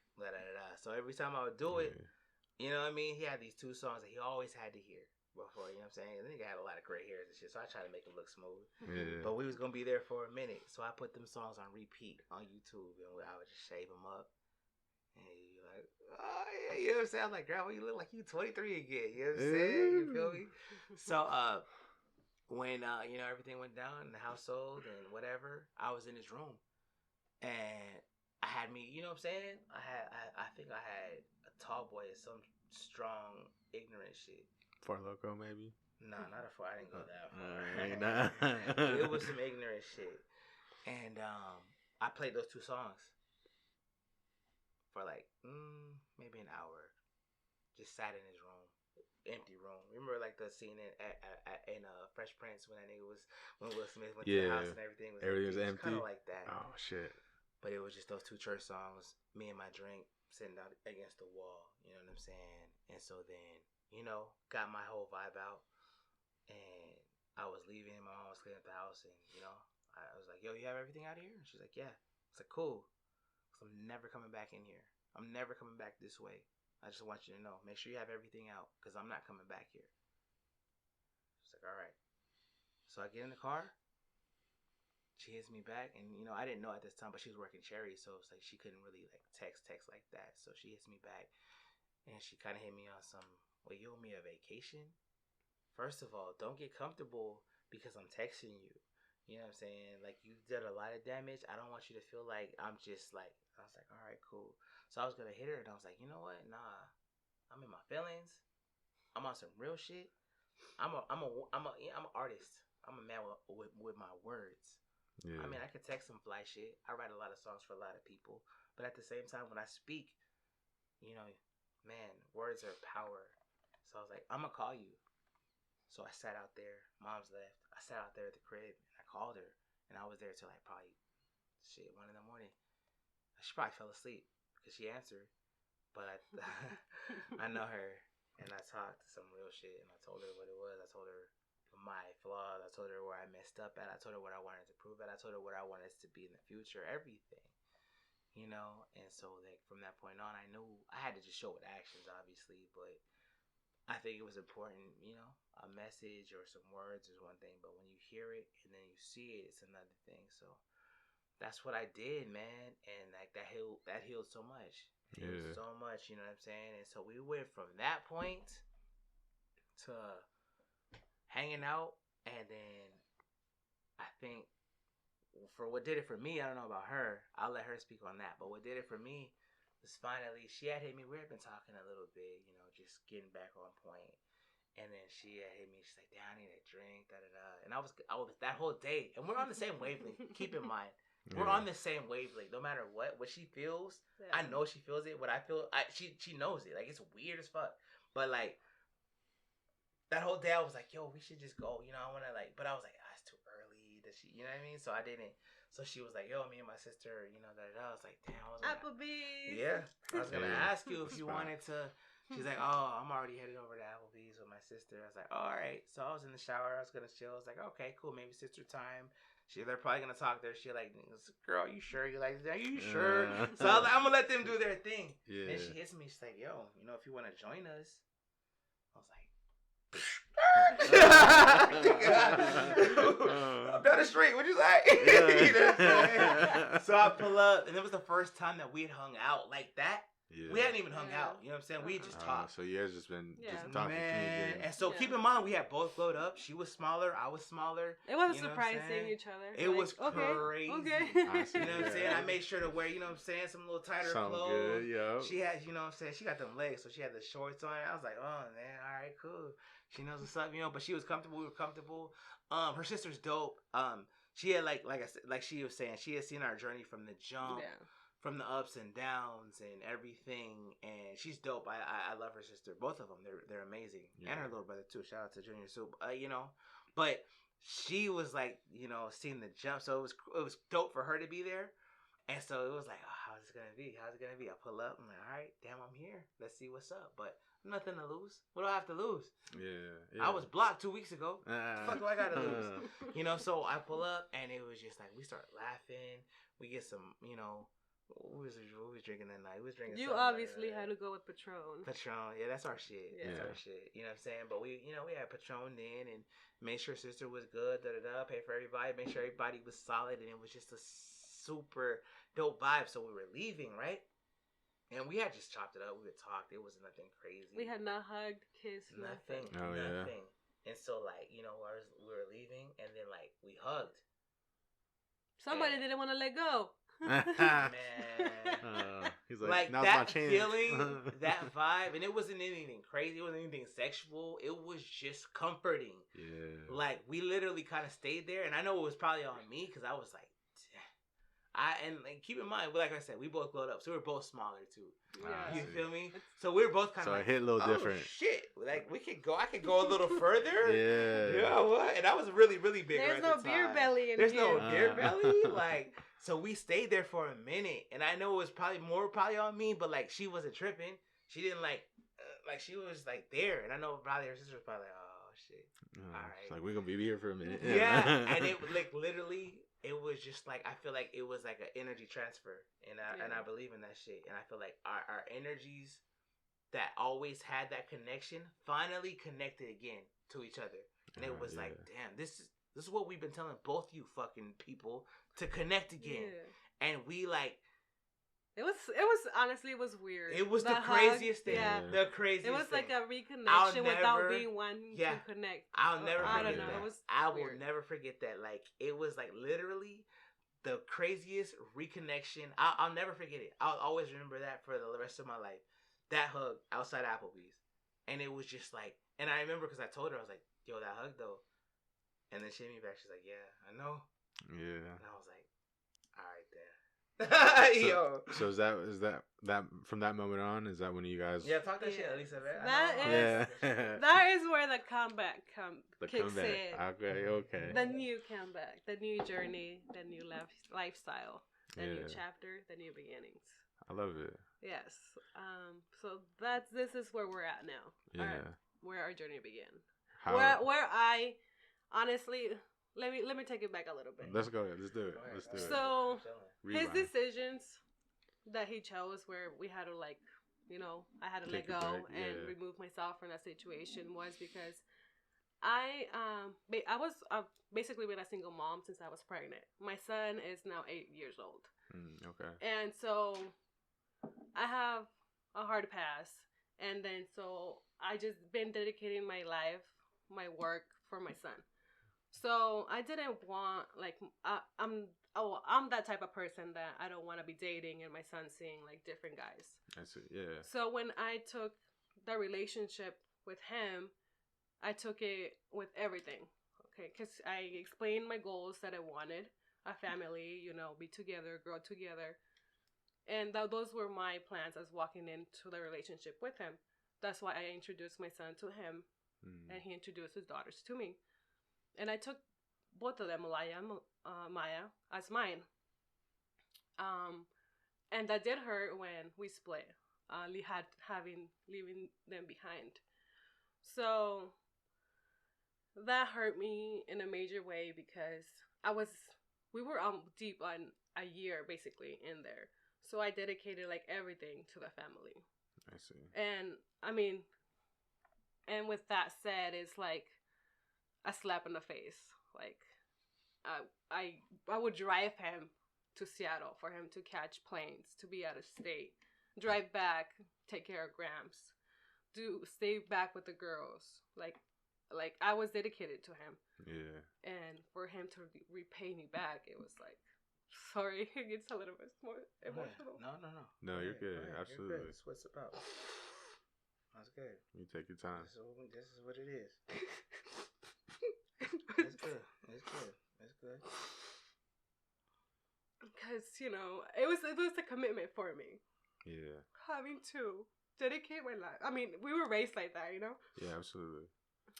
So, every time I would do it, you know what I mean? He had these 2 songs that he always had to hear before, you know what I'm saying? And then he had a lot of gray hairs and shit, so I tried to make him look smooth. Yeah. But we was going to be there for a minute. So, I put them songs on repeat on YouTube, and I would just shave him up. And he'd be like, like, oh yeah, you know what I'm saying? I'm like, Grandma, you look like you 23 again. You know what I'm saying? You feel me? So when you know, everything went down in the household and whatever, I was in his room, and I had me, you know what I'm saying? I think I had a tall boy, some strong ignorant shit. Four Loko maybe. Nah, not a four. I didn't go that far. It was some ignorant shit, and I played those two songs for like maybe an hour. Just sat in his room, empty room. Remember like the scene in Fresh Prince when that nigga was when Will Smith went to the house and everything was empty. Kind of like that. Oh shit. But it was just those two church songs, me and my drink sitting out against the wall. You know what I'm saying? And so then, you know, got my whole vibe out. And I was leaving. My mom was cleaning up the house. And, you know, I was like, yo, you have everything out of here? And she's like, yeah. I was like, cool. Because I'm never coming back in here. I'm never coming back this way. I just want you to know. Make sure you have everything out. Because I'm not coming back here. She's like, all right. So I get in the car. She hits me back, and you know I didn't know at this time, but she was working Cherry, so it's like she couldn't really like text like that. So she hits me back, and she kind of hit me on some. Well, you owe me a vacation. First of all, don't get comfortable because I'm texting you. You know what I'm saying? Like you did a lot of damage. I don't want you to feel like I'm just like. I was like, all right, cool. So I was gonna hit her, and I was like, you know what? Nah, I'm in my feelings. I'm on some real shit. I'm an artist. I'm a man with my words. Yeah. I mean, I could text some fly shit. I write a lot of songs for a lot of people. But at the same time, when I speak, you know, man, words are power. So I was like, I'm going to call you. So I sat out there. Mom's left. I sat out there at the crib, and I called her. And I was there till like probably, 1 in the morning. She probably fell asleep because she answered. But I know her, and I talked some real shit, and I told her what it was. I told her my flaws. I told her where I messed up at. I told her what I wanted to prove at. I told her what I wanted to be in the future. Everything, you know. And so, like from that point on, I knew I had to just show with actions, obviously. But I think it was important, you know. A message or some words is one thing, but when you hear it and then you see it, it's another thing. So that's what I did, man. And like that healed so much. It healed so much, you know what I'm saying. And so we went from that point to hanging out, and then I think for what did it for me, I don't know about her. I'll let her speak on that. But what did it for me was finally she had hit me. We had been talking a little bit, you know, just getting back on point. And then she had hit me. She's like, "Damn, I need a drink." Da da da. And I was that whole day, and we're on the same wavelength. Keep in mind, we're on the same wavelength. No matter what she feels, I know she feels it. What I feel, she knows it. Like it's weird as fuck, but like. That whole day I was like, yo, we should just go. You know, I want to like, but I was like, it's too early. You know what I mean? So I didn't. So she was like, yo, me and my sister, you know, that I was like, damn. I was Applebee's. Yeah. I was going to ask you if you wanted to. She's like, oh, I'm already headed over to Applebee's with my sister. I was like, all right. So I was in the shower. I was going to chill. I was like, okay, cool. Maybe sister time. They're probably going to talk there. She like, girl, are you sure? You like, are you sure? So I was like, I'm going to let them do their thing. Yeah. And she hits me. She's like, yo, you know, if you want to join us. I was like, I'm down the street. What'd you say? You know what I'm saying? So I pull up, and it was the first time that we had hung out like that. Yeah. We hadn't even hung out. You know what I'm saying? We just talked. So you guys just been just talking. Man. And so keep in mind, we had both glowed up. She was smaller. I was smaller. It was a surprise seeing each other. It was crazy. Okay. You know what I'm saying? I made sure to wear, you know what I'm saying, some little tighter clothes. Good, yo. She had, you know what I'm saying, she got them legs, so she had the shorts on. I was like, oh, man, all right, cool. She knows what's up, you know, but she was comfortable. We were comfortable. Her sister's dope. She had, like I said, like she was saying, she had seen our journey from the jump. Yeah. From the ups and downs and everything, and she's dope. I love her sister. Both of them, they're amazing, and her little brother too. Shout out to Junior Soup. You know, but she was like, you know, seeing the jump, so it was dope for her to be there, and so it was like, oh, how's it gonna be? I pull up, I'm like, all right, damn, I'm here. Let's see what's up. But nothing to lose. What do I have to lose? Yeah. I was blocked 2 weeks ago. What the fuck do I gotta lose? You know, so I pull up, and it was just like we start laughing. We get some, you know. What was drinking that night? We was drinking. You obviously had to go with Patron. Patron, yeah, that's our shit. Yeah. That's our shit. You know what I'm saying? But we had Patron then, and made sure sister was good. Pay for everybody. Make sure everybody was solid, and it was just a super dope vibe. So we were leaving, right? And we had just chopped it up. We had talked. It was nothing crazy. We had not hugged, kissed, nothing. Oh, nothing. And so, like, you know, we were leaving, and then, like, we hugged. Somebody didn't want to let go. Man. He's like now's that my chance. feeling, that vibe, and it wasn't anything crazy. It wasn't anything sexual. It was just comforting. Yeah. Like, we literally kind of stayed there, and I know it was probably on me, because I was like, and keep in mind, like I said, we both glowed up, so we were both smaller too. Yeah. You feel me? So we were both kind of so like, it hit a little different. Shit, like I could go a little further. Yeah. You know what? And I was really, really big. There's no beer belly in There's here. no beer belly. Like, so we stayed there for a minute, and I know it was probably on me, but like she wasn't tripping. She didn't like she was like there, and I know probably her sister was probably like, oh shit, all right, It's like we're gonna be here for a minute. Yeah, and it like literally. It was just like, I feel like it was like an energy transfer, and I believe in that shit. And I feel like our energies that always had that connection finally connected again to each other, and it was like, damn, this is what we've been telling both you fucking people to connect again, and we like. It was honestly, it was weird. It was the craziest thing. Yeah. The craziest thing. It was like a reconnection without being one to connect. I'll never forget that. It was I weird. will never forget that. Like, it was like literally the craziest reconnection. I'll never forget it. I'll always remember that for the rest of my life. That hug outside Applebee's. And it was just like, and I remember because I told her, I was like, yo, that hug though. And then she hit me back. She's like, yeah, I know. Yeah. And I was like, all right then. So is that from that moment on? Is that when you guys? Yeah, talk that shit, Elisabet. That is where the comeback kicks in. Okay. The new comeback, the new journey, the new lifestyle, the new chapter, the new beginnings. I love it. Yes. So this is where we're at now. Yeah. Where our journey began. Where I honestly. Let me take it back a little bit. Let's go ahead. Let's do it. Let's do it. So his decisions that he chose, where we had to I had to let go and remove myself from that situation, was because I was basically been a single mom since I was pregnant. My son is now 8 years old. Okay. And so I have a hard pass, and then so I just been dedicating my life, my work for my son. So I didn't want I'm that type of person that I don't want to be dating and my son seeing like different guys. I see. Yeah. So when I took the relationship with him, I took it with everything. Okay, because I explained my goals that I wanted: a family, be together, grow together, and those were my plans as walking into the relationship with him. That's why I introduced my son to him, and he introduced his daughters to me. And I took both of them, Maya, as mine. And that did hurt when we split, leaving them behind. So that hurt me in a major way because we were deep on a year basically in there. So I dedicated like everything to the family. I see. And and with that said, it's like a slap in the face. Like, I would drive him to Seattle for him to catch planes, to be out of state, drive back, take care of Gramps, stay back with the girls. Like I was dedicated to him. Yeah. And for him to repay me back, it was like, sorry, it gets a little bit more emotional. No, you're good. Absolutely. You're good. That's what it's about. That's good. You take your time. This is what it is. It's good. It's good. Because, it was a commitment for me. Yeah. Having to dedicate my life. I mean, we were raised like that, Yeah, absolutely.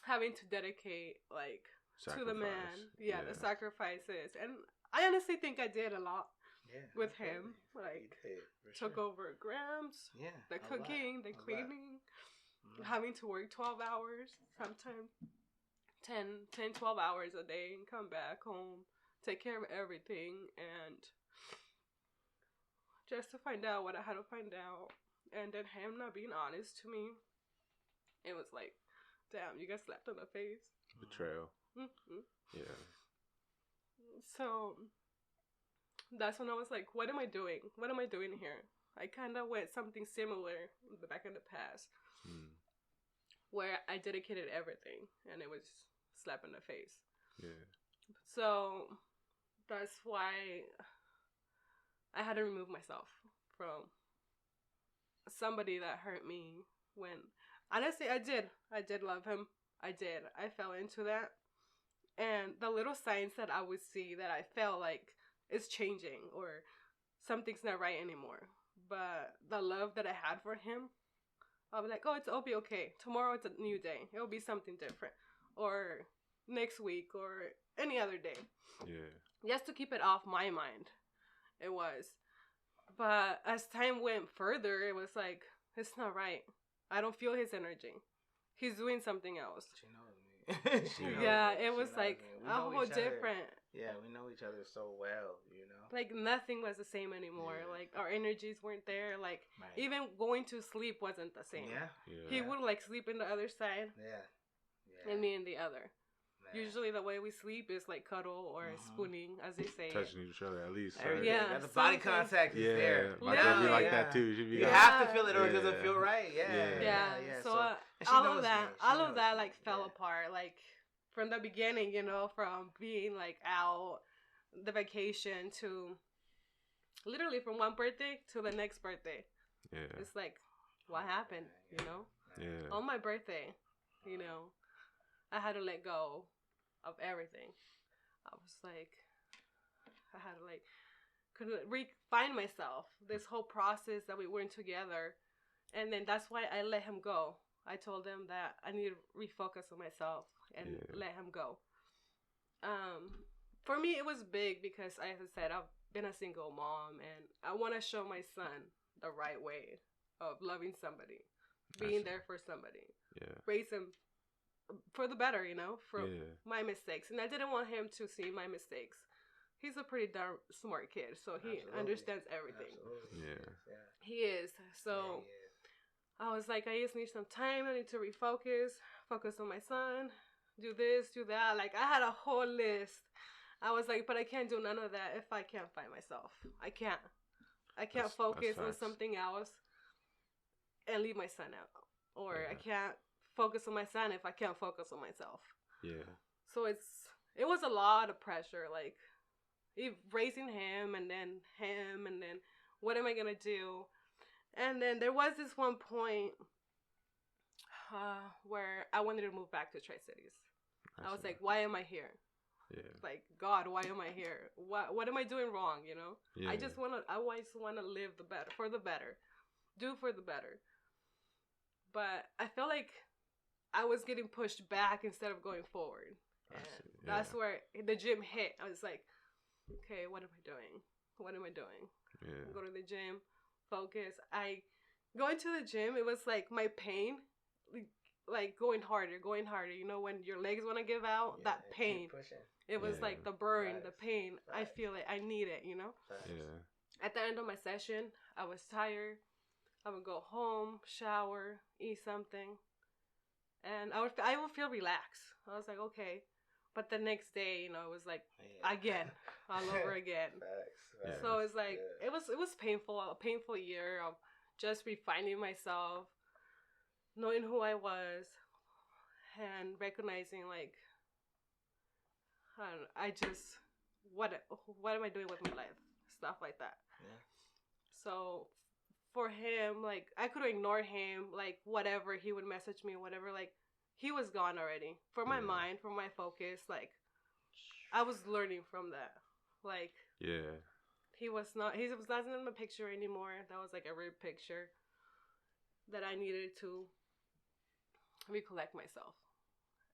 Having to dedicate, to the man. Yeah, the sacrifices. And I honestly think I did a lot with him. Took over Gramps. Yeah. The cooking, the cleaning. Having to work 12 hours. Sometimes 10, 12 hours a day and come back home. Take care of everything. And just to find out what I had to find out. And then him not being honest to me. It was like, damn, you got slapped on the face. Betrayal. Mm-hmm. Yeah. So that's when I was like, what am I doing? What am I doing here? I kind of went something similar back in the past, where I dedicated everything, and it was slap in the face. Yeah. So that's why I had to remove myself from somebody that hurt me. When honestly, I did love him. I did. I fell into that, and the little signs that I would see that I felt like it's changing or something's not right anymore. But the love that I had for him, I'll be like, oh, it'll be okay. Tomorrow it's a new day. It'll be something different. Or next week or any other day. Yeah. Just to keep it off my mind. It was. But as time went further, it was like, it's not right. I don't feel his energy. He's doing something else. She knows me. Yeah, it was like a whole different. Yeah, we know each other so well, you know. Like nothing was the same anymore. Yeah. Like our energies weren't there. Like Right. even going to sleep wasn't the same. Yeah. He would like sleep in the other side Yeah. and me in the other. Yeah. Usually the way we sleep is like cuddle or spooning, as they say. Touching each other at least. Everything. Yeah, The body something. contact is there. My girl be Yeah. like that too. She be You like, have to feel it or it doesn't feel right. Yeah. Yeah. So and she all knows of that, me. She all of knows that me. like fell apart. Like from the beginning, you know, from being like out the vacation to literally from one birthday to the next birthday. Yeah. It's like, what happened? You know, Yeah. on my birthday, you know, I had to let go of everything. I was like, I had to like, couldn't find myself. This whole process that we weren't together, and then that's why I let him go. I told him that I need to refocus on myself and let him go. For me, it was big because, as I said, I've been a single mom, and I want to show my son the right way of loving somebody, being there for somebody, raise him for the better, you know, from my mistakes. And I didn't want him to see my mistakes. He's a pretty darn smart kid, so he understands everything. Yeah. He is. So I was like, I just need some time. I need to focus on my son, do this, do that. Like, I had a whole list. I was like, but I can't do none of that if I can't find myself. I can't focus on something else and leave my son out. Or I can't focus on my son if I can't focus on myself. Yeah. So it was a lot of pressure, like raising him and then what am I gonna do? And then there was this one point where I wanted to move back to Tri-Cities. I was like, why am I here? Yeah. Like, God, why am I here? What am I doing wrong, you know? Yeah. I always want to live for the better. Do for the better. But I felt like I was getting pushed back instead of going forward. And that's where the gym hit. I was like, okay, what am I doing? What am I doing? Yeah. Go to the gym, focus. Going to the gym, it was like my pain, like going harder. You know, when your legs want to give out, that pain. It was like the burn, the pain. I feel it. I need it, you know? Yeah. At the end of my session, I was tired. I would go home, shower, eat something. And I would feel relaxed. I was like, okay. But the next day, you know, it was like, again, all over again. Facts. So it's like, it was painful, a painful year of just refining myself, knowing who I was, and recognizing, like, what am I doing with my life? Stuff like that. Yeah. So for him, like, I could ignore him, like, whatever, he would message me, whatever, like, he was gone already. For my mind, for my focus, like, I was learning from that. Like, he was not in the picture anymore. That was like a real picture that I needed to recollect myself.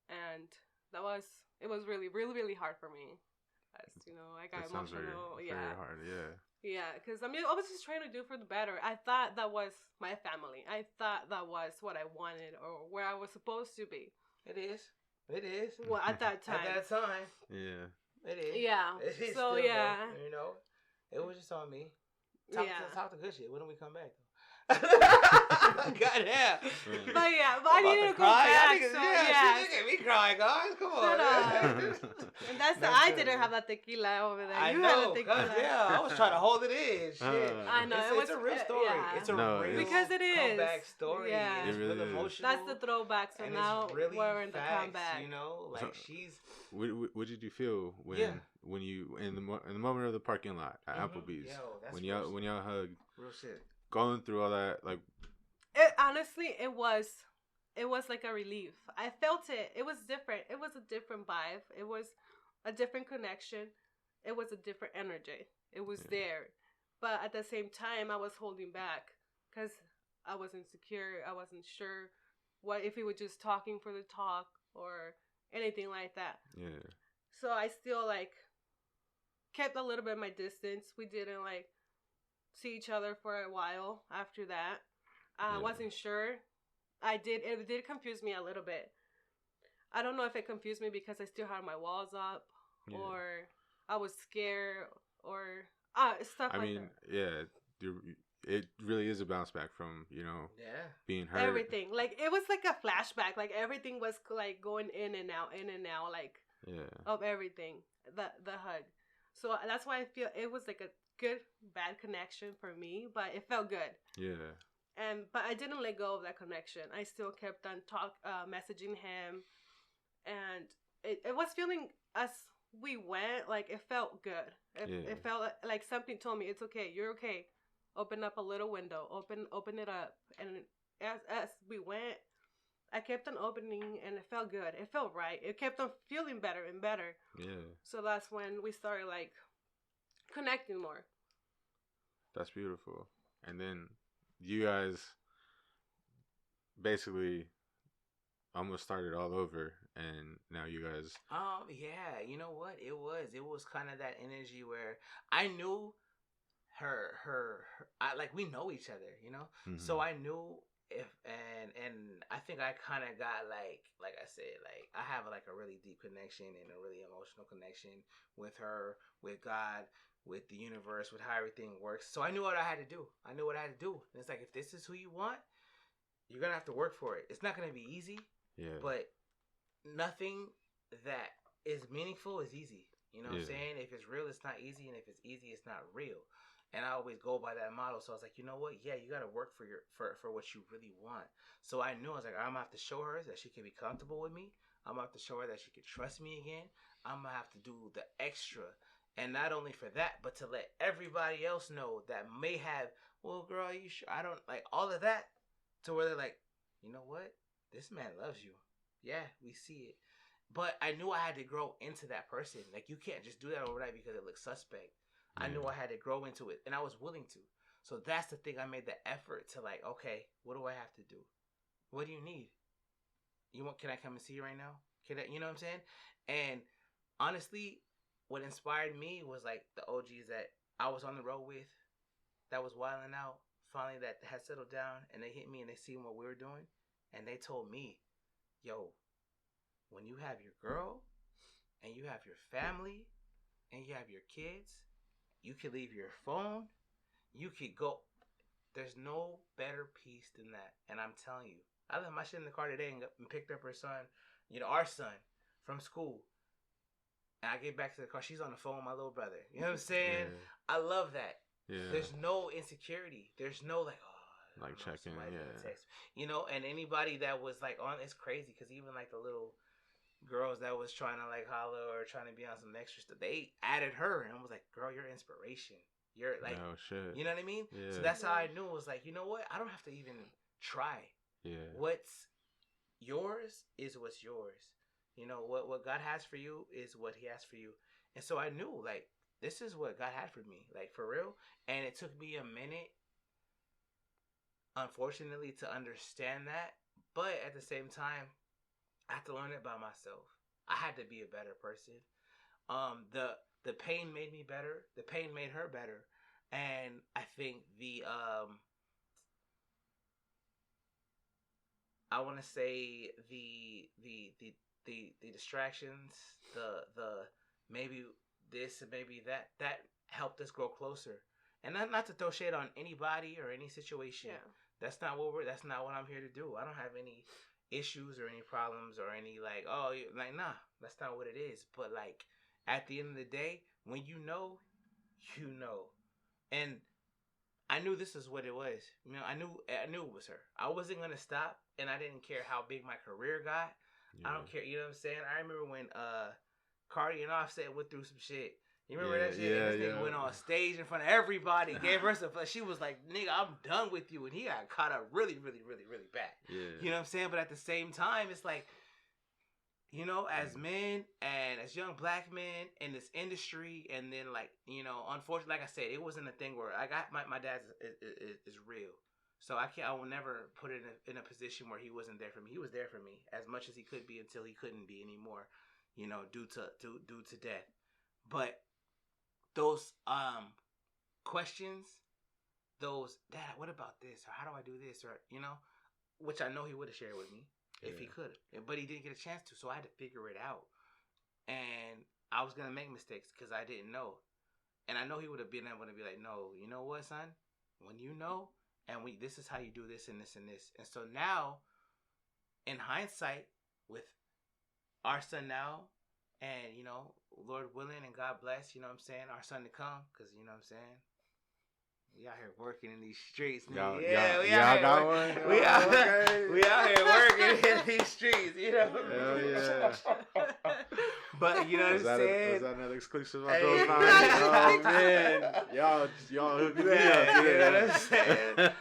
And it was really, really, really hard for me. As, you know, I got emotional. Very hard, Yeah, because I was just trying to do for the better. I thought that was my family. I thought that was what I wanted or where I was supposed to be. It is. Well, at that time. Yeah. It is. Yeah. It is so, still, yeah. Though, you know, it was just on me. Talk the good shit. When do we come back? Goddamn. But I needed to go back. So, She look at me crying, guys. Come on. And I didn't have that tequila over there. You had the tequila. Yeah, I was trying to hold it in. Shit. I know. It's a real story. Yeah. It's a real because it is comeback story. Yeah. It's really real is. emotional. That's the throwback. So now really we're in the facts, comeback. You know, like she's. What did you feel when you in the moment of the parking lot at Applebee's? Yo, that's when y'all hugged? Real shit. Going through all that, like. Honestly, it was like a relief. I felt it. It was different. It was a different vibe. It was a different connection. It was a different energy. It was there. But at the same time, I was holding back because I was insecure. I wasn't sure if he was just talking for the talk or anything like that. Yeah. So I still kept a little bit of my distance. We didn't see each other for a while after that. I wasn't sure. It did confuse me a little bit. I don't know if it confused me because I still had my walls up or I was scared or stuff like that. I mean, it really is a bounce back from, being hurt. Everything. It was like a flashback. Everything was going in and out, of everything. The hug. So that's why I feel it was like a good, bad connection for me, but it felt good. Yeah. But I didn't let go of that connection. I still kept on messaging him, and it was feeling as we went it felt good. It felt like something told me it's okay. You're okay. Open up a little window. Open it up. And as we went, I kept on opening, and it felt good. It felt right. It kept on feeling better and better. Yeah. So that's when we started connecting more. That's beautiful. And then you guys basically almost started all over, and now you guys. Yeah, you know what? It was kind of that energy where I knew her. We know each other, Mm-hmm. So I knew and I think I kind of got like I said, I have a really deep connection and a really emotional connection with her, with God, with the universe, with how everything works. So I knew what I had to do. And it's if this is who you want, you're going to have to work for it. It's not going to be easy. Yeah. But nothing that is meaningful is easy. You know what I'm saying? If it's real, it's not easy. And if it's easy, it's not real. And I always go by that model. So I was like, you know what? Yeah, you got to work for what you really want. So I knew, I was like, I'm going to have to show her that she can be comfortable with me. I'm going to have to show her that she can trust me again. I'm going to have to do the extra. And not only for that, but to let everybody else know that may have, well, girl, are you sure? I don't all of that, to where they're like, you know what? This man loves you. Yeah, we see it. But I knew I had to grow into that person. You can't just do that overnight because it looks suspect. I knew I had to grow into it, and I was willing to. So that's the thing. I made the effort to okay, what do I have to do? What do you need? Can I come and see you right now? Can I, you know what I'm saying? And honestly, what inspired me was the OGs that I was on the road with, that was wilding out, finally that had settled down, and they hit me and they seen what we were doing, and they told me, yo, when you have your girl, and you have your family, and you have your kids, you can leave your phone, you could go. There's no better peace than that. And I'm telling you, I left my shit in the car today and picked up her son, our son, from school. And I get back to the car. She's on the phone with my little brother. You know what I'm saying? Yeah. I love that. Yeah. There's no insecurity. There's no checking. Yeah. Text. And anybody that was on, it's crazy because even the little girls that was trying to holler or trying to be on some extra stuff, they added her, and I was like, girl, you're inspiration. You're oh shit. You know what I mean? Yeah. So that's how I knew. It was you know what? I don't have to even try. Yeah. What's yours is what's yours. What God has for you is what he has for you. And so I knew, this is what God had for me, for real. And it took me a minute, unfortunately, to understand that. But at the same time, I had to learn it by myself. I had to be a better person. The pain made me better. The pain made her better. And I think I want to say the distractions, the maybe this and maybe that helped us grow closer. And not to throw shade on anybody or any situation. Yeah. That's not what I'm here to do. I don't have any issues or any problems or any nah, that's not what it is. But at the end of the day, when you know, you know. And I knew this is what it was. You know, I knew it was her. I wasn't gonna stop, and I didn't care how big my career got. Yeah. I don't care. You know what I'm saying? I remember when Cardi and Offset went through some shit. You remember that shit? And this nigga went on stage in front of everybody, gave her some. She was like, "Nigga, I'm done with you," and he got caught up really, really, really, really bad. Yeah. You know what I'm saying? But at the same time, it's like, you know, as men and as young black men in this industry, and then like, you know, unfortunately, like I said, it wasn't a thing where I got my dad is real, so I will never put it in a position where he wasn't there for me. He was there for me as much as he could be until he couldn't be anymore, you know, due to death. But those questions, those, Dad, what about this, or how do I do this, or you know, which I know he would have shared with me. If he could have, but he didn't get a chance to, so I had to figure it out. And I was gonna make mistakes because I didn't know, and I know he would have been able to be like, "No, you know what, son? When you know, and this is how you do this and this and this." And so now, in hindsight, with our son now, and you know, Lord willing, and God bless, you know what I'm saying, our son to come, because you know what I'm saying. We out here working in these streets. We out here working in these streets, you know. Hell yeah. But you know what I'm saying? Is that another exclusive on those lines? Oh man, y'all hooked me up. You know what I'm saying?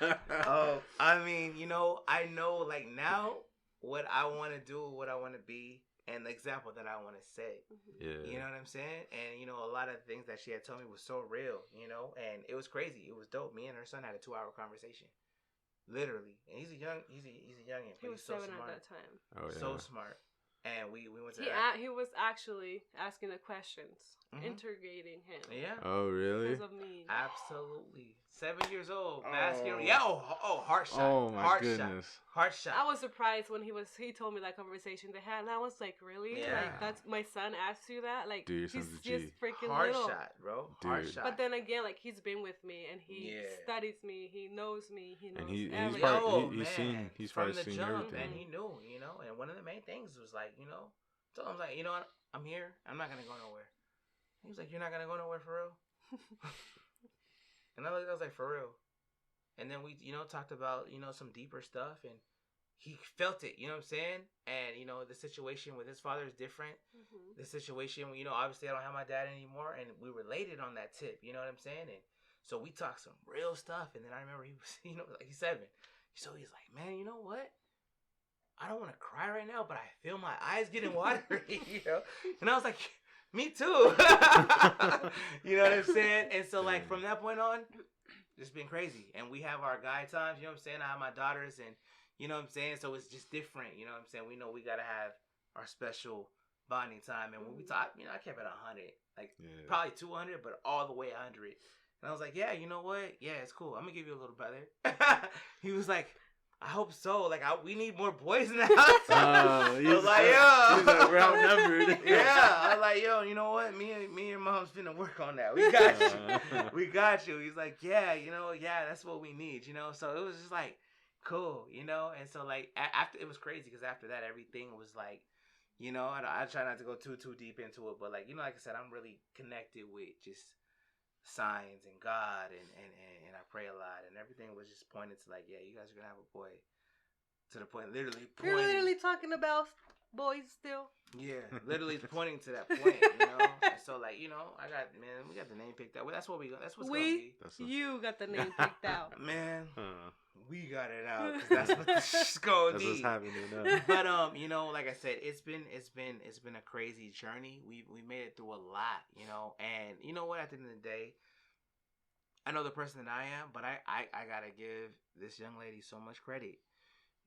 I mean, you know, I know like now what I want to do, what I want to be, and the example that I want to set. Yeah. You know what I'm saying? And, you know, a lot of things that she had told me was so real, you know, and it was crazy. It was dope. Me and her son had a 2-hour conversation. Literally. And he's a youngin'. He was so 7 smart. at that time. Oh, yeah. So smart. And we went to he was actually asking the questions, interrogating him. Yeah. Oh, really? Because of me. Absolutely. 7 years old. Basketball. Yeah. Heart shot. Oh, my goodness. Heart shot. I was surprised when he told me that conversation they had. And I was like, really? Yeah. Like, that's my son asked you that? Like, dude, he's just freaking heart little. Shot, bro. Dude. Heart shot. But then again, like, he's been with me and he studies me. He knows me. He knows everything. He's probably seen everything. And he knew, you know. And one of the main things was like, you know, so I was like, you know what? I'm here. I'm not going to go nowhere. He was like, you're not going to go nowhere for real? And I was like, for real. And then we, you know, talked about, you know, some deeper stuff, and he felt it, you know what I'm saying? And, you know, the situation with his father is different. Mm-hmm. The situation, you know, obviously I don't have my dad anymore, and we related on that tip, you know what I'm saying? And so we talked some real stuff, and then I remember he was, you know, like he's 7. So he's like, man, you know what? I don't want to cry right now, but I feel my eyes getting watery, you know? And I was like, me too. You know what I'm saying? And so, like, from that point on, it's been crazy. And we have our guy times, you know what I'm saying? I have my daughters, and you know what I'm saying? So it's just different, you know what I'm saying? We know we got to have our special bonding time. And when we talk, you know, I kept it 100. Like, probably 200, but all the way 100. And I was like, yeah, you know what? Yeah, it's cool. I'm going to give you a little brother. He was like, I hope so. Like, we need more boys in the house. I was like, yo. He's like, we're outnumbered. Yeah. I was like, yo, you know what? Me and your mom's finna work on that. We got you. We got you. He's like, yeah, you know, yeah, that's what we need, you know? So it was just like, cool, you know? And so, like, after, it was crazy because after that, everything was like, you know, I try not to go too deep into it, but, like, you know, like I said, I'm really connected with just signs and God, and I pray a lot, and everything was just pointed to, like, yeah, you guys are gonna have a boy, to the point, literally pointing. You're literally talking about boys still. Yeah, literally pointing to that point, you know. And so, like, you know, we got the name picked out. That's what that's what's gonna be. You got the name picked out. Man, we got it out because that's what this is gonna be. That's what's happening. But you know, like I said, it's been a crazy journey. We made it through a lot, you know. And you know what? At the end of the day, I know the person that I am, but I gotta give this young lady so much credit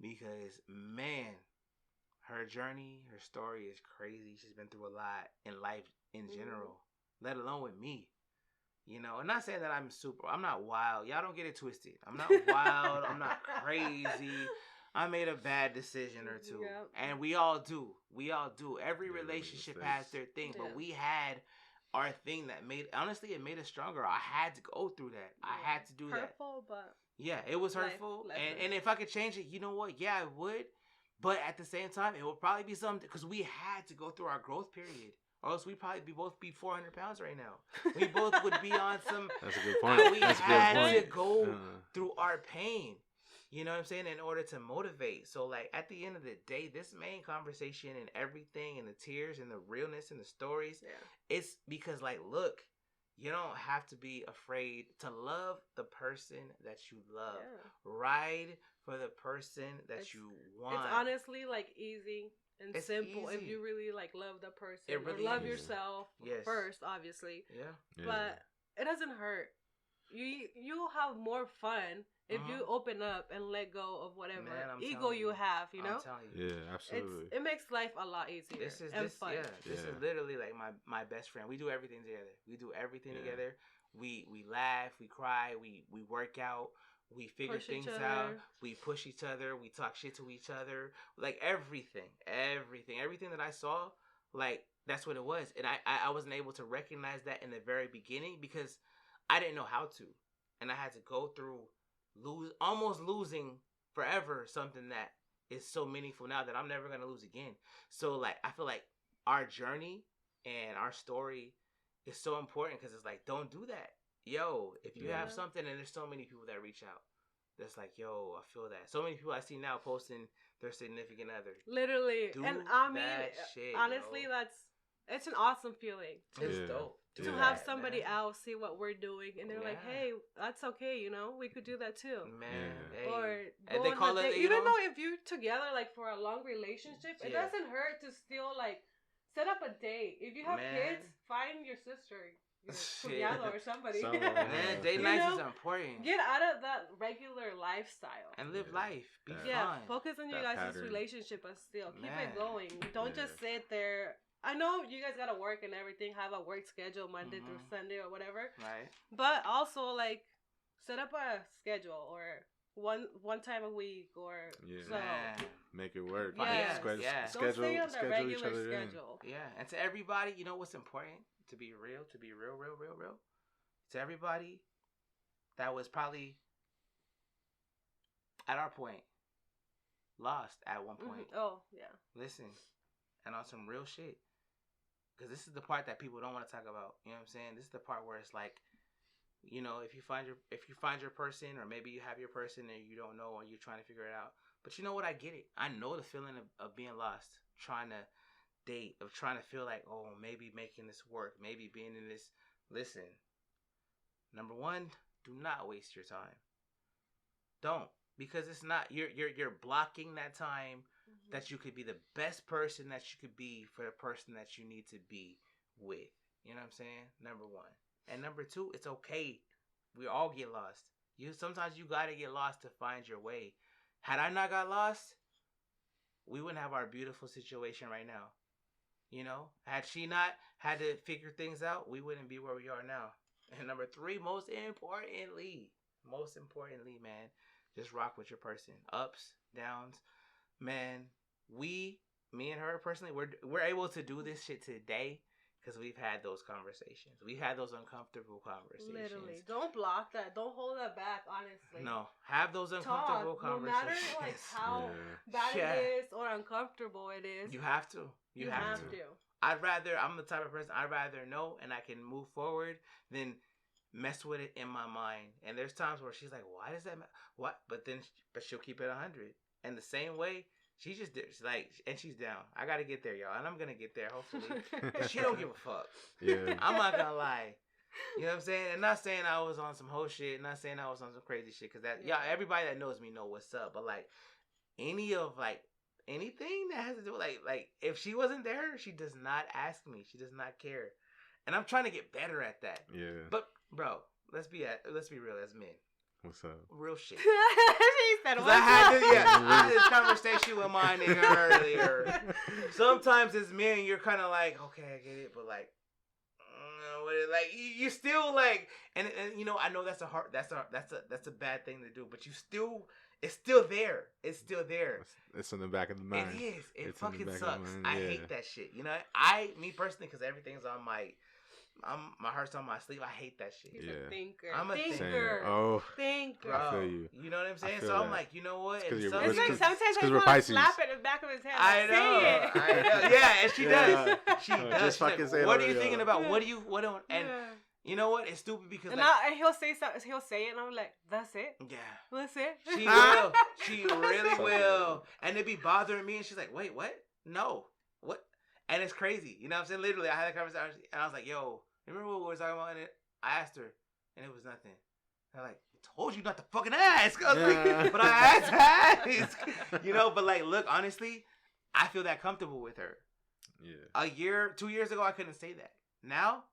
because, man, her journey, her story is crazy. She's been through a lot in life in general, let alone with me. You know, I'm not saying that I'm not wild. Y'all don't get it twisted. I'm not wild. I'm not crazy. I made a bad decision or two. Yep. And we all do. Every relationship has their thing, but we had our thing that honestly, it made us stronger. I had to go through that. I had to do that. Hurtful, but. Yeah, it was hurtful. And if I could change it, you know what? Yeah, I would. But at the same time, it would probably be something, because we had to go through our growth period. Or else we'd probably both be 400 pounds right now. We both would be on some. That's a good point. We That's had a good point. to go through our pain. You know what I'm saying? In order to motivate. So, like, at the end of the day, this main conversation and everything and the tears and the realness and the stories, it's because, like, look, you don't have to be afraid to love the person that you love. Yeah. Ride for the person that you want. It's honestly, like, easy and simple if you really, like, love the person. Really or love yourself first, obviously. Yeah. But it doesn't hurt. You'll have more fun if you open up and let go of whatever ego you have, you know? I'm telling you. Yeah, absolutely. It makes life a lot easier and fun. This is literally like my best friend. We do everything together. We laugh, we cry, we work out, we figure things out, we push each other, we talk shit to each other. Like everything that I saw, like that's what it was. And I wasn't able to recognize that in the very beginning because I didn't know how to. And I had to go through almost losing forever something that is so meaningful now that I'm never going to lose again. So, like, I feel like our journey and our story is so important because it's like, don't do that. Yo, if you have something, and there's so many people that reach out, that's like, yo, I feel that. So many people I see now posting their significant other. Literally. And I mean, shit, honestly, it's an awesome feeling. It's dope. To have somebody else see what we're doing and they're like, hey, that's okay, you know, we could do that too. Man. Hey. Or go on a date. Even though if you're together like for a long relationship, it doesn't hurt to still like set up a date. If you have kids, find your sister, your cuñado or somebody. Man, date nights is important. Get out of that regular lifestyle. And live life. Be fun. Focus on you guys' relationship but still keep it going. Don't just sit there. I know you guys gotta work and everything, have a work schedule Monday through Sunday or whatever. Right. But also like set up a schedule or one time a week or so. Make it work. Yeah. Don't stay on the regular schedule. Yeah. And to everybody, you know what's important? To be real. To everybody that was probably at our point, lost at one point. Oh, yeah. Listen, and on some real shit. Because this is the part that people don't want to talk about. You know what I'm saying? This is the part where it's like, you know, if you find your person, or maybe you have your person and you don't know, or you're trying to figure it out. But you know what? I get it. I know the feeling of being lost, trying to date, of trying to feel like, oh, maybe making this work, maybe being in this. Listen, number one, do not waste your time. Don't, because it's not. You're blocking that time. That you could be the best person that you could be for the person that you need to be with. You know what I'm saying? Number one. And number two, it's okay. We all get lost. Sometimes you gotta get lost to find your way. Had I not got lost, we wouldn't have our beautiful situation right now. You know? Had she not had to figure things out, we wouldn't be where we are now. And number three, most importantly, man, just rock with your person. Ups, downs. Man, me and her personally, we're able to do this shit today because we've had those conversations. We had those uncomfortable conversations. Literally, don't block that. Don't hold that back. Honestly, no, have those uncomfortable conversations. No matter like how bad it is or uncomfortable it is. You have to. You have to. I'm the type of person I'd rather know and I can move forward than mess with it in my mind. And there's times where she's like, "Why does that? What?" But she'll keep it 100. And the same way, she's like, and she's down. I gotta get there, y'all, and I'm gonna get there hopefully. She don't give a fuck. Yeah, I'm not gonna lie. You know what I'm saying? And not saying I was on some whole shit. Not saying I was on some crazy shit. Cause y'all, everybody that knows me know what's up. But like, anything that has to do with like, if she wasn't there, she does not ask me. She does not care. And I'm trying to get better at that. Yeah. But bro, let's be real as men. What's up? Real shit. She said, I had this conversation with mine and her earlier. Sometimes as men, you're kind of like, okay, I get it, but like you still like, and you know, I know that's a bad thing to do, but it's still there. It's still there. It's in the back of the mind. It is. It fucking sucks. I hate that shit. You know, me personally, because everything's on my my heart's on my sleeve. I hate that shit. He's a thinker. I'm a thinker. Oh, thinker. I feel you. You know what I'm saying? So I'm like, you know what? It's like sometimes I want to slap it in the back of his head. I know. Yeah, and she does. She does. Just fucking like, say what are you thinking about? What don't? And you know what? It's stupid because and he'll say something. He'll say it, and I'm like, "That's it. Yeah, that's it." She will. She really will. And it be bothering me, and she's like, "Wait, what? No, what?" And it's crazy. You know what I'm saying? Literally, I had a conversation, and I was like, "Yo, remember what we were talking about?" And I asked her, and it was nothing. I'm like, I told you not to fucking ask. I was like, but I asked. You know, but like, look, honestly, I feel that comfortable with her. Yeah. 2 years ago, I couldn't say that. Now,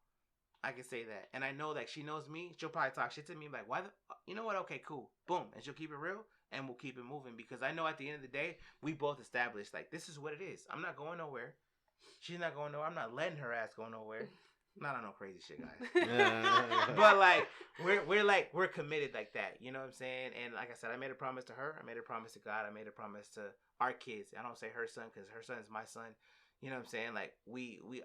I can say that. And I know that she knows me. She'll probably talk shit to me like, why you know what? Okay, cool. Boom. And she'll keep it real, and we'll keep it moving. Because I know at the end of the day, we both established, like, this is what it is. I'm not going nowhere. She's not going nowhere. I'm not letting her ass go nowhere. Not on no crazy shit, guys. But like we're committed like that. You know what I'm saying? And like I said, I made a promise to her. I made a promise to God. I made a promise to our kids. I don't say her son because her son is my son. You know what I'm saying? Like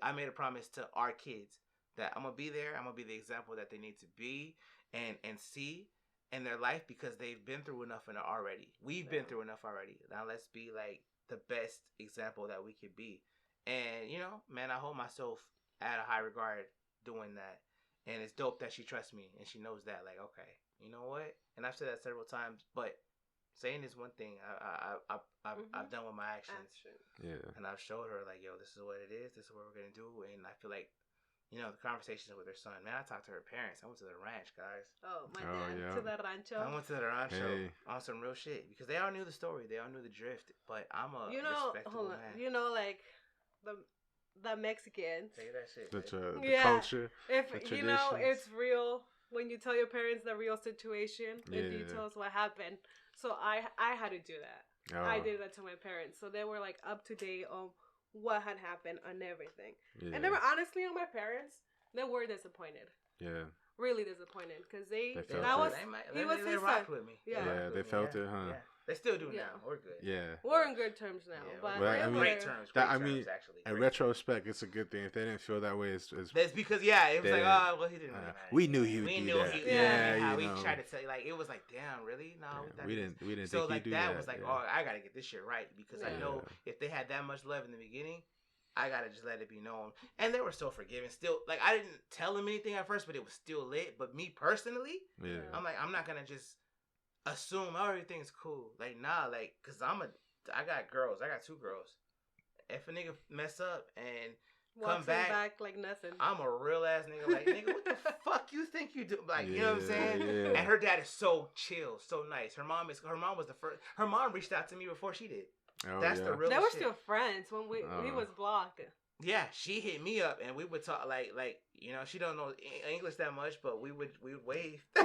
I made a promise to our kids that I'm gonna be there. I'm gonna be the example that they need to be and see in their life because they've been through enough in it already. We've been through enough already. Now let's be like the best example that we could be. And you know, man, I hold myself at a high regard doing that. And it's dope that she trusts me and she knows that. Like, okay, you know what? And I've said that several times, but saying is one thing. I've done with my actions. Yeah. And I've showed her like, yo, this is what it is. This is what we're gonna do. And I feel like, you know, the conversations with her son. Man, I talked to her parents. I went to the ranch, guys. Oh, my dad. Yeah. To the rancho. I went to the rancho on some real shit because they all knew the story. They all knew the drift. But I'm a respectable man. You know, like the Mexicans. Say that shit. The culture. If you know, it's real when you tell your parents the real situation, the details, what happened. So I had to do that. Oh. I did that to my parents, so they were like up to date on what had happened on everything. Yeah. And they were honestly on my parents. They were disappointed. Yeah. Really disappointed because they was his son. With me. Yeah, they felt it, huh? Yeah. They still do now. We're good. Yeah. We're in good terms now. Yeah, but great terms. Actually. In retrospect, it's a good thing. If they didn't feel that way, it's that's because it was like, oh, well, he didn't. We knew he would do that. We tried to say like it was like, damn, really? No, we didn't. So think like he'd do that was like, oh, I gotta get this shit right because I know if they had that much love in the beginning, I gotta just let it be known. And they were so forgiving. Still, like I didn't tell them anything at first, but it was still lit. But me personally, I'm like, I'm not gonna just assume everything's cool. Like, nah, like, cause I got girls. I got 2 girls. If a nigga mess up and come back like nothing, I'm a real ass nigga. Like, nigga, what the fuck you think you do? Like, you know what I'm saying? Yeah. And her dad is so chill, so nice. Her mom was the first. Her mom reached out to me before she did. Oh, that's the real. They were still friends when he was blocked. Yeah, she hit me up and we would talk like you know, she don't know English that much, but we would wave. You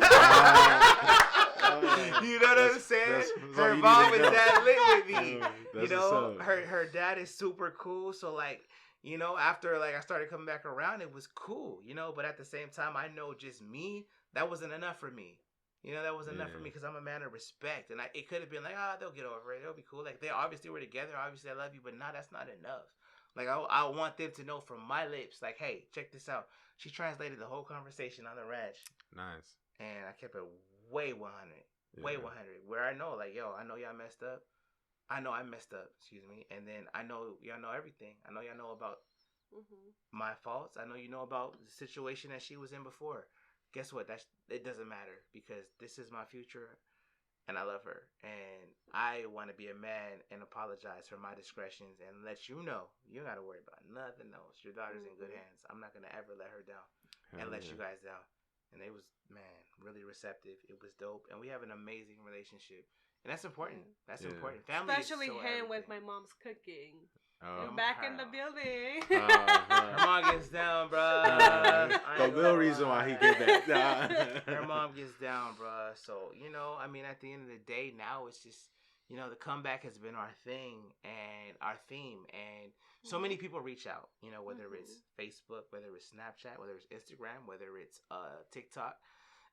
know what I'm saying? Her mom was that lit with me. You know, her dad is super cool. So like, you know, after like I started coming back around, it was cool. You know, but at the same time, I know just me, that wasn't enough for me. You know, that wasn't enough for me because I'm a man of respect, and it could have been like, they'll get over it. It'll be cool. Like they obviously were together. Obviously, I love you, but that's not enough. Like, I want them to know from my lips, like, hey, check this out. She translated the whole conversation on the ranch. Nice. And I kept it way 100. Yeah. Way 100. Where I know, like, yo, I know y'all messed up. I know I messed up, excuse me. And then I know y'all know everything. I know y'all know about my faults. I know you know about the situation that she was in before. Guess what? It doesn't matter because this is my future. And I love her. And I want to be a man and apologize for my discretions and let you know you don't got to worry about nothing else. Your daughter's in good hands. I'm not going to ever let her down and let you guys down. And it was, man, really receptive. It was dope. And we have an amazing relationship. And that's important. That's important. Family especially him with my mom's cooking. Back in the building. Her mom gets down, bro. The real reason why he get back. Her mom gets down, bro. So, you know, I mean, at the end of the day, now it's just, you know, the comeback has been our thing and our theme. And so many people reach out, you know, whether it's Facebook, whether it's Snapchat, whether it's Instagram, whether it's TikTok.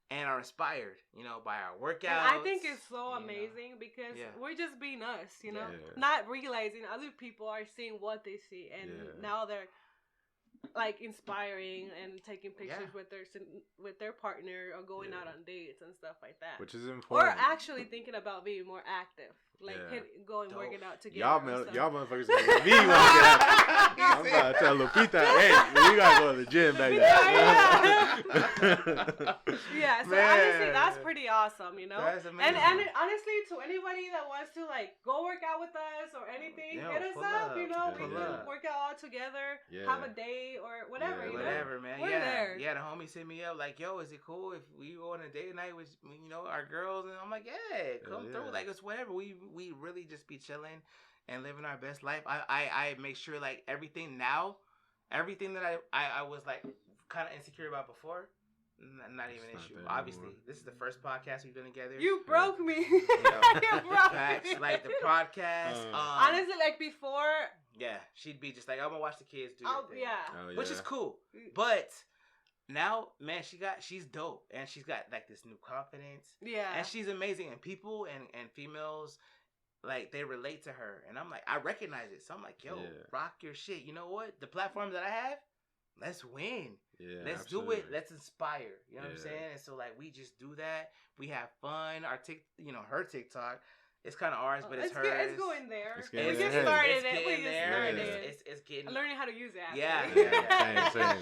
And are inspired, you know, by our workouts. And I think it's so amazing because we're just being us, you know, not realizing other people are seeing what they see, and now they're like inspiring and taking pictures with their partner or going out on dates and stuff like that. Which is important. Or actually thinking about being more active, like working out together. Y'all motherfuckers gonna get me want to get out. I'm about to tell Lupita, hey, we gotta go to the gym back there. Yeah, so honestly, that's pretty awesome, you know. That's amazing. And honestly, to anybody that wants to like go work out with us or anything, hit us up. You know, we can work out all together, have a day or whatever. You know? Whatever, man. We're there. Yeah, the homies hit me up like, yo, is it cool if we go on a date night with our girls? And I'm like, yeah, come through. Like it's whatever. We really just be chilling and living our best life. I make sure like everything that I was like kind of insecure about before. Not even an issue. Obviously, this is the first podcast we've done together. You broke me. You broke me. Like the podcast. Honestly, like before. Yeah, she'd be just like, I'm gonna watch the kids do their thing. Yeah. Which is cool. But now, man, she's dope. And she's got like this new confidence. Yeah. And she's amazing. And people and females, like, they relate to her. And I'm like, I recognize it. So I'm like, yo, rock your shit. You know what? The platform that I have, let's win. Yeah, let's do it. Let's inspire. You know what I'm saying? And so like we just do that. We have fun. Our her TikTok. It's kind of ours, but it's hers. It's going there. We just started it. We just started it. It's getting. I'm learning how to use it. Actually. Yeah. Same.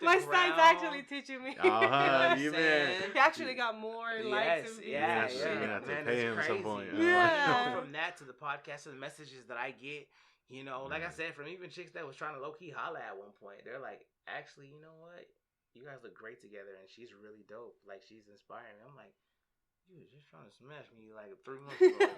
My son's actually teaching me. You man. He actually got more likes and views. Yeah. You're gonna have to pay him at some point. Yeah. From that to the podcast and the messages that I get, like I said, from even chicks that was trying to low key holla at one point, they're like, actually, you know what? You guys look great together, and she's really dope. Like she's inspiring. I'm like. You was just trying to smash me like 3 months ago.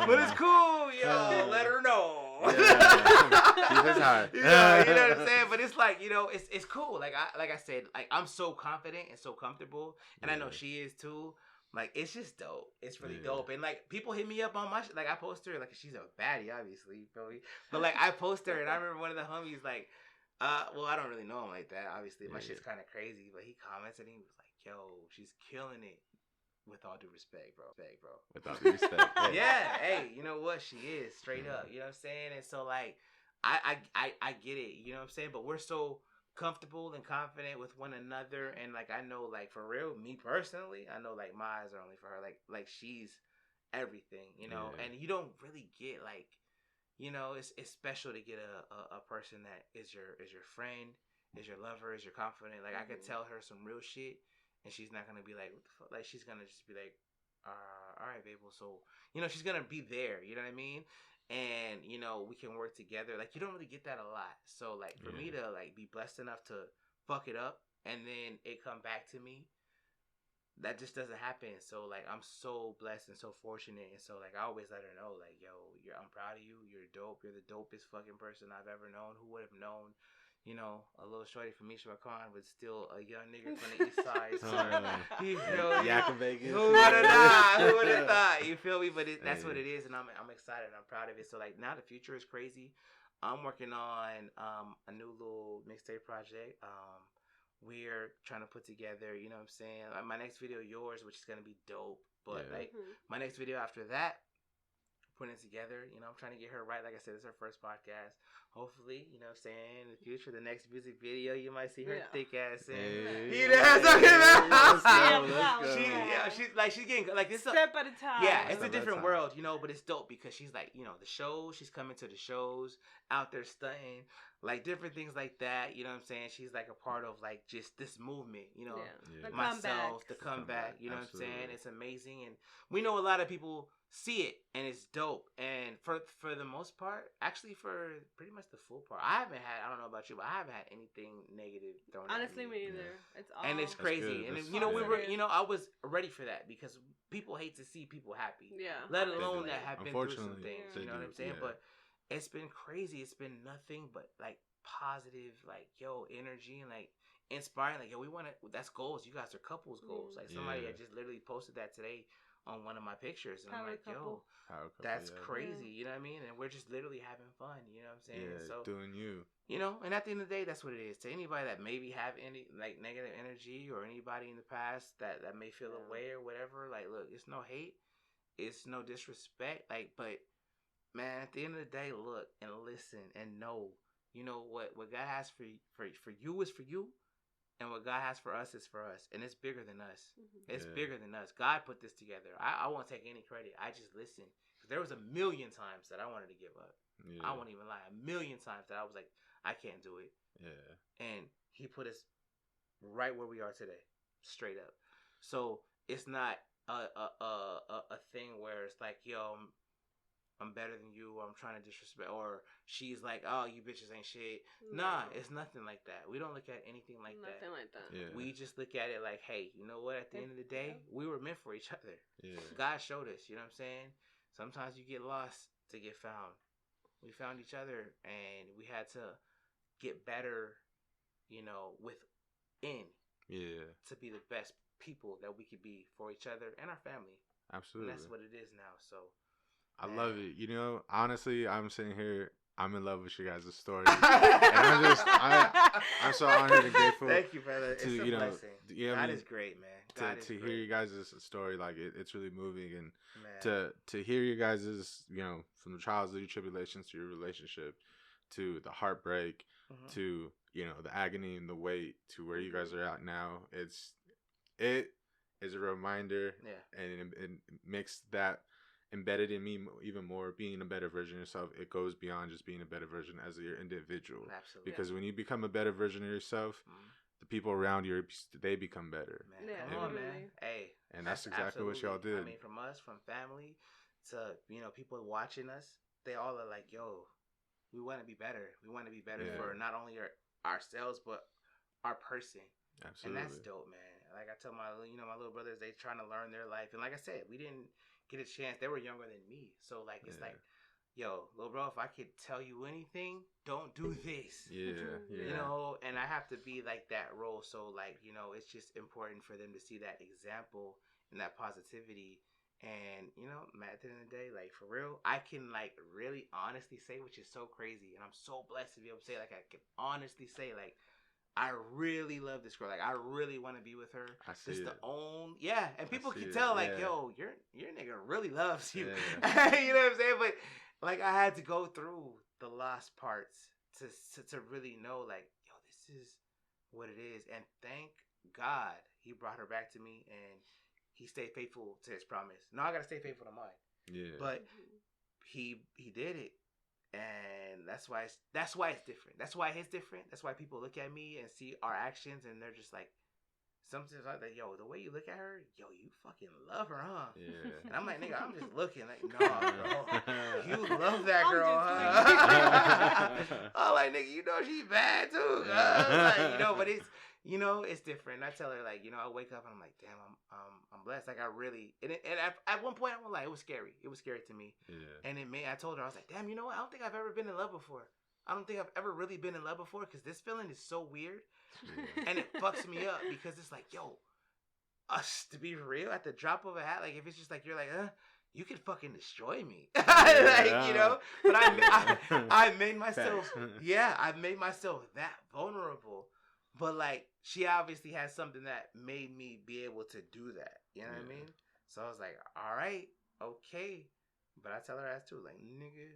But it's cool, yo. Let her know. She's high. You know what I'm saying? But it's like, it's cool. Like I said, like I'm so confident and so comfortable. And I know she is too. Like it's just dope. It's really dope. And like people hit me up on my like I post her, like she's a baddie, obviously, you feel me? But like I post her and I remember one of the homies like, well, I don't really know him like that. Obviously, my shit's kind of crazy. But he commented and he was like, yo, she's killing it. With all due respect, bro. With all due respect. Yeah, hey, you know what? She is straight up. You know what I'm saying? And so like, I get it. You know what I'm saying? But we're so comfortable and confident with one another, and like I know, like for real, me personally, I know like my eyes are only for her. Like she's everything, And you don't really get like, it's special to get a person that is your friend, is your lover, is your confidant. Like I could tell her some real shit. And she's not gonna be like, what the fuck? Like she's gonna just be like, all right, babe. Well, so she's gonna be there. You know what I mean? And we can work together. Like you don't really get that a lot. So like for me to like be blessed enough to fuck it up and then it come back to me, that just doesn't happen. So like I'm so blessed and so fortunate. And so like I always let her know, like, yo, I'm proud of you. You're dope. You're the dopest fucking person I've ever known. Who would have known? A little shorty from Misha Khan, but still a young nigga from the east side. So, Vegas. Who would have thought? You feel me? But that's what it is, and I'm excited. I'm proud of it. So like now the future is crazy. I'm working on a new little mixtape project. We're trying to put together, you know what I'm saying? Like my next video, yours, which is gonna be dope. But like my next video after that. Putting it together, I'm trying to get her right. Like I said, it's her first podcast. Hopefully, you know what I'm saying, in the future, the next music video, you might see her thick ass in. You know what I'm talking she's getting like this step at a time. Yeah, it's a different world, but it's dope because she's like, the shows, she's coming to the shows, out there stunting, like different things like that. You know what I'm saying? She's like a part of like just this movement, myself, the comeback. You know what I'm saying? It's amazing, and we know a lot of people see it and it's dope, and for the most part, actually for pretty much the full part, I don't know about you, but I haven't had anything negative thrown honestly at me. Me either. It's all, and it's crazy. And we were I was ready for that because people hate to see people happy, let alone that have been through some things. You know what I'm saying? But it's been crazy. It's been nothing but like positive, like energy, and like inspiring. Like we want to, that's goals. You guys are couples goals. Like somebody had just literally posted that today on one of my pictures, and I'm like, yo, that's crazy. You know what I mean? And we're just literally having fun. You know what I'm saying? So doing you. And at the end of the day, that's what it is. To anybody that maybe have any like negative energy, or anybody in the past that may feel a way or whatever, like, look, it's no hate, it's no disrespect, like, but man, at the end of the day, look and listen and know you know what God has for you is for you, and what God has for us is for us, and it's bigger than us. It's bigger than us. God put this together. I won't take any credit. I just listen. There was a million times that I wanted to give up. Yeah. I won't even lie. A million times that I was like, I can't do it. Yeah. And He put us right where we are today, straight up. So it's not a thing where it's like, yo, I'm better than you, or I'm trying to disrespect, or she's like, oh, you bitches ain't shit. No. Nah, it's nothing like that. We don't look at anything like that. Nothing like that. Yeah. We just look at it like, hey, you know what? At the end of the day, we were meant for each other. Yeah. God showed us, you know what I'm saying? Sometimes you get lost to get found. We found each other, and we had to get better, you know, within. Yeah. To be the best people that we could be for each other and our family. Absolutely. And that's what it is now, so. I love it. You know, honestly, I'm sitting here. I'm in love with your guys' story, and I'm so honored and grateful. Thank you, brother. It's a blessing. God is great, man. To hear you guys' story, like it's really moving, and to hear you guys' from the trials and tribulations to your relationship, to the heartbreak, to the agony and the weight, to where you guys are at now. It is a reminder, and it makes that embedded in me even more. Being a better version of yourself, it goes beyond just being a better version as your individual. Absolutely. Because when you become a better version of yourself, the people around you, they become better. Man, come on, man. Hey, and that's exactly what y'all did. I mean, from us, from family to people watching us, they all are like, yo, we want to be better. We want to be better for not only ourselves but our person. Absolutely. And that's dope, man. Like I tell my little brothers, they trying to learn their life, and like I said, we didn't get a chance. They were younger than me, so like it's like, yo, little bro, if I could tell you anything, don't do this. Yeah. And I have to be like that role. So like, it's just important for them to see that example and that positivity. And at the end of the day, like for real, I can like really honestly say, which is so crazy, and I'm so blessed to be able to say, like, I can honestly say, like, I really love this girl. Like, I really want to be with her. I see it. And people can tell, like, yo, your nigga really loves you. Yeah. You know what I'm saying? But like, I had to go through the lost parts to really know, like, yo, this is what it is. And thank God he brought her back to me, and he stayed faithful to his promise. Now I gotta stay faithful to mine. Yeah. But he did it. And that's why it's different. That's why it's different. That's why people look at me and see our actions, and they're just like, sometimes like that, yo, the way you look at her, yo, you fucking love her, huh? Yeah. And I'm like, nigga, I'm just looking like, no, bro, you love that girl, huh? I'm like, nigga, she bad too. Like, but it's, it's different. And I tell her, like, I wake up and I'm like, damn, I'm blessed. Like, I really, and at one point, I was like, it was scary. It was scary to me. Yeah. And I told her, I was like, damn, you know what? I don't think I've ever been in love before. I don't think I've ever really been in love before, because this feeling is so weird. Yeah. And it fucks me up, because it's like, yo, us, to be real, at the drop of a hat, like, if it's just like, you're like, you could fucking destroy me. But I made myself, I made myself that vulnerable. But like, she obviously has something that made me be able to do that. You know what I mean? So I was like, all right, okay. But I tell her ass too, like, nigga,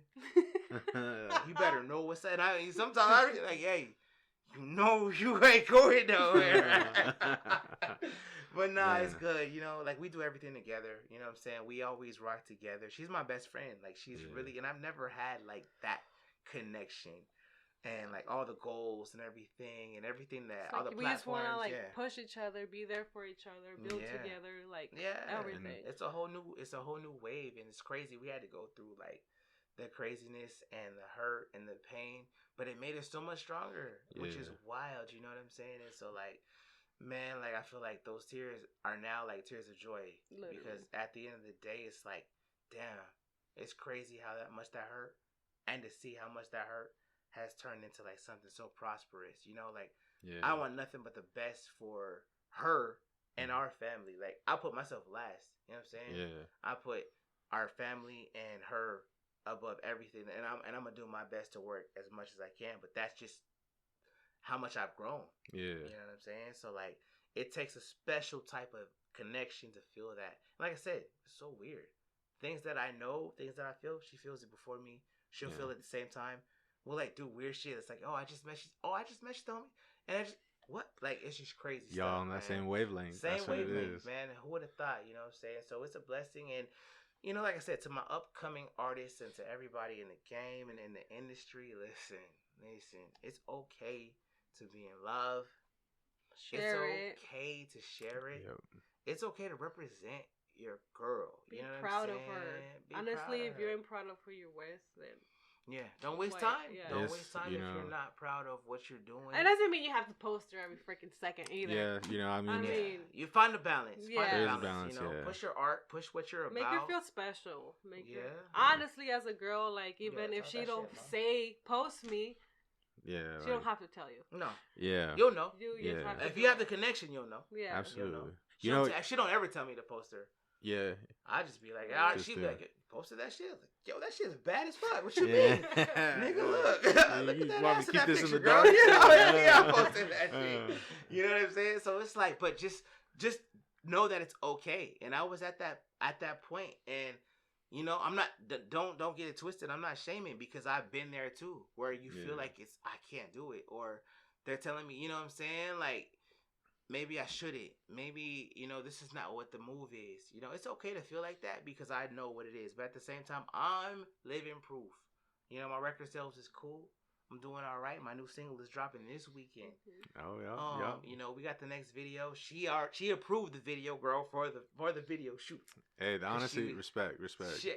you better know what's up. And sometimes I be like, hey, you ain't going nowhere. But nah, it's good. Like, we do everything together. You know what I'm saying? We always rock together. She's my best friend. Like, she's really, and I've never had like that connection. And like all the goals and everything that all the platforms. We just want to like push each other, be there for each other, build together, like everything. And it's a whole new wave, and it's crazy. We had to go through like the craziness and the hurt and the pain, but it made us so much stronger, which is wild. You know what I'm saying? And so like, man, like I feel like those tears are now like tears of joy. Literally. Because at the end of the day, it's like, damn, it's crazy how much that hurt, and to see how much that hurt has turned into like something so prosperous, like I want nothing but the best for her and our family. Like, I put myself last, you know what I'm saying? Yeah. I put our family and her above everything, and I'm gonna do my best to work as much as I can, but that's just how much I've grown. Yeah. You know what I'm saying? So like, it takes a special type of connection to feel that. Like I said, it's so weird. Things that I know, things that I feel, she feels it before me. She'll feel it at the same time. we'll like do weird shit. It's like, oh, I just messaged homie, and I just what? Like it's just crazy. Y'all on that man. same wavelength. Same That's wavelength, man. Who would have thought? You know what I'm saying? So it's a blessing, and like I said, to my upcoming artists and to everybody in the game and in the industry, listen, it's okay to be in love. Share it. It's okay to share it. Yep. It's okay to represent your girl. Be You know proud what I'm of saying? her. Be Honestly, proud if of you're her. proud of who you're with, then yeah, don't waste Wait, time. yeah. Don't Yes, waste time you if know. you're not proud of what you're doing. it doesn't mean you have to post her every freaking second either. Yeah, I mean, Yeah. You find the balance. Yeah. Find the There's balance. a balance, You know, yeah. push your art, push what you're about. Make her feel special. Yeah. Honestly, as a girl, like even Yeah, if talk she that don't shit, man. say post me, yeah, she don't have to tell you. No, yeah, you'll know. You Yeah. just have to If do you have it. the connection, you'll know. Yeah. absolutely. She You know, she don't ever tell me to post her. yeah, I just be like, Just she be do like, posted that shit. I was like, yo, that shit's bad as fuck. What you yeah. mean? Nigga, look. You Look at that want me ass to in keep that this in picture, the girl. dark? You know, yeah, I posted that shit. Uh. You know what I'm saying? So it's like, but just know that it's okay. And I was at that point, and I'm not. Don't get it twisted. I'm not shaming because I've been there too, where you feel like I can't do it, or they're telling me, you know what I'm saying, like. Maybe I shouldn't. Maybe, this is not what the move is. It's okay to feel like that because I know what it is. But at the same time, I'm living proof. My record sales is cool. I'm doing all right. My new single is dropping this weekend. Oh yeah, yeah. We got the next video. She approved the video, girl, for the video shoot. Hey, honestly, respect.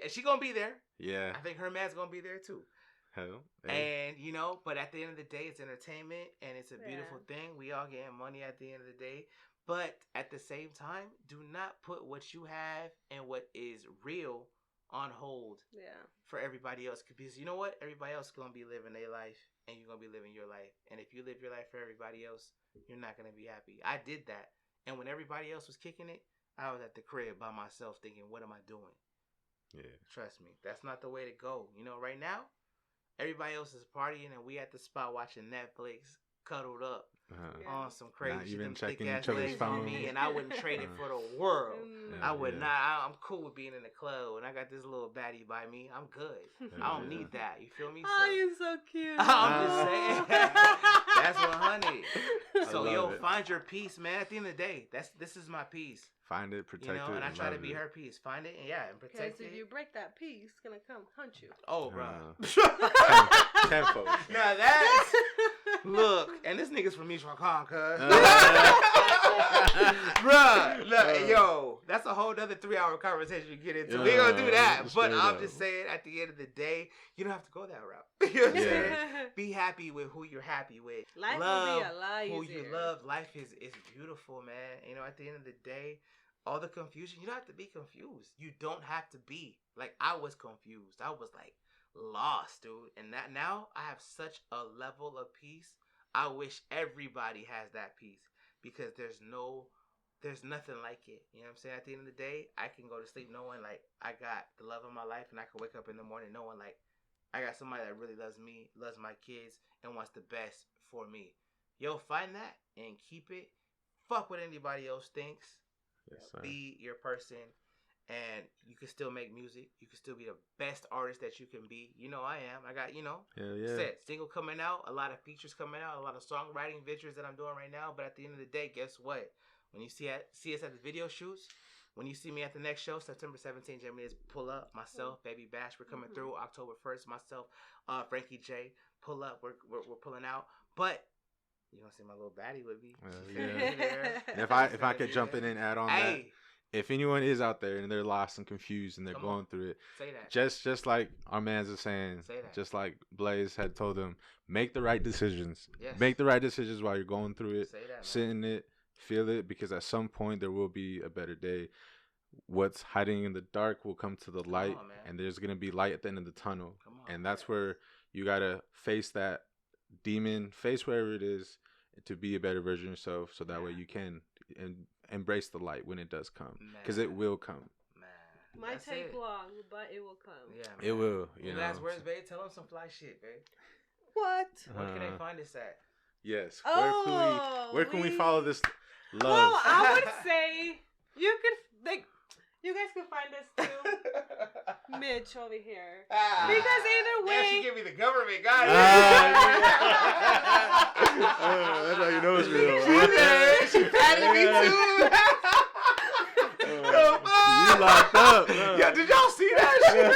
She gonna be there. Yeah. I think her man's gonna be there too. Hell. Hey. And but at the end of the day, it's entertainment and it's a beautiful thing. We all getting money at the end of the day. But at the same time, do not put what you have and what is real on hold for everybody else. Because you know what? Everybody else is going to be living their life and you're going to be living your life. And if you live your life for everybody else, you're not going to be happy. I did that. And when everybody else was kicking it, I was at the crib by myself thinking, what am I doing? Yeah. Trust me. That's not the way to go. Right now, everybody else is partying and we at the spot watching Netflix, cuddled up on some crazy shit. Them thick ass legs on me, and I wouldn't trade it for the world. I would not. I'm cool with being in the club, and I got this little baddie by me. I'm good. I don't need that. You feel me? Oh, you're so cute. I'm just saying. That's 100. So find your peace, man. At the end of the day, this is my peace. Find it, protect it, and I try to be her peace. Find it, and protect it. Because if you break that peace, it's gonna come hunt you. Oh, bro. Tenfold. Now that's look, and this nigga's from Michoacan, cuz. Bruh, look, yo, that's a whole other 3-hour conversation you get into. We gonna do that, but I'm just saying, at the end of the day, you don't have to go that route. You know what I'm saying? Be happy with who you're happy with. Life love will be a lot easier. Who you love. Life is beautiful, man. At the end of the day, all the confusion, you don't have to be confused. You don't have to be. Like, I was confused. I was like lost, dude. And that now I have such a level of peace. I wish everybody has that peace because there's nothing like it. You know what I'm saying? At the end of the day, I can go to sleep knowing like I got the love of my life, and I can wake up in the morning knowing like I got somebody that really loves me, loves my kids, and wants the best for me. Yo, find that and keep it. Fuck what anybody else thinks. Yes, sir. Be your person, and you can still make music. You can still be the best artist that you can be. I am. I got, single coming out, a lot of features coming out, a lot of songwriting ventures that I'm doing right now. But at the end of the day, guess what? When you see us at the video shoots, when you see me at the next show, September 17th, Jamie is pull up. Myself, Baby Bash, we're coming through. October 1st, myself, Frankie J, pull up. We're pulling out. But you gonna see my little baddie with me. Yeah. And if I could jump in and add on that, if anyone is out there and they're lost and confused and they're going through it, say that. Just like our man's is saying, just like Blaze had told them, make the right decisions. Yes. Make the right decisions while you're going through it. Say that, man. Sit in it, feel it, because at some point there will be a better day. What's hiding in the dark will come to the light, and there's gonna be light at the end of the tunnel. And that's where you gotta face that demon, face wherever it is, to be a better version of yourself, so that way you can embrace the light when it does come, because it will come. Might take long, but it will come. Yeah, it will. You know. Last words, babe. Tell them some fly shit, babe. What? Where can they find us at? Yes. Where can we follow this love? Well, I would say you You guys can find this too. Mitch over here. Because either way. Yeah, she gave me the government, guys. That's how you know it's real. She patted me too. You locked up. Yeah, did y'all see that shit?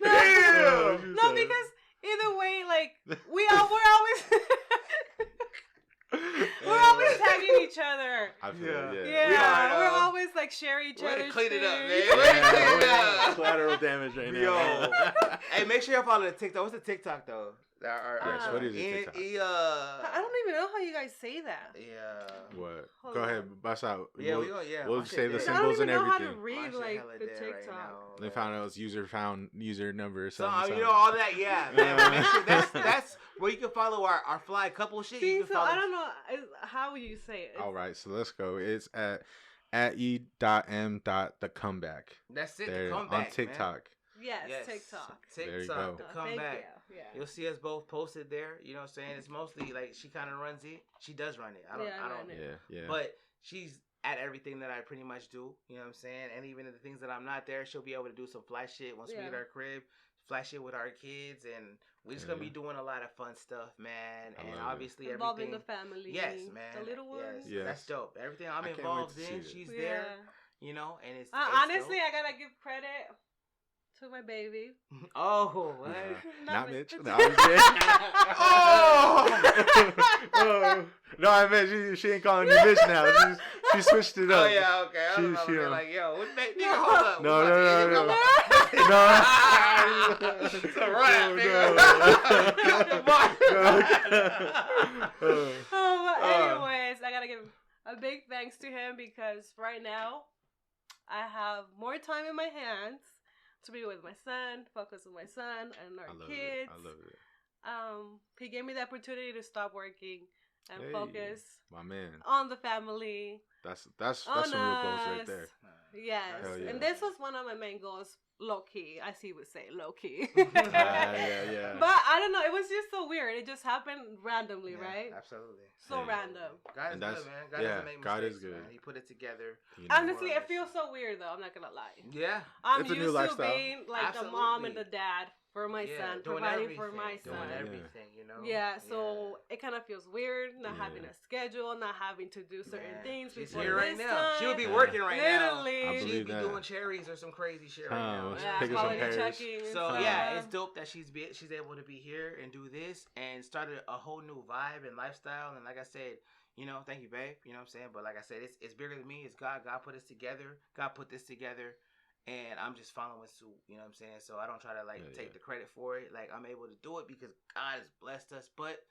Damn. No, because either way, like we're always tagging each other. I feel it, Yeah, we're always like sharing each other's clean it up, things. man. Way to clean it up. Collateral damage right now. Yo. Hey, make sure y'all follow the TikTok. What's the TikTok though? Yes, what is it, TikTok? I don't even know how you guys say that. Yeah. What? Hold Go on. ahead, bust out. Yeah, we'll say the I don't symbols even and know how to everything. read My shit like hella the dead right TikTok. now, They found out it's user number or So something. you know all that, yeah. Man, but make sure that's where you can follow our fly couple shit. See, You can so follow. I don't know how would you say it. All right, so let's go. It's at e.m.the-comeback. That's it. There The comeback, on TikTok. Man. Yes, Yes. TikTok. There you TikTok. go. The Thank comeback. you. Yeah. You'll see us both posted there. You know what I'm saying? It's mostly like she kind of runs it. She does run it. I don't. run it. Yeah. But she's at everything that I pretty much do. You know what I'm saying? And even in the things that I'm not there, she'll be able to do some fly shit once we get our crib. Fly shit with our kids, and we're just gonna be doing a lot of fun stuff, man. And obviously involving everything. the family. Yes, man. The little ones. Yes. That's dope. Everything I'm I can't involved wait to in, see it. she's there. You know, and it's honestly, dope. I gotta give credit to my baby. Oh, what? Not Mitch. Mitch. No, I'm kidding. Oh! No, I meant she ain't calling you Mitch now. She switched it up. Oh yeah, okay. I don't know. They're like, yo, what nigga, hold up. No. It's a wrap, nigga. Anyways, I gotta give a big thanks to him because right now I have more time in my hands to be with my son, focus with my son and our kids. I love it. He gave me the opportunity to stop working and focus my man on the family. That's some real goals right there. Yes, Yeah. and this was one of my main goals. Low key, as he would say, low key. Yeah. But I don't know. It was just so weird. It just happened randomly, right? Absolutely. So random. God is good, man. God doesn't make mistakes, God is good. Man. He put it together. Honestly, it feels so weird though. I'm not gonna lie. Yeah. I'm It's a new used to lifestyle. being like the mom and the dad for my son, providing for my son. Doing everything, you know. Yeah, so it kind of feels weird not having a schedule, not having to do certain things. She's before here right this now. time. She would be working right now. Literally. She'd be doing cherries or some crazy shit right now. Picking some pears. So yeah, it's dope that she's able to be here and do this and started a whole new vibe and lifestyle. And like I said, you know, thank you, babe. You know what I'm saying? But like I said, it's bigger than me. It's God. God put us together. God put this together. And I'm just following suit, you know what I'm saying? So I don't try to take the credit for it. Like I'm able to do it because God has blessed us. But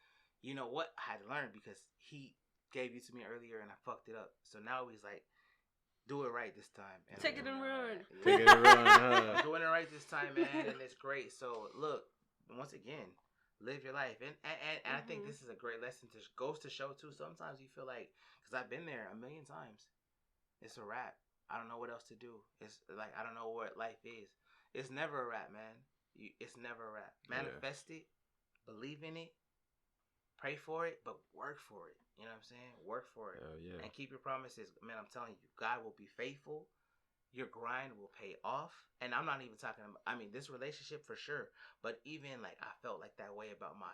you know what? I had to learn because He gave you to me earlier and I fucked it up. So now He's like, do it right this time. And take it and run. Take it and run. Doing it right this time, man, and it's great. So look, once again, live your life, and I think this is a great lesson to goes to show too. Sometimes you feel like, because I've been there a million times, it's a wrap. I don't know what else to do. It's like I don't know what life is. It's never a wrap, man. It's never a wrap. Manifest it, believe in it, pray for it, but work for it. You know what I'm saying? Work for it, and keep your promises, man. I'm telling you, God will be faithful. Your grind will pay off, and I'm not even talking about. I mean, this relationship for sure, but even like I felt like that way about my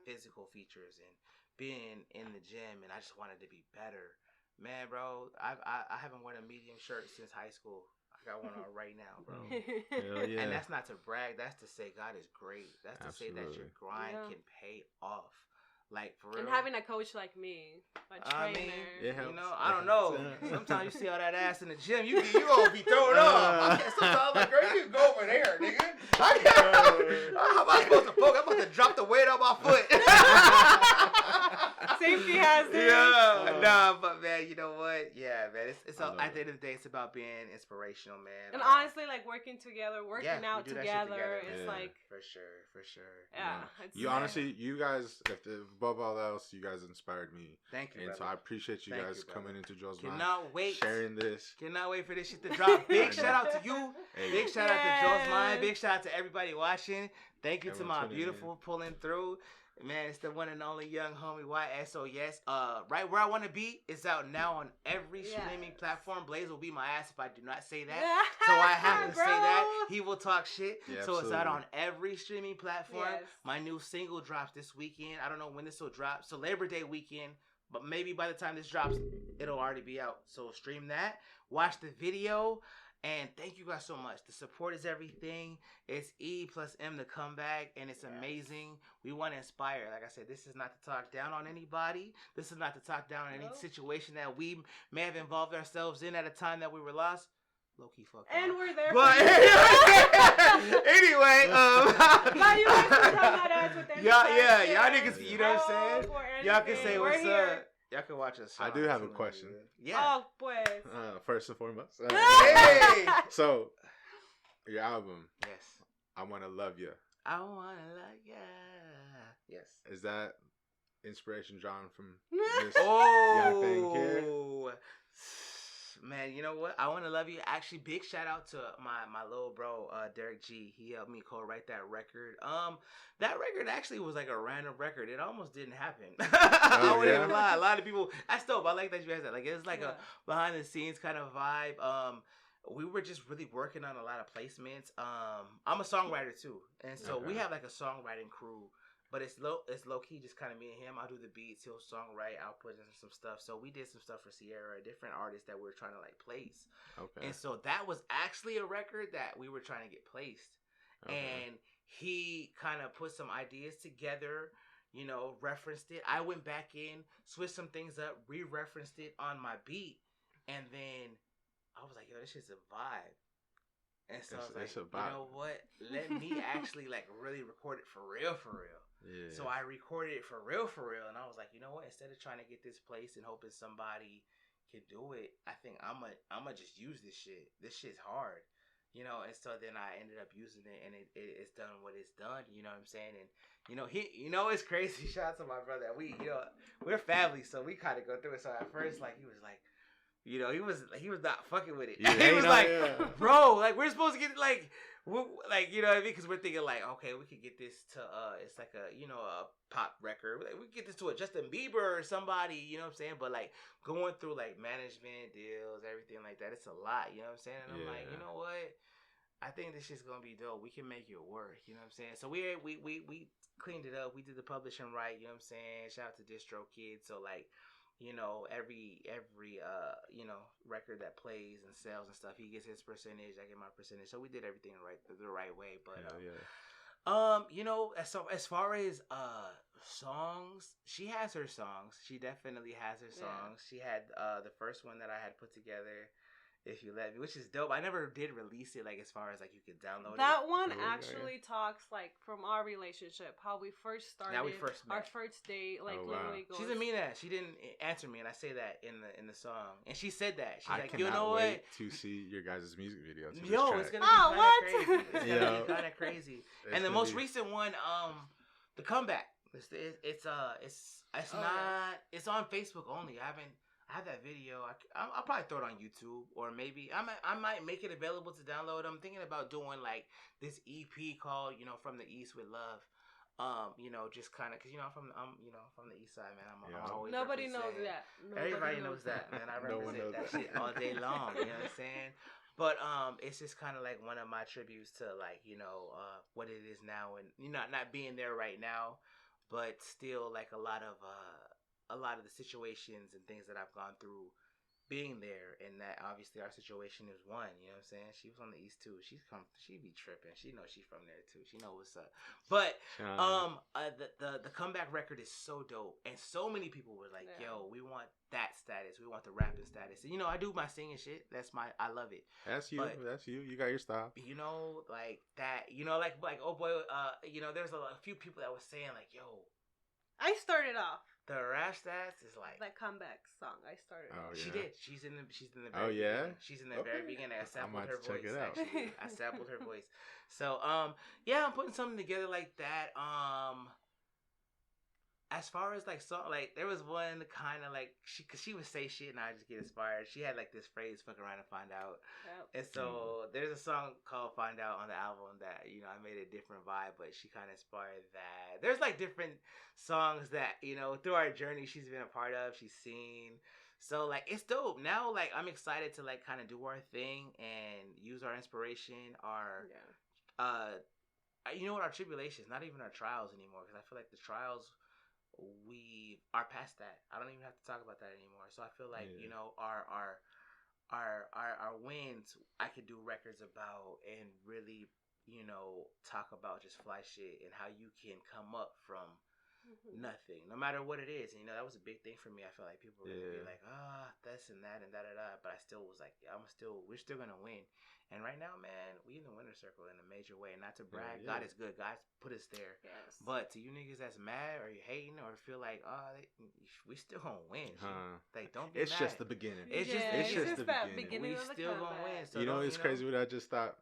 physical features and being in the gym, and I just wanted to be better. Man, bro, I haven't worn a medium shirt since high school. I got one on right now, bro. Hell yeah. And that's not to brag. That's to say God is great. That's to say that your grind can pay off. Like, for real. And having a coach like me, a trainer. You know, I don't know. Sometimes you see all that ass in the gym, you gonna be throwing up. Sometimes I'm like, girl, you can go over there, nigga. How am I supposed to focus? I'm about to drop the weight on my foot. Safety hazard. Yeah, nah, but man, you know what? Yeah, man, it's all, at the end of the day, it's about being inspirational, man. And honestly, like working together, working out together, it's like for sure. Yeah, you honestly, you guys, above all else, you guys inspired me. Thank you, and so I appreciate you guys coming into Joe's Mind. Cannot wait, sharing this. Cannot wait for this shit to drop. Big shout out to you. Big shout out to Joe's Mind. Big shout out to everybody watching. Thank you to my beautiful pulling through. Man, it's the one and only young homie YSOS. Right Where I Want to Be is out now on every streaming platform. Blaze will beat my ass if I do not say that. So I have to say that. He will talk shit. Yeah, so it's out on every streaming platform. Yes. My new single drops this weekend. I don't know when this will drop. So Labor Day weekend. But maybe by the time this drops, it'll already be out. So stream that. Watch the video. And thank you guys so much. The support is everything. It's E plus M the comeback, and it's amazing. We want to inspire. Like I said, this is not to talk down on anybody. This is not to talk down on any situation that we may have involved ourselves in at a time that we were lost. Low key fuck. And we're there. But anyway, now you guys can tell that ass with y'all niggas, you know what I'm saying? Y'all can say what's up. Y'all can watch us. I do have a question. Yeah. Oh, pues. First and foremost. Hey! So, your album. Yes. I Want to Love You. I want to love you. Yes. Is that inspiration drawn from this young thing here? Man, you know what? I Want to Love You. Actually, big shout out to my little bro, Derek G. He helped me co-write that record. That record actually was like a random record. It almost didn't happen. I wouldn't even lie. A lot of people. That's dope. I like that you guys said. Like it's like a behind the scenes kind of vibe. We were just really working on a lot of placements. I'm a songwriter too, and so we have like a songwriting crew. But it's low key, just kind of me and him. I'll do the beats, he'll songwrite, I'll put in some stuff. So we did some stuff for Sierra, different artists that we were trying to like place. Okay. And so that was actually a record that we were trying to get placed. Okay. And he kind of put some ideas together, you know, referenced it. I went back in, switched some things up, re-referenced it on my beat, and then I was like, yo, this shit's a vibe. And so I was like, you know what? Let me actually like really record it for real. Yeah. So I recorded it for real, and I was like, you know what? Instead of trying to get this place and hoping somebody can do it, I think I'm gonna just use this shit. This shit's hard, you know. And so then I ended up using it, and it's done what it's done. You know what I'm saying? And you know it's crazy. Shout out to my brother. We're family, so we kind of go through it. So at first, like he was like, you know, he was not fucking with it. Yeah, he was like, bro, like we're supposed to get like. Like, you know what I mean? Because we're thinking like, okay, we could get this to it's like a, you know, a pop record. Like, we could get this to a Justin Bieber or somebody, you know what I'm saying? But like going through like management deals, everything like that, it's a lot, you know what I'm saying? And I'm like, you know what? I think this shit's gonna be dope. We can make it work, you know what I'm saying? So we cleaned it up. We did the publishing right, you know what I'm saying? Shout out to Distro Kids. So like, you know, every you know, record that plays and sells and stuff, he gets his percentage, I get my percentage. So we did everything the right way. But you know, as far as songs, she has her songs. She definitely has her songs. She had the first one that I had put together, If You Let Me, which is dope. I never did release it, like as far as like you could download that one actually talks like from our relationship, how we first started, our first date, like literally goes. She didn't mean that. She didn't answer me, and I say that in the song, and she said that. She's like, you know what? I cannot wait to see your guys' music video. It's gonna be crazy. It's gonna be kind of crazy. And the most recent one, the comeback. It's on Facebook only. I have that video. I'll probably throw it on YouTube, or maybe I might make it available to download. I'm thinking about doing like this EP called, you know, From the East with Love. You know, just kind of because you know I'm from the East Side, man. I'm always nobody knows that. Everybody knows that, man. I represent that shit all day long. You know what I'm saying? But it's just kind of like one of my tributes to like, you know, what it is now, and you know, not being there right now, but still like a lot of the situations and things that I've gone through being there, and that obviously our situation is one, you know what I'm saying? She was on the East too. She be tripping. She knows she's from there too. She know what's up. But the comeback record is so dope, and so many people were like, yo, we want that status. We want the rapping status. And, you know, I do my singing shit. I love it. That's you. That's you. You got your style. You know, like that, you know, like oh boy, you know, there's a few people that was saying like, yo, I started off. The rap stats is like that comeback song. I started. Oh, yeah. She did. She's in the. Very beginning. She's in the very beginning. I sampled her voice. Actually, I sampled her voice. So yeah, I'm putting something together like that. as far as like song, like there was one kind of like cause she would say shit and I just get inspired. She had like this phrase, "Fuck around and find out," and so there's a song called "Find Out" on the album that I made a different vibe, but she kind of inspired that. There's like different songs that through our journey she's been a part of, she's seen. So like it's dope. Now like I'm excited to like kind of do our thing and use our inspiration, our our tribulations, not even our trials anymore, because I feel like the trials, we are past that. I don't even have to talk about that anymore. So I feel like our wins I could do records about and really talk about just fly shit and how you can come up from nothing, no matter what it is. That was a big thing for me. I feel like people were gonna be like, this and that and da da da, but I still was like, we're still gonna win. And right now, man, we in the winner circle in a major way. Not to brag, God is good. God put us there. Yes. But to you niggas that's mad or you hating or feel like, we still gonna win. Like, don't be mad. It's just the beginning. It's just the beginning. We still gonna win. So it's crazy what I just thought.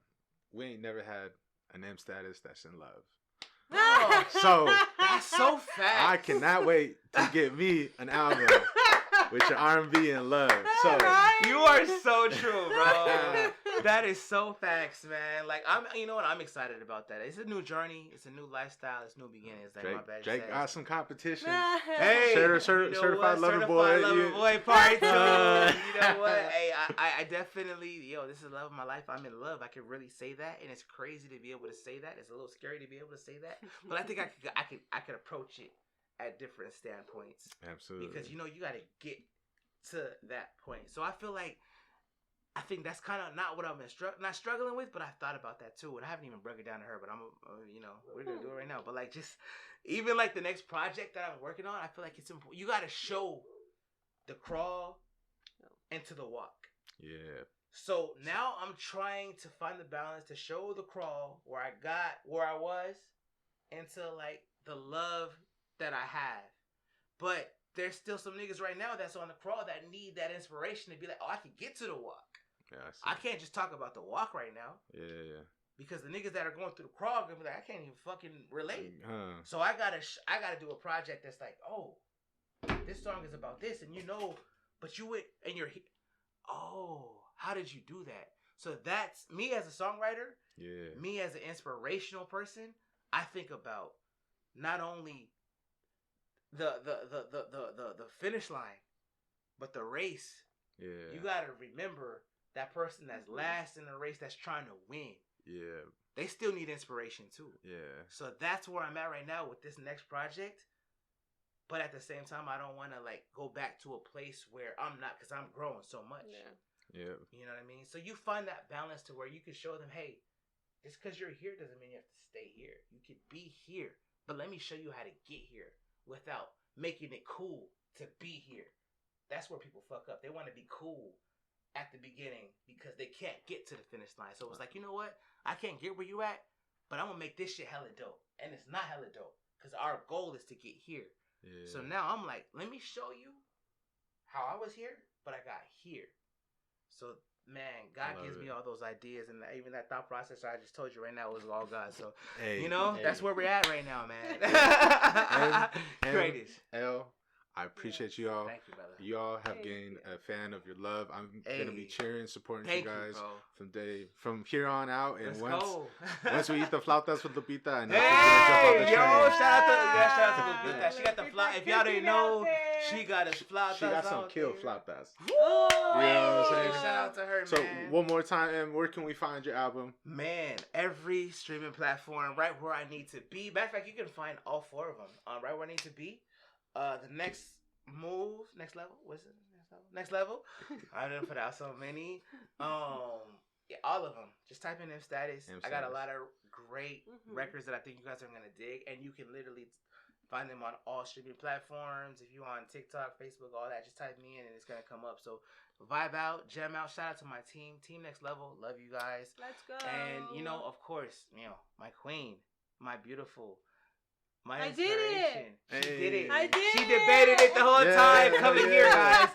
We ain't never had an M-Status that's in love. Oh, so that's so fast. I cannot wait to get me an album with your R&B and love. So you are so true, bro. That is so facts, man. Like I'm excited about that. It's a new journey. It's a new lifestyle. It's new beginnings. Like my bad. Drake got some competition. Hey, certified lover boy. Lover boy part 2. You know what? Hey, I definitely, this is the love of my life. I'm in love. I can really say that, and it's crazy to be able to say that. It's a little scary to be able to say that, but I think I could approach it at different standpoints. Absolutely. Because you got to get to that point. So I feel like I think that's kind of not what I've been not struggling with, but I thought about that too, and I haven't even broke it down to her. But we're gonna do it right now. But like, just even like the next project that I'm working on, I feel like it's important. You got to show the crawl into the walk. Yeah. So now I'm trying to find the balance to show the crawl where I was into like the love that I have, but there's still some niggas right now that's on the crawl that need that inspiration to be like, I can get to the walk. Yeah, I can't just talk about the walk right now. Yeah. Because the niggas that are going through the crawl are gonna be like, I can't even fucking relate. So I gotta do a project that's like, this song is about this, and but you went and you're, how did you do that? So that's me as a songwriter. Yeah. Me as an inspirational person. I think about not only the finish line, but the race. Yeah. You gotta remember that person that's last in the race that's trying to win. Yeah. They still need inspiration too. Yeah. So that's where I'm at right now with this next project. But at the same time, I don't want to like go back to a place where I'm not, because I'm growing so much. Yeah. You know what I mean? So you find that balance to where you can show them, hey, just because you're here doesn't mean you have to stay here. You could be here, but let me show you how to get here without making it cool to be here. That's where people fuck up. They want to be cool at the beginning because they can't get to the finish line. So it's like, you know what? I can't get where you at, but I'm going to make this shit hella dope. And it's not hella dope because our goal is to get here. Yeah. So now I'm like, let me show you how I was here, but I got here. So, man, God gives me all those ideas, and even that thought process I just told you right now was all God. So, that's where we're at right now, man. Greatest. I appreciate you all. Thank you, brother. You all have gained a fan of your love. I'm gonna be cheering, supporting you guys from here on out. And once we eat the flautas with Lupita, I know she's gonna jump on the train. Shout out to Lupita. She got the flautas. If y'all didn't know, she got a flautas. She got some kill flautas. You know what I'm saying? Shout out to her, man. So one more time, Em, where can we find your album? Man, every streaming platform, right where I need to be. Matter of fact, you can find all 4 of them right where I need to be. The next level. What's it? Next level. I didn't put out so many. All of them. Just type in M-Status. I got a lot of great records that I think you guys are gonna dig, and you can literally find them on all streaming platforms. If you're on TikTok, Facebook, all that, just type me in and it's gonna come up. So vibe out, jam out. Shout out to my team, Team Next Level. Love you guys. Let's go. And of course, my queen, my beautiful. I did it. She did it. I did. She debated it the whole time. Coming here, guys.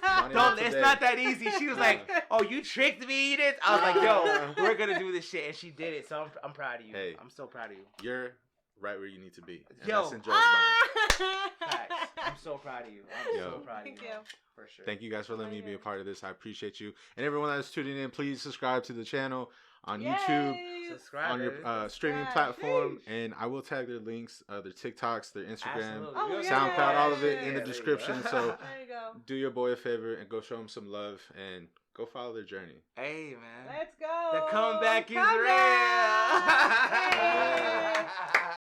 It's not that easy. She was like, "Oh, you tricked me." You did. I was like, "Yo, we're gonna do this shit," and she did it. So I'm proud of you. Hey, I'm so proud of you. You're right where you need to be. And Yo. that's in Joe's mind. Facts. I'm so proud of you. I'm so proud of you. Thank you. For sure. Thank you guys for letting me be a part of this. I appreciate you. And everyone that's tuning in, please subscribe to the channel on YouTube, subscribe on your streaming platform. And I will tag their links, their TikToks, their Instagram, SoundCloud, all of it in the description. So there you go. Do your boy a favor and go show him some love and go follow their journey. Hey, man. Let's go. The comeback is real. Hey.